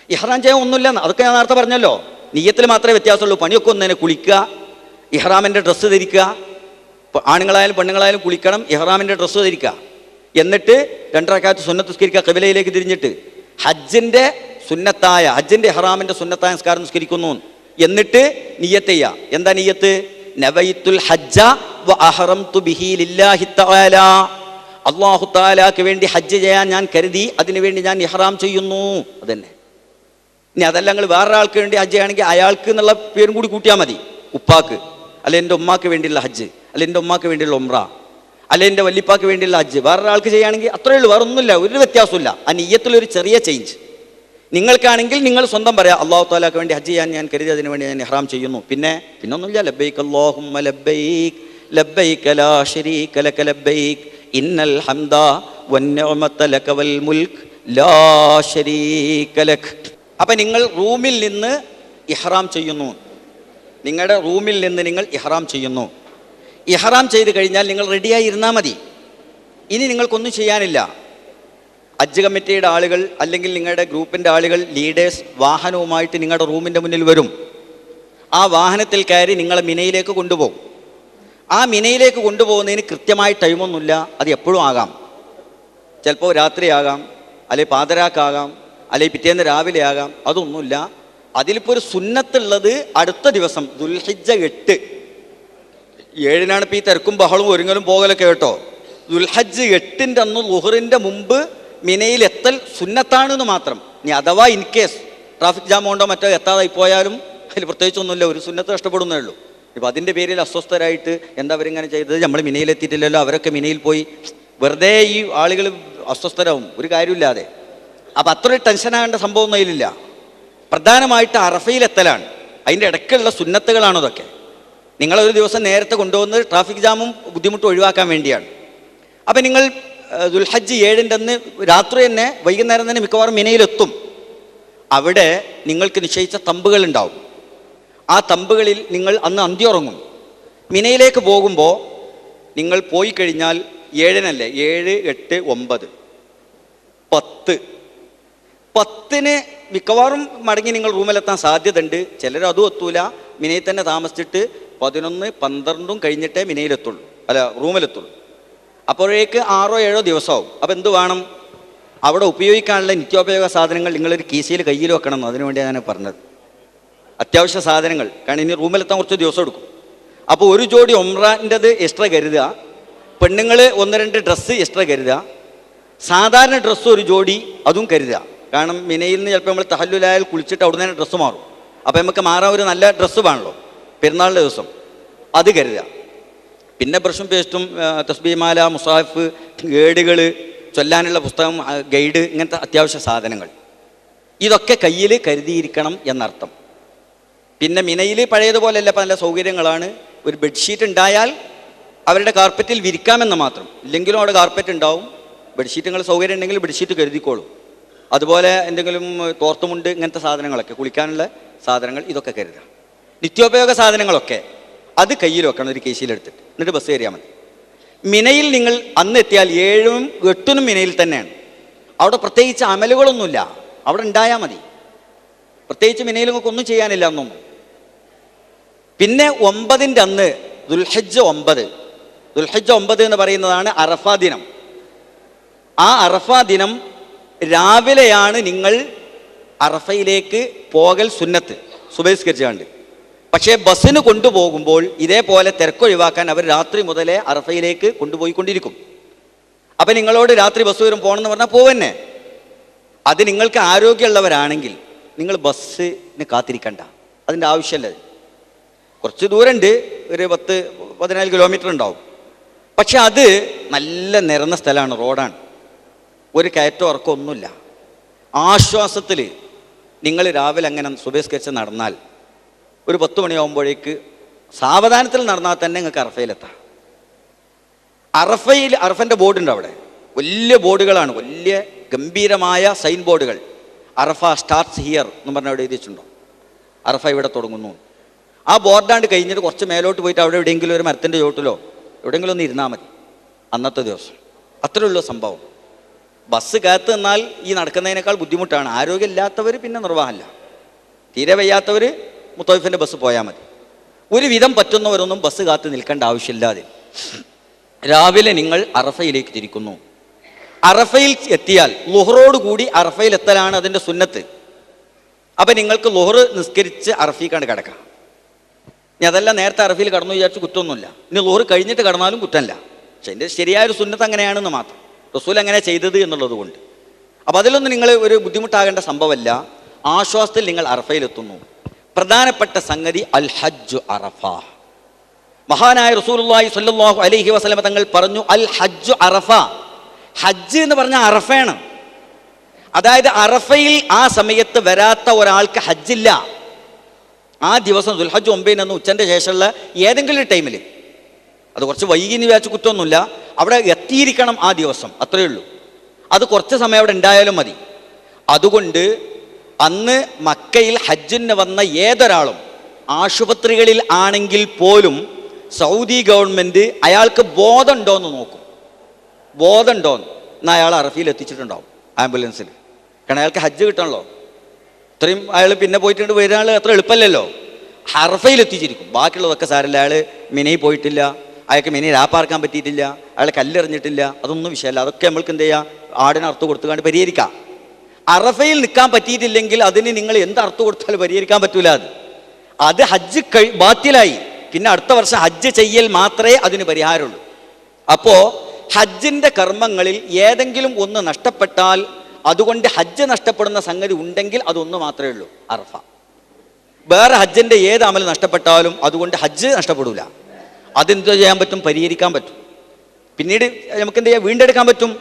ഇഹ്റാം ചെയ്യാൻ ഒന്നുമില്ല, അതൊക്കെ ഞാൻ നേരത്തെ പറഞ്ഞല്ലോ. നിയ്യത്തിൽ മാത്രമേ വ്യത്യാസമുള്ളൂ. പണിയൊക്കെ ഒന്ന് തന്നെ കുളിക്കുക, ഇഹ്റാമിൻ്റെ ഡ്രസ്സ് ധരിക്കുക, ആണുങ്ങളായാലും പെണ്ണുങ്ങളായാലും കുളിക്കണം, ഇഹ്റാമിൻ്റെ ഡ്രസ്സ് ധരിക്കുക. എന്നിട്ട് 2 റക്അത്ത് സുന്നത്ത് നിസ്കരിക്കുക ഖിബലയിലേക്ക് തിരിഞ്ഞിട്ട്. ഹജ്ജിൻ്റെ സുന്നത്തായ ഹജ്ജിൻ്റെ ഇഹ്റാമിൻ്റെ സുന്നത്തായ നിസ്കാരം നിസ്കരിക്കുന്നു. എന്നിട്ട് നിയ്യത്ത് ചെയ്യുക. എന്താ നിയ്യത്ത്? നവൈത്തുൽ ഹജ്ജ വ അഹ്റംതു ബിഹി ലില്ലാഹി തആല. അല്ലാഹു തആലക്ക് വേണ്ടി ഹജ്ജ് ചെയ്യാൻ ഞാൻ കരുതി, അതിനുവേണ്ടി ഞാൻ ഇഹ്റാം ചെയ്യുന്നു. അതന്നെ. ഇനി അതല്ല നിങ്ങൾ വേറൊരാൾക്ക് വേണ്ടി ഹജ്ജ് ചെയ്യുകയാണെങ്കിൽ അയാൾക്ക് എന്നുള്ള പേരും കൂടി കൂട്ടിയാൽ മതി. ഉപ്പാക്ക്, അല്ലെ എൻ്റെ ഉമ്മാക്ക് വേണ്ടിയുള്ള ഹജ്ജ്, അല്ലെ എൻ്റെ ഉമ്മാക്ക് വേണ്ടിയുള്ള ഉംറ, അല്ലെ എൻ്റെ വല്ലിപ്പാക്ക് വേണ്ടിയുള്ള ഹജ്ജ് വേറൊരാൾക്ക് ചെയ്യുകയാണെങ്കിൽ അത്രയേ ഉള്ളൂ, വേറെ ഒന്നുമില്ല, ഒരു വ്യത്യാസമില്ല. ആ നിയ്യത്തിലൊരു ചെറിയ ചേഞ്ച്. നിങ്ങൾക്കാണെങ്കിൽ നിങ്ങൾ സ്വന്തം പറയാം, അല്ലാഹു തആലക്ക് വേണ്ടി ഹജ്ജ് ചെയ്യാൻ ഞാൻ കരുതി, അതിനു വേണ്ടി ഞാൻ ഇഹ്റാം ചെയ്യുന്നു. പിന്നൊന്നുമില്ല, ലബ്ബൈക് അല്ലാഹുമ്മ ലബ്ബൈക് ലബ്ബൈക ലാ ശരീക ലക ലബ്ബൈക് ഇന്നൽ ഹംദ വന്നിഅമത ലക വൽ മുൽക്ക് ലാ ശരീക ലക്. അപ്പം നിങ്ങൾ റൂമിൽ നിന്ന് ഇഹ്റാം ചെയ്യുന്നു. നിങ്ങളുടെ റൂമിൽ നിന്ന് നിങ്ങൾ ഇഹ്റാം ചെയ്യുന്നു. ഇഹ്റാം ചെയ്ത് കഴിഞ്ഞാൽ നിങ്ങൾ റെഡിയായി ഇരുന്നാൽ മതി. ഇനി നിങ്ങൾക്കൊന്നും ചെയ്യാനില്ല. ഹജ്ജ് കമ്മിറ്റിയുടെ ആളുകൾ അല്ലെങ്കിൽ നിങ്ങളുടെ ഗ്രൂപ്പിൻ്റെ ആളുകൾ, ലീഡേഴ്സ് വാഹനവുമായിട്ട് നിങ്ങളുടെ റൂമിൻ്റെ മുന്നിൽ വരും. ആ വാഹനത്തിൽ കയറി നിങ്ങളെ മിനയിലേക്ക് കൊണ്ടുപോകും. ആ മിനയിലേക്ക് കൊണ്ടുപോകുന്നതിന് കൃത്യമായ ടൈമൊന്നുമില്ല. അത് എപ്പോഴും ആകാം. ചിലപ്പോൾ രാത്രിയാകാം, അല്ലെങ്കിൽ പാതിരാക്കാകാം, അല്ലെങ്കിൽ പിറ്റേന്ന് രാവിലെ ആകാം. അതൊന്നുമില്ല. അതിലിപ്പോൾ ഒരു സുന്നത്തുള്ളത് അടുത്ത ദിവസം ദുൽഹിജ്ജ 8, 7 ഇപ്പോൾ ഈ തിരക്കും ബഹളവും ഒരുങ്ങലും പോകലൊക്കെ കേട്ടോ. ദുൽഹജ്ജ് 8 അന്ന് ളുഹറിൻ്റെ മുമ്പ് മിനയിൽ എത്തൽ സുന്നത്താണെന്ന് മാത്രം. ഇനി അഥവാ ഇൻ കേസ് ട്രാഫിക് ജാം കൊണ്ടോ മറ്റോ എത്താതായി പോയാലും അതിൽ പ്രത്യേകിച്ചൊന്നുമില്ല, ഒരു സുന്നത്ത് കഷ്ടപ്പെടുന്നേ ഉള്ളൂ. ഇപ്പോൾ അതിൻ്റെ പേരിൽ അസ്വസ്ഥരായിട്ട് എന്താ അവരിങ്ങനെ ചെയ്തത്, നമ്മൾ മിനയിലെത്തിയിട്ടില്ലല്ലോ, അവരൊക്കെ മിനയിൽ പോയി, വെറുതെ ഈ ആളുകൾ അസ്വസ്ഥരാവും ഒരു കാര്യമില്ലാതെ. അപ്പം അത്രയും ടെൻഷനാകേണ്ട സംഭവമൊന്നും അതിലില്ല. പ്രധാനമായിട്ട് അറഫയിലെത്തലാണ്. അതിൻ്റെ ഇടയ്ക്കുള്ള സുന്നത്തുകളാണതൊക്കെ. നിങ്ങളൊരു ദിവസം നേരത്തെ കൊണ്ടുപോകുന്നത് ട്രാഫിക് ജാമും ബുദ്ധിമുട്ടും ഒഴിവാക്കാൻ വേണ്ടിയാണ്. അപ്പം നിങ്ങൾ ദുൽഹജ്ജ് 7 അന്ന് രാത്രി തന്നെ, വൈകുന്നേരം തന്നെ മിക്കവാറും മിനയിലെത്തും. അവിടെ നിങ്ങൾക്ക് നിശ്ചയിച്ച തമ്പുകളുണ്ടാവും. ആ തമ്പുകളിൽ നിങ്ങൾ അന്ന് അന്ത്യം ഉറങ്ങും. മിനയിലേക്ക് പോകുമ്പോൾ നിങ്ങൾ പോയി കഴിഞ്ഞാൽ 7 7, 8, 9, 10 മിക്കവാറും മടങ്ങി നിങ്ങൾ റൂമിലെത്താൻ സാധ്യതയുണ്ട്. ചിലർ അതും എത്തൂല, മിനയിൽ തന്നെ താമസിച്ചിട്ട് 11, 12 കഴിഞ്ഞിട്ടേ മിനയിലെത്തുള്ളൂ, അല്ല റൂമിലെത്തുള്ളൂ. അപ്പോഴേക്ക് 6 or 7 ദിവസമാവും. അപ്പോൾ എന്ത് വേണം, അവിടെ ഉപയോഗിക്കാനുള്ള നിത്യോപയോഗ സാധനങ്ങൾ നിങ്ങളൊരു കീശയിൽ കയ്യിൽ വെക്കണം. അതിനുവേണ്ടിയാണ് ഞാൻ പറഞ്ഞത്. അത്യാവശ്യ സാധനങ്ങൾ, കാരണം ഇനി റൂമിലെത്താൻ കുറച്ച് ദിവസം എടുക്കും. അപ്പോൾ ഒരു ജോഡി ഒമ്രാൻ്റെത് എക്സ്ട്രാ കരുതുക. പെണ്ണുങ്ങൾ 1-2 ഡ്രസ്സ് എക്സ്ട്രാ കരുതുക. സാധാരണ ഡ്രസ്സ് ഒരു ജോഡി അതും കരുതുക. കാരണം മിനയിൽ നിന്ന് ചിലപ്പോൾ നമ്മൾ തഹല്ലുലായാൽ കുളിച്ചിട്ട് അവിടെ നിന്ന് ഡ്രസ്സ് മാറും. അപ്പോൾ നമുക്ക് മാറാൻ ഒരു നല്ല ഡ്രസ്സ് വേണമല്ലോ പെരുന്നാളിൻ്റെ ദിവസം, അത് കരുതുക. പിന്നെ ബ്രഷും പേസ്റ്റും, തസ്ബീമാല, മുസാഫ്, ഗൈഡുകൾ, ചൊല്ലാനുള്ള പുസ്തകം, ഗൈഡ്, ഇങ്ങനത്തെ അത്യാവശ്യ സാധനങ്ങൾ ഇതൊക്കെ കയ്യിൽ കരുതിയിരിക്കണം എന്നർത്ഥം. പിന്നെ മിനയിൽ പഴയതുപോലെയല്ല, ഇപ്പം നല്ല സൗകര്യങ്ങളാണ്. ഒരു ബെഡ്ഷീറ്റ് ഉണ്ടായാൽ അവരുടെ കാർപ്പറ്റിൽ വിരിക്കാമെന്ന് മാത്രം. ഇല്ലെങ്കിലും അവിടെ കാർപ്പറ്റ് ഉണ്ടാവും. ബെഡ്ഷീറ്റ് നിങ്ങൾ സൗകര്യം ഉണ്ടെങ്കിൽ ബെഡ്ഷീറ്റ് കരുതിക്കോളും. അതുപോലെ എന്തെങ്കിലും തോർത്തുമുണ്ട്, ഇങ്ങനത്തെ സാധനങ്ങളൊക്കെ, കുളിക്കാനുള്ള സാധനങ്ങൾ, ഇതൊക്കെ കരുതുക. നിത്യോപയോഗ സാധനങ്ങളൊക്കെ അത് കയ്യിൽ വെക്കണം, ഒരു കേസിലെടുത്തിട്ട്. എന്നിട്ട് ബസ് കയറിയാൽ മതി. മിനയിൽ നിങ്ങൾ അന്ന് എത്തിയാൽ 7 or 8 മിനയിൽ തന്നെയാണ്. അവിടെ പ്രത്യേകിച്ച് അമലുകളൊന്നുമില്ല, അവിടെ ഉണ്ടായാൽ മതി. പ്രത്യേകിച്ച് മിനയിൽ നിങ്ങൾക്ക് ഒന്നും ചെയ്യാനില്ല എന്നൊന്നും. പിന്നെ 9 അന്ന് ദുൽഹജ്ജ് 9 എന്ന് പറയുന്നതാണ് അറഫാ ദിനം. ആ അറഫാ ദിനം രാവിലെയാണ് നിങ്ങൾ അറഫയിലേക്ക് പോകൽ സുന്നത്ത്, സുബഹിസ്കരിച്ചാണ്ട്. പക്ഷേ ബസ്സിന് കൊണ്ടുപോകുമ്പോൾ ഇതേപോലെ തിരക്കൊഴിവാക്കാൻ അവർ രാത്രി മുതലേ അറഫയിലേക്ക് കൊണ്ടുപോയിക്കൊണ്ടിരിക്കും. അപ്പം നിങ്ങളോട് രാത്രി ബസ് വരും പോകണമെന്ന് പറഞ്ഞാൽ പോവന്നെ. അത് നിങ്ങൾക്ക് ആരോഗ്യമുള്ളവരാണെങ്കിൽ നിങ്ങൾ ബസ്സിന് കാത്തിരിക്കണ്ട, അതിൻ്റെ ആവശ്യമല്ല. കുറച്ച് ദൂരമുണ്ട്, ഒരു 10-14 കിലോമീറ്റർ ഉണ്ടാവും. പക്ഷെ അത് നല്ല നിരന്ന സ്ഥലമാണ്, റോഡാണ്, ഒരു കയറ്റോ ഇറക്കോ ഒന്നുമില്ല. ആശ്വാസത്തിൽ നിങ്ങൾ രാവിലെ അങ്ങനെ സുബഹിസ്കരിച്ച് നടന്നാൽ ഒരു 10 മണിയാകുമ്പോഴേക്ക് സാവധാനത്തിൽ നടന്നാൽ തന്നെ നിങ്ങൾക്ക് അറഫയിലെത്താം. അറഫൻ്റെ ബോർഡുണ്ട് അവിടെ, വലിയ ബോർഡുകളാണ്, വലിയ ഗംഭീരമായ സൈൻ ബോർഡുകൾ. അറഫ സ്റ്റാർട്ട്സ് ഹിയർ എന്ന് പറഞ്ഞാൽ അവിടെ എഴുതിയിട്ടുണ്ടോ, അറഫ ഇവിടെ തുടങ്ങുന്നു. ആ ബോർഡാണ്ട് കഴിഞ്ഞിട്ട് കുറച്ച് മേലോട്ട് പോയിട്ട് അവിടെ എവിടെയെങ്കിലും ഒരു മരത്തിൻ്റെ ചോട്ടിലോ എവിടെയെങ്കിലും ഒന്ന് ഇരുന്നാൽ മതി അന്നത്തെ ദിവസം. അത്രേ ഉള്ളൂ സംഭവം. ബസ് കാത്ത് നിന്നാൽ ഈ നടക്കുന്നതിനേക്കാൾ ബുദ്ധിമുട്ടാണ്. ആരോഗ്യമില്ലാത്തവർ പിന്നെ നിർവാഹമില്ല, തീരെ വയ്യാത്തവർ മുത്തവഫിൻ്റെ ബസ് പോയാൽ മതി. ഒരു വിധം പറ്റുന്നവരൊന്നും ബസ് കാത്ത് നിൽക്കേണ്ട ആവശ്യമില്ലാതെ രാവിലെ നിങ്ങൾ അറഫയിലേക്ക് തിരിക്കുന്നു. അറഫയിൽ എത്തിയാൽ ളുഹറോടുകൂടി അറഫയിൽ എത്തലാണ് അതിൻ്റെ സുന്നത്ത്. അപ്പം നിങ്ങൾക്ക് ളുഹർ നിസ്കരിച്ച് അറഫീക്കാണ്ട് കിടക്കാം. ഇനി അതല്ല നേരത്തെ അറഫയിൽ കടന്നു വിചാരിച്ച് കുറ്റമൊന്നുമില്ല. ഇനി ളുഹർ കഴിഞ്ഞിട്ട് കടന്നാലും കുറ്റമല്ല. പക്ഷെ എൻ്റെ ശരിയായൊരു സുന്നത്ത് അങ്ങനെയാണെന്ന് മാത്രം, റസൂൽ അങ്ങനെ ചെയ്തത് എന്നുള്ളത് കൊണ്ട്. അപ്പോൾ അതിലൊന്നും നിങ്ങൾ ഒരു ബുദ്ധിമുട്ടാകേണ്ട സംഭവമല്ല. ആശ്വാസത്തിൽ നിങ്ങൾ അറഫയിലെത്തുന്നു. പ്രധാനപ്പെട്ട സംഗതി അൽ ഹജ്ജു അറഫ. മഹാനായ റസൂലുള്ളാഹി സ്വല്ലല്ലാഹു അലൈഹി വസല്ലം തങ്ങൾ പറഞ്ഞു, അൽ ഹജ്ജു അറഫ. ഹജ്ജ് എന്ന് പറഞ്ഞാൽ അറഫയാണ്. അതായത് അറഫയിൽ ആ സമയത്ത് വരാത്ത ഒരാൾക്ക് ഹജ്ജില്ല. ആ ദിവസം ദുൽഹജ്ജ് 9 ഉച്ചൻ്റെ ശേഷമുള്ള ഏതെങ്കിലും ടൈമിൽ, അത് കുറച്ച് വൈകിന്ന് വിചാരിച്ച് കുറ്റമൊന്നുമില്ല, അവിടെ എത്തിയിരിക്കണം ആ ദിവസം, അത്രയേ ഉള്ളൂ. അത് കുറച്ച് സമയം അവിടെ ഉണ്ടായാലും മതി. അതുകൊണ്ട് അന്ന് മക്കയിൽ ഹജ്ജിന് വന്ന ഏതൊരാളും ആശുപത്രികളിൽ ആണെങ്കിൽ പോലും സൗദി ഗവൺമെൻറ് അയാൾക്ക് ബോധമുണ്ടോ എന്ന് നോക്കും. ബോധമുണ്ടോന്ന് എന്നാൽ അയാൾ അറഫയിൽ എത്തിച്ചിട്ടുണ്ടാവും ആംബുലൻസിൽ. കാരണം അയാൾക്ക് ഹജ്ജ് കിട്ടണല്ലോ. ഇത്രയും അയാൾ പിന്നെ പോയിട്ട് വരുന്ന ആൾ അത്ര എളുപ്പമല്ലല്ലോ. അറഫയിൽ എത്തിച്ചിരിക്കും. ബാക്കിയുള്ളതൊക്കെ സാരല്ല. അയാൾ മിനയിൽ പോയിട്ടില്ല, അയാൾക്ക് മിനയിൽ ആപ്പാർക്കാൻ പറ്റിയിട്ടില്ല, അയാൾ കല്ലെറിഞ്ഞിട്ടില്ല, അതൊന്നും വിഷയമല്ല. അതൊക്കെ നമ്മൾക്ക് എന്ത് ചെയ്യുക, ആടിന് അർത്ഥം കൊടുത്തുകൊണ്ട് പരിഹരിക്കാം. അറഫയിൽ നിൽക്കാൻ പറ്റിയിട്ടില്ലെങ്കിൽ അതിന് നിങ്ങൾ എന്ത് അർത്ഥം കൊടുത്താലും പരിഹരിക്കാൻ പറ്റൂല. അത് ഹജ്ജ് ബാത്തിലായി. പിന്നെ അടുത്ത വർഷം ഹജ്ജ് ചെയ്യൽ മാത്രമേ അതിന് പരിഹാരമുള്ളൂ. അപ്പോൾ ഹജ്ജിൻ്റെ കർമ്മങ്ങളിൽ ഏതെങ്കിലും ഒന്ന് നഷ്ടപ്പെട്ടാൽ അതുകൊണ്ട് ഹജ്ജ് നഷ്ടപ്പെടുന്ന സംഗതി ഉണ്ടെങ്കിൽ അതൊന്ന് മാത്രമേ ഉള്ളൂ, അറഫ. വേറെ ഹജ്ജിൻ്റെ ഏത് അമൽ നഷ്ടപ്പെട്ടാലും അതുകൊണ്ട് ഹജ്ജ് നഷ്ടപ്പെടില്ല. അതെന്ത് ചെയ്യാൻ പറ്റും? പരിഹരിക്കാൻ പറ്റും. പിന്നീട് നമുക്ക് എന്ത് ചെയ്യാം? വീണ്ടെടുക്കാൻ പറ്റും.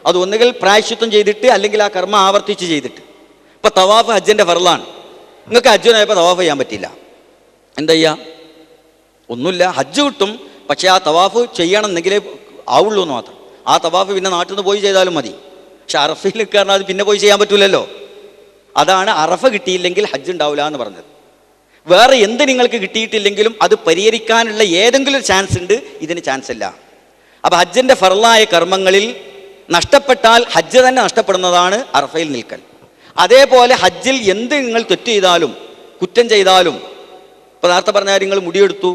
അത് ഒന്നുകിൽ പ്രായശ്ചിത്വം ചെയ്തിട്ട് അല്ലെങ്കിൽ ആ കർമ്മം ആവർത്തിച്ച് ചെയ്തിട്ട്. ഇപ്പം തവാഫ് ഹജ്ജിൻ്റെ ഫർളാണ്. നിങ്ങൾക്ക് ഹജ്ജിനായപ്പോൾ തവാഫ് ചെയ്യാൻ പറ്റില്ല, എന്താ ചെയ്യുക? ഒന്നുമില്ല, ഹജ്ജ് കിട്ടും. പക്ഷേ ആ തവാഫ് ചെയ്യണമെന്നെങ്കിലേ ആവുള്ളൂ എന്ന് മാത്രം. ആ തവാഫ് പിന്നെ നാട്ടിൽ നിന്ന് പോയി ചെയ്താലും മതി. പക്ഷെ അറഫയിൽ കാരണം അത് പിന്നെ പോയി ചെയ്യാൻ പറ്റൂലല്ലോ. അതാണ് അറഫ കിട്ടിയില്ലെങ്കിൽ ഹജ്ജ് ഉണ്ടാവില്ല എന്ന് പറഞ്ഞത്. വേറെ എന്ത് നിങ്ങൾക്ക് കിട്ടിയിട്ടില്ലെങ്കിലും അത് പരിഹരിക്കാനുള്ള ഏതെങ്കിലും ഒരു ചാൻസ് ഉണ്ട്, ഇതിന് ചാൻസ് ഇല്ല. അപ്പം ഹജ്ജിൻ്റെ ഫർളായ കർമ്മങ്ങളിൽ നഷ്ടപ്പെട്ടാൽ ഹജ്ജ് തന്നെ നഷ്ടപ്പെടുന്നതാണ് അറഫയിൽ നിൽക്കൽ. അതേപോലെ ഹജ്ജിൽ എന്ത് നിങ്ങൾ തെറ്റ് ചെയ്താലും കുറ്റം ചെയ്താലും, ഇപ്പോൾ നേരത്തെ പറഞ്ഞ നിങ്ങൾ മുടിയെടുത്തു,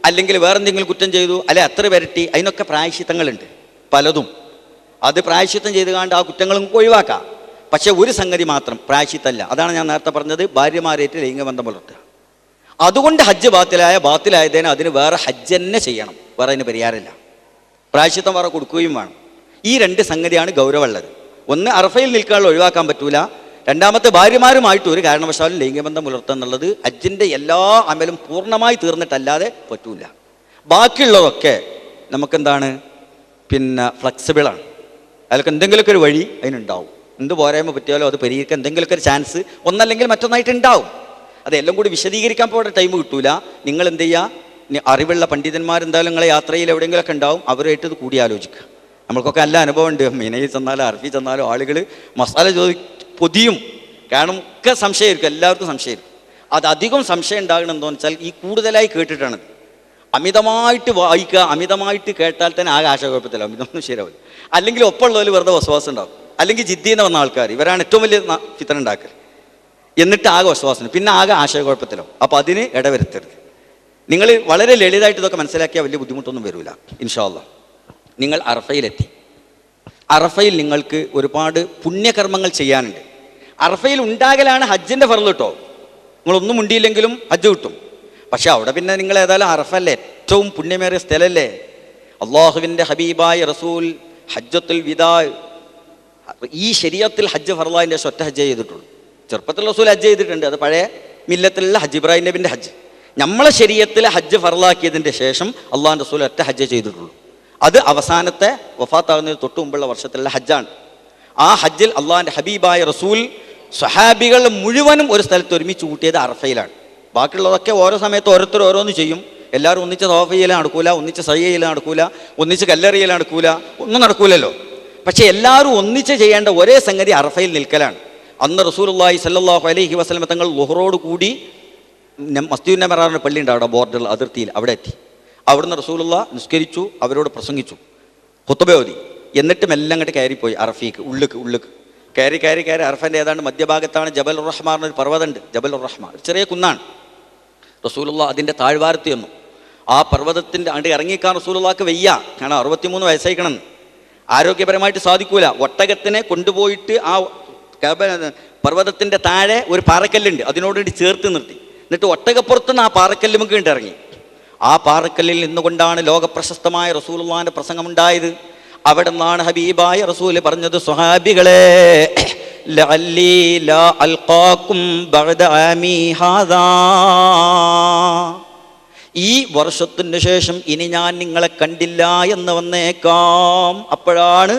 അല്ലെങ്കിൽ വേറെന്തെങ്കിലും കുറ്റം ചെയ്തു, അല്ലെ അത്ര വരട്ടി, അതിനൊക്കെ പ്രായശ്ചിത്തങ്ങളുണ്ട് പലതും. അത് പ്രായശ്ചിത്തം ചെയ്ത് കാണ്ട് ആ കുറ്റങ്ങളും ഒഴിവാക്കാം. പക്ഷെ ഒരു സംഗതി മാത്രം പ്രായശ്ചിത്തമല്ല. അതാണ് ഞാൻ നേരത്തെ പറഞ്ഞത്, ഭാര്യമാരേറ്റ് ലൈംഗികബന്ധം പുലർത്തുക. അതുകൊണ്ട് ഹജ്ജ് ബാത്തിലായതിന് അതിന് വേറെ ഹജ്ജ് തന്നെ ചെയ്യണം, വേറെ അതിന് പരിഹാരമില്ല. പ്രായശ്ചിത്തം വേറെ കൊടുക്കുകയും വേണം. ഈ രണ്ട് സംഗതിയാണ് ഗൗരവമുള്ളത്. ഒന്ന്, അറഫയിൽ നിൽക്കാനുള്ള ഒഴിവാക്കാൻ പറ്റൂല. രണ്ടാമത്തെ, ഭാര്യമാരുമായിട്ട് ഒരു കാരണവശാലും ലൈംഗികബന്ധം പുലർത്തുക എന്നുള്ളത് ഹജ്ജിൻ്റെ എല്ലാ അമലും പൂർണ്ണമായി തീർന്നിട്ടല്ലാതെ പറ്റൂല. ബാക്കിയുള്ളതൊക്കെ നമുക്കെന്താണ്, പിന്നെ ഫ്ലെക്സിബിളാണ്. അതിലൊക്കെ എന്തെങ്കിലുമൊക്കെ ഒരു വഴി അതിനുണ്ടാവും. എന്ത് പോരായ്മ പറ്റിയാലോ അത് പരിഹരിക്കാൻ എന്തെങ്കിലുമൊക്കെ ഒരു ചാൻസ് ഒന്നല്ലെങ്കിൽ മറ്റൊന്നായിട്ട് ഉണ്ടാവും. അതെല്ലാം കൂടി വിശദീകരിക്കാൻ പോയിട്ട് ടൈം കിട്ടൂല. നിങ്ങൾ എന്ത് ചെയ്യുക, അറിവുള്ള പണ്ഡിതന്മാരെന്തായാലും നിങ്ങളെ യാത്രയിൽ എവിടെയെങ്കിലുമൊക്കെ ഉണ്ടാവും, അവരുമായിട്ട് ഇത് കൂടി ആലോചിക്കുക. നമ്മൾക്കൊക്കെ നല്ല അനുഭവം ഉണ്ട്. മിനയിൽ ചെന്നാലും അറഫി ചെന്നാലും ആളുകൾ മസാല പൊതിയും. കാരണം ഒക്കെ സംശയമായിരിക്കും, എല്ലാവർക്കും സംശയമായിരിക്കും. അത് അധികം സംശയം ഉണ്ടാകണം എന്താണെന്ന് വെച്ചാൽ ഈ കൂടുതലായി കേട്ടിട്ടാണ്. അമിതമായിട്ട് വായിക്കുക, അമിതമായിട്ട് കേട്ടാൽ തന്നെ ആകെ ആശയക്കുഴപ്പത്തില്ല, അമിതമൊന്നും ശരിയാവില്ല. അല്ലെങ്കിൽ ഒപ്പമുള്ളവർ വെറുതെ വസ്വാസം ഉണ്ടാകും. അല്ലെങ്കിൽ ജിദ്ദീന്ന് വന്ന ആൾക്കാർ, ഇവരാണ് ഏറ്റവും വലിയ ഫിത്തന ഉണ്ടാക്കൽ. എന്നിട്ട് ആകെ വസ്വാസം, പിന്നെ ആകെ ആശയക്കുഴപ്പത്തിലാവും. അപ്പോൾ അതിന് ഇടവരുത്തരുത്. നിങ്ങൾ വളരെ ലളിതമായിട്ട് ഇതൊക്കെ മനസ്സിലാക്കിയാൽ വലിയ ബുദ്ധിമുട്ടൊന്നും വരില്ല ഇൻഷാ അല്ലാഹ്. നിങ്ങൾ അറഫയിലെത്തി. അറഫയിൽ നിങ്ങൾക്ക് ഒരുപാട് പുണ്യകർമ്മങ്ങൾ ചെയ്യാനുണ്ട്. അറഫയിൽ ഉണ്ടാകലാണ് ഹജ്ജിൻ്റെ ഫർള് കേട്ടോ. നിങ്ങളൊന്നും ഉണ്ടിയില്ലെങ്കിലും ഹജ്ജ് കിട്ടും. പക്ഷെ അവിടെ പിന്നെ നിങ്ങൾ ഏതായാലും അറഫല്ലേ, ഏറ്റവും പുണ്യമേറിയ സ്ഥലമല്ലേ. അള്ളാഹുവിൻ്റെ ഹബീബായ റസൂൽ ഹജ്ജത്തുൽ വിദാ, ഈ ശരീഅത്തിൽ ഹജ്ജ് ഫർളായതിൻ്റെ ശേഷം ഒറ്റ ഹജ്ജ് ചെയ്തിട്ടുള്ളൂ. ചെറുപ്പത്തിൽ റസൂൽ ഹജ്ജ് ചെയ്തിട്ടുണ്ട്, അത് പഴയ മില്ലത്തിലുള്ള ഹജ്ജ്, ഇബ്രാഹിം നബിൻ്റെ ഹജ്ജ്. നമ്മളെ ശരീഅത്തിൽ ഹജ്ജ് ഫർളാക്കിയതിൻ്റെ ശേഷം അള്ളാഹു റസൂൽ ഒറ്റ ഹജ്ജ് ചെയ്തിട്ടുള്ളൂ. അത് അവസാനത്തെ വഫാത്താകുന്നതിന് തൊട്ട് മുമ്പുള്ള വർഷത്തിലുള്ള ഹജ്ജാണ്. ആ ഹജ്ജിൽ അള്ളാഹിൻ്റെ ഹബീബായ റസൂൽ സ്വഹാബികൾ മുഴുവനും ഒരു സ്ഥലത്ത് ഒരുമിച്ച് കൂട്ടിയത് അറഫയിലാണ്. ബാക്കിയുള്ളതൊക്കെ ഓരോ സമയത്ത് ഓരോരുത്തർ ഓരോന്ന് ചെയ്യും. എല്ലാവരും ഒന്നിച്ച് തവാഫ് ചെയ്യൽ നടക്കൂല, ഒന്നിച്ച് സഅയ് ചെയ്യൽ നടക്കൂല, ഒന്നിച്ച് കല്ലെറിയൽ നടക്കൂല, ഒന്നും നടക്കൂലല്ലോ. പക്ഷേ എല്ലാവരും ഒന്നിച്ച് ചെയ്യേണ്ട ഒരേ സംഗതി അറഫയിൽ നിൽക്കലാണ്. അന്ന് റസൂലുള്ളാഹി സ്വല്ലല്ലാഹു അലൈഹി വസല്ലം തങ്ങൾ ളുഹ്റോട് കൂടി മസ്ജിദുൻ നബവിയുടെ പള്ളിയുണ്ട് അവിടെ ബോർഡറിൽ, അതിർത്തിയിൽ, അവിടെ എത്തി. അവിടുന്ന് റസൂലുള്ള നിസ്കരിച്ചു, അവരോട് പ്രസംഗിച്ചു, ഖുത്ബ ഓതി. എന്നിട്ട് മെല്ലെ അങ്ങോട്ട് കയറിപ്പോയി അറഫീക്ക്, ഉള്ളിക്ക് കയറി അറഫൻ്റെ ഏതാണ്ട് മധ്യഭാഗത്താണ് ജബൽ ഉർ റഹ്മാൻ എന്നൊരു പർവ്വതമുണ്ട്. ജബൽ ഉർ റഹ്മാൻ ഒരു ചെറിയ കുന്നാണ്. റസൂലുള്ള അതിൻ്റെ താഴ്വാരത്ത് ചെന്നു. ആ പർവ്വതത്തിൻ്റെ അണ്ട് ഇറങ്ങിക്കാൻ റസൂലുള്ളാക്ക് വയ്യ, കാരണം 63 വയസ്സായിക്കണമെന്ന്. ആരോഗ്യപരമായിട്ട് സാധിക്കൂല. ഒട്ടകത്തിനെ കൊണ്ടുപോയിട്ട് ആ പർവ്വതത്തിൻ്റെ താഴെ ഒരു പാറക്കല്ലുണ്ട്, അതിനോട് ചേർത്ത് നിർത്തി. എന്നിട്ട് ഒട്ടകപ്പുറത്തുനിന്ന് ആ പാറക്കല്ലുമൊക്കെ ഉണ്ട് ഇറങ്ങി. ആ പാറക്കല്ലിൽ നിന്നുകൊണ്ടാണ് ലോകപ്രശസ്തമായ റസൂലുള്ളാഹിൻ്റെ പ്രസംഗമുണ്ടായത്. അവിടെ നിന്നാണ് ഹബീബായ റസൂൽ പറഞ്ഞത്, സ്വഹാബികളെ, ലഅല്ലി ലാ അൽഖാകും ബഅദ ആമി ഹാദാ, ഈ വർഷത്തിന് ശേഷം ഇനി ഞാൻ നിങ്ങളെ കണ്ടില്ല എന്ന് വന്നേക്കാം. അപ്പോഴാണ്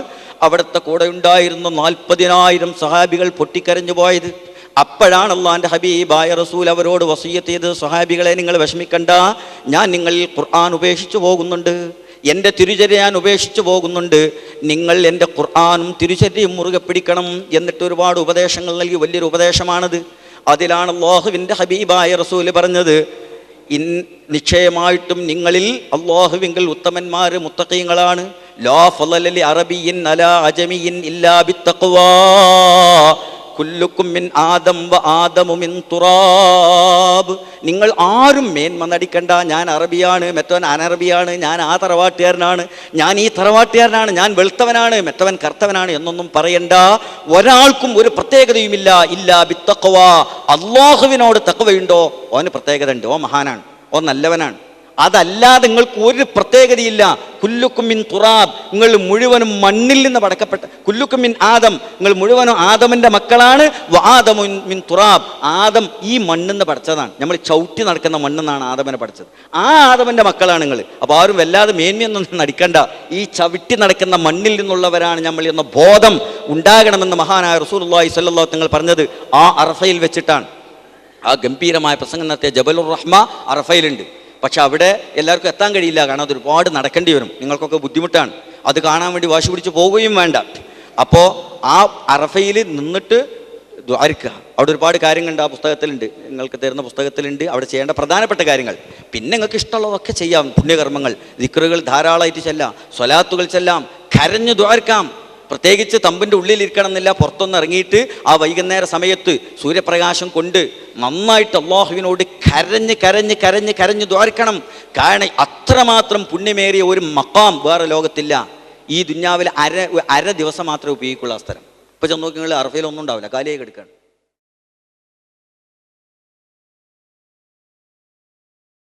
അവിടുത്തെ കൂടെ ഉണ്ടായിരുന്ന 40,000 സഹാബികൾ പൊട്ടിക്കരഞ്ഞു പോയത്. അപ്പോഴാണ് അള്ളാഹിൻ്റെ ഹബീബായ റസൂൽ അവരോട് വസിയ്യത്ത് ചെയ്ത്, സ്വഹാബികളെ നിങ്ങൾ വിഷമിക്കണ്ട, ഞാൻ നിങ്ങളിൽ ഖുർആൻ ഉപേക്ഷിച്ചു പോകുന്നുണ്ട്, എൻ്റെ തിരുചര്യ ഞാൻ ഉപേക്ഷിച്ചു പോകുന്നുണ്ട്, നിങ്ങൾ എൻ്റെ ഖുർആനും തിരുചര്യയും മുറുകെ പിടിക്കണം. എന്നിട്ട് ഒരുപാട് ഉപദേശങ്ങൾ നൽകി. വലിയൊരു ഉപദേശമാണത്. അതിലാണ് അല്ലാഹുവിൻ്റെ ഹബീബായ റസൂൽ പറഞ്ഞത്, നിശ്ചയമായിട്ടും നിങ്ങളിൽ അല്ലാഹുവിങ്കൽ ഉത്തമന്മാർ മുത്തഖീങ്ങളാണ്. ലാ ഫളല ലി അറബിയിൻ അലാ അജമിയിൻ ഇല്ലാ ബിത്തഖ്വാ കുല്ലുക്കും മിൻ ആദം വ ആദമു മിൻ തുറാബ്. നിങ്ങൾ ആരും മേന്മ നടിക്കണ്ട. ഞാൻ അറബിയാണ്, മറ്റവൻ അനറബിയാണ്, ഞാൻ ആ തറവാട്ടുകാരനാണ്, ഞാൻ ഈ തറവാട്ടുകാരനാണ്, ഞാൻ വെളുത്തവനാണ്, മറ്റവൻ കറുത്തവനാണ് എന്നൊന്നും പറയണ്ട. ഒരാൾക്കും ഒരു പ്രത്യേകതയുമില്ല. ഇല്ലാ ബിത്തഖ്വാ, അല്ലാഹുവിനോട് തഖ്വയുണ്ടോ ഓന് പ്രത്യേകത ഉണ്ട്, ഓ മഹാനാണ്, ഓ നല്ലവനാണ്. അതല്ലാതെ നിങ്ങൾക്ക് ഒരു പ്രത്യേകതയില്ല. കുല്ലുക്കും മിൻ തുറാബ്, നിങ്ങൾ മുഴുവനും മണ്ണിൽ നിന്ന് പടക്കപ്പെട്ട. കുല്ലുക്കും മിൻ ആദം, നിങ്ങൾ മുഴുവനും ആദമിന്റെ മക്കളാണ്. വ ആദമു മിൻ തുറാബ്, ആദം ഈ മണ്ണിന്ന് പഠിച്ചതാണ്. നമ്മൾ ചവിട്ടി നടക്കുന്ന മണ്ണെന്നാണ് ആദമിനെ പഠിച്ചത്. ആ ആദമിന്റെ മക്കളാണ് നിങ്ങൾ. അപ്പോൾ ആരും വല്ലാതെ മേന്മയൊന്നും നടിക്കണ്ട. ഈ ചവിട്ടി നടക്കുന്ന മണ്ണിൽ നിന്നുള്ളവരാണ് നമ്മൾ എന്ന ബോധം ഉണ്ടാകണമെന്ന് മഹാനായ റസൂലുള്ളാഹി സ്വല്ലല്ലാഹു അലൈഹി വസല്ലം പറഞ്ഞത് ആ അറഫയിൽ വെച്ചിട്ടാണ്. ആ ഗംഭീരമായ പ്രസംഗം നടത്തിയ ജബലുർ റഹ്മ അറഫയിലുണ്ട്. പക്ഷെ അവിടെ എല്ലാവർക്കും എത്താൻ കഴിയില്ല, കാരണം അത് ഒരുപാട് നടക്കേണ്ടി വരും, നിങ്ങൾക്കൊക്കെ ബുദ്ധിമുട്ടാണ്. അത് കാണാൻ വേണ്ടി വാശി പിടിച്ച് പോവുകയും വേണ്ട. അപ്പോൾ ആ അറഫയിൽ നിന്നിട്ട് ദ്വാരിക്കുക. അവിടെ ഒരുപാട് കാര്യങ്ങളുണ്ട്, ആ പുസ്തകത്തിലുണ്ട്, നിങ്ങൾക്ക് തരുന്ന പുസ്തകത്തിലുണ്ട് അവിടെ ചെയ്യേണ്ട പ്രധാനപ്പെട്ട കാര്യങ്ങൾ. പിന്നെ നിങ്ങൾക്ക് ഇഷ്ടമുള്ളതൊക്കെ ചെയ്യാം, പുണ്യകർമ്മങ്ങൾ, ദിക്റുകൾ ധാരാളമായിട്ട് ചെല്ലാം, സ്വലാത്തുകൾ ചെല്ലാം, കരഞ്ഞു ദ്വാരിക്കാം. പ്രത്യേകിച്ച് തമ്പിൻ്റെ ഉള്ളിലിരിക്കണം എന്നില്ല, പുറത്തൊന്ന് ഇറങ്ങിയിട്ട് ആ വൈകുന്നേര സമയത്ത് സൂര്യപ്രകാശം കൊണ്ട് നന്നായിട്ട് അല്ലാഹുവിനോട് കരഞ്ഞ് കരഞ്ഞ് കരഞ്ഞ് കരഞ്ഞ് ദ്വാരിക്കണം. കാരണം അത്രമാത്രം പുണ്യമേറിയ ഒരു മഖാം വേറെ ലോകത്തില്ല. ഈ ദുന്യാവിൽ അര ദിവസം മാത്രമേ ഉപയോഗിക്കുള്ളൂ ആ സ്ഥലം. ഇപ്പം ചെന്ന് നോക്കി നിങ്ങൾ അറഫയിലൊന്നും ഉണ്ടാവില്ല, കാലിയായി കിടക്കുകയാണ്.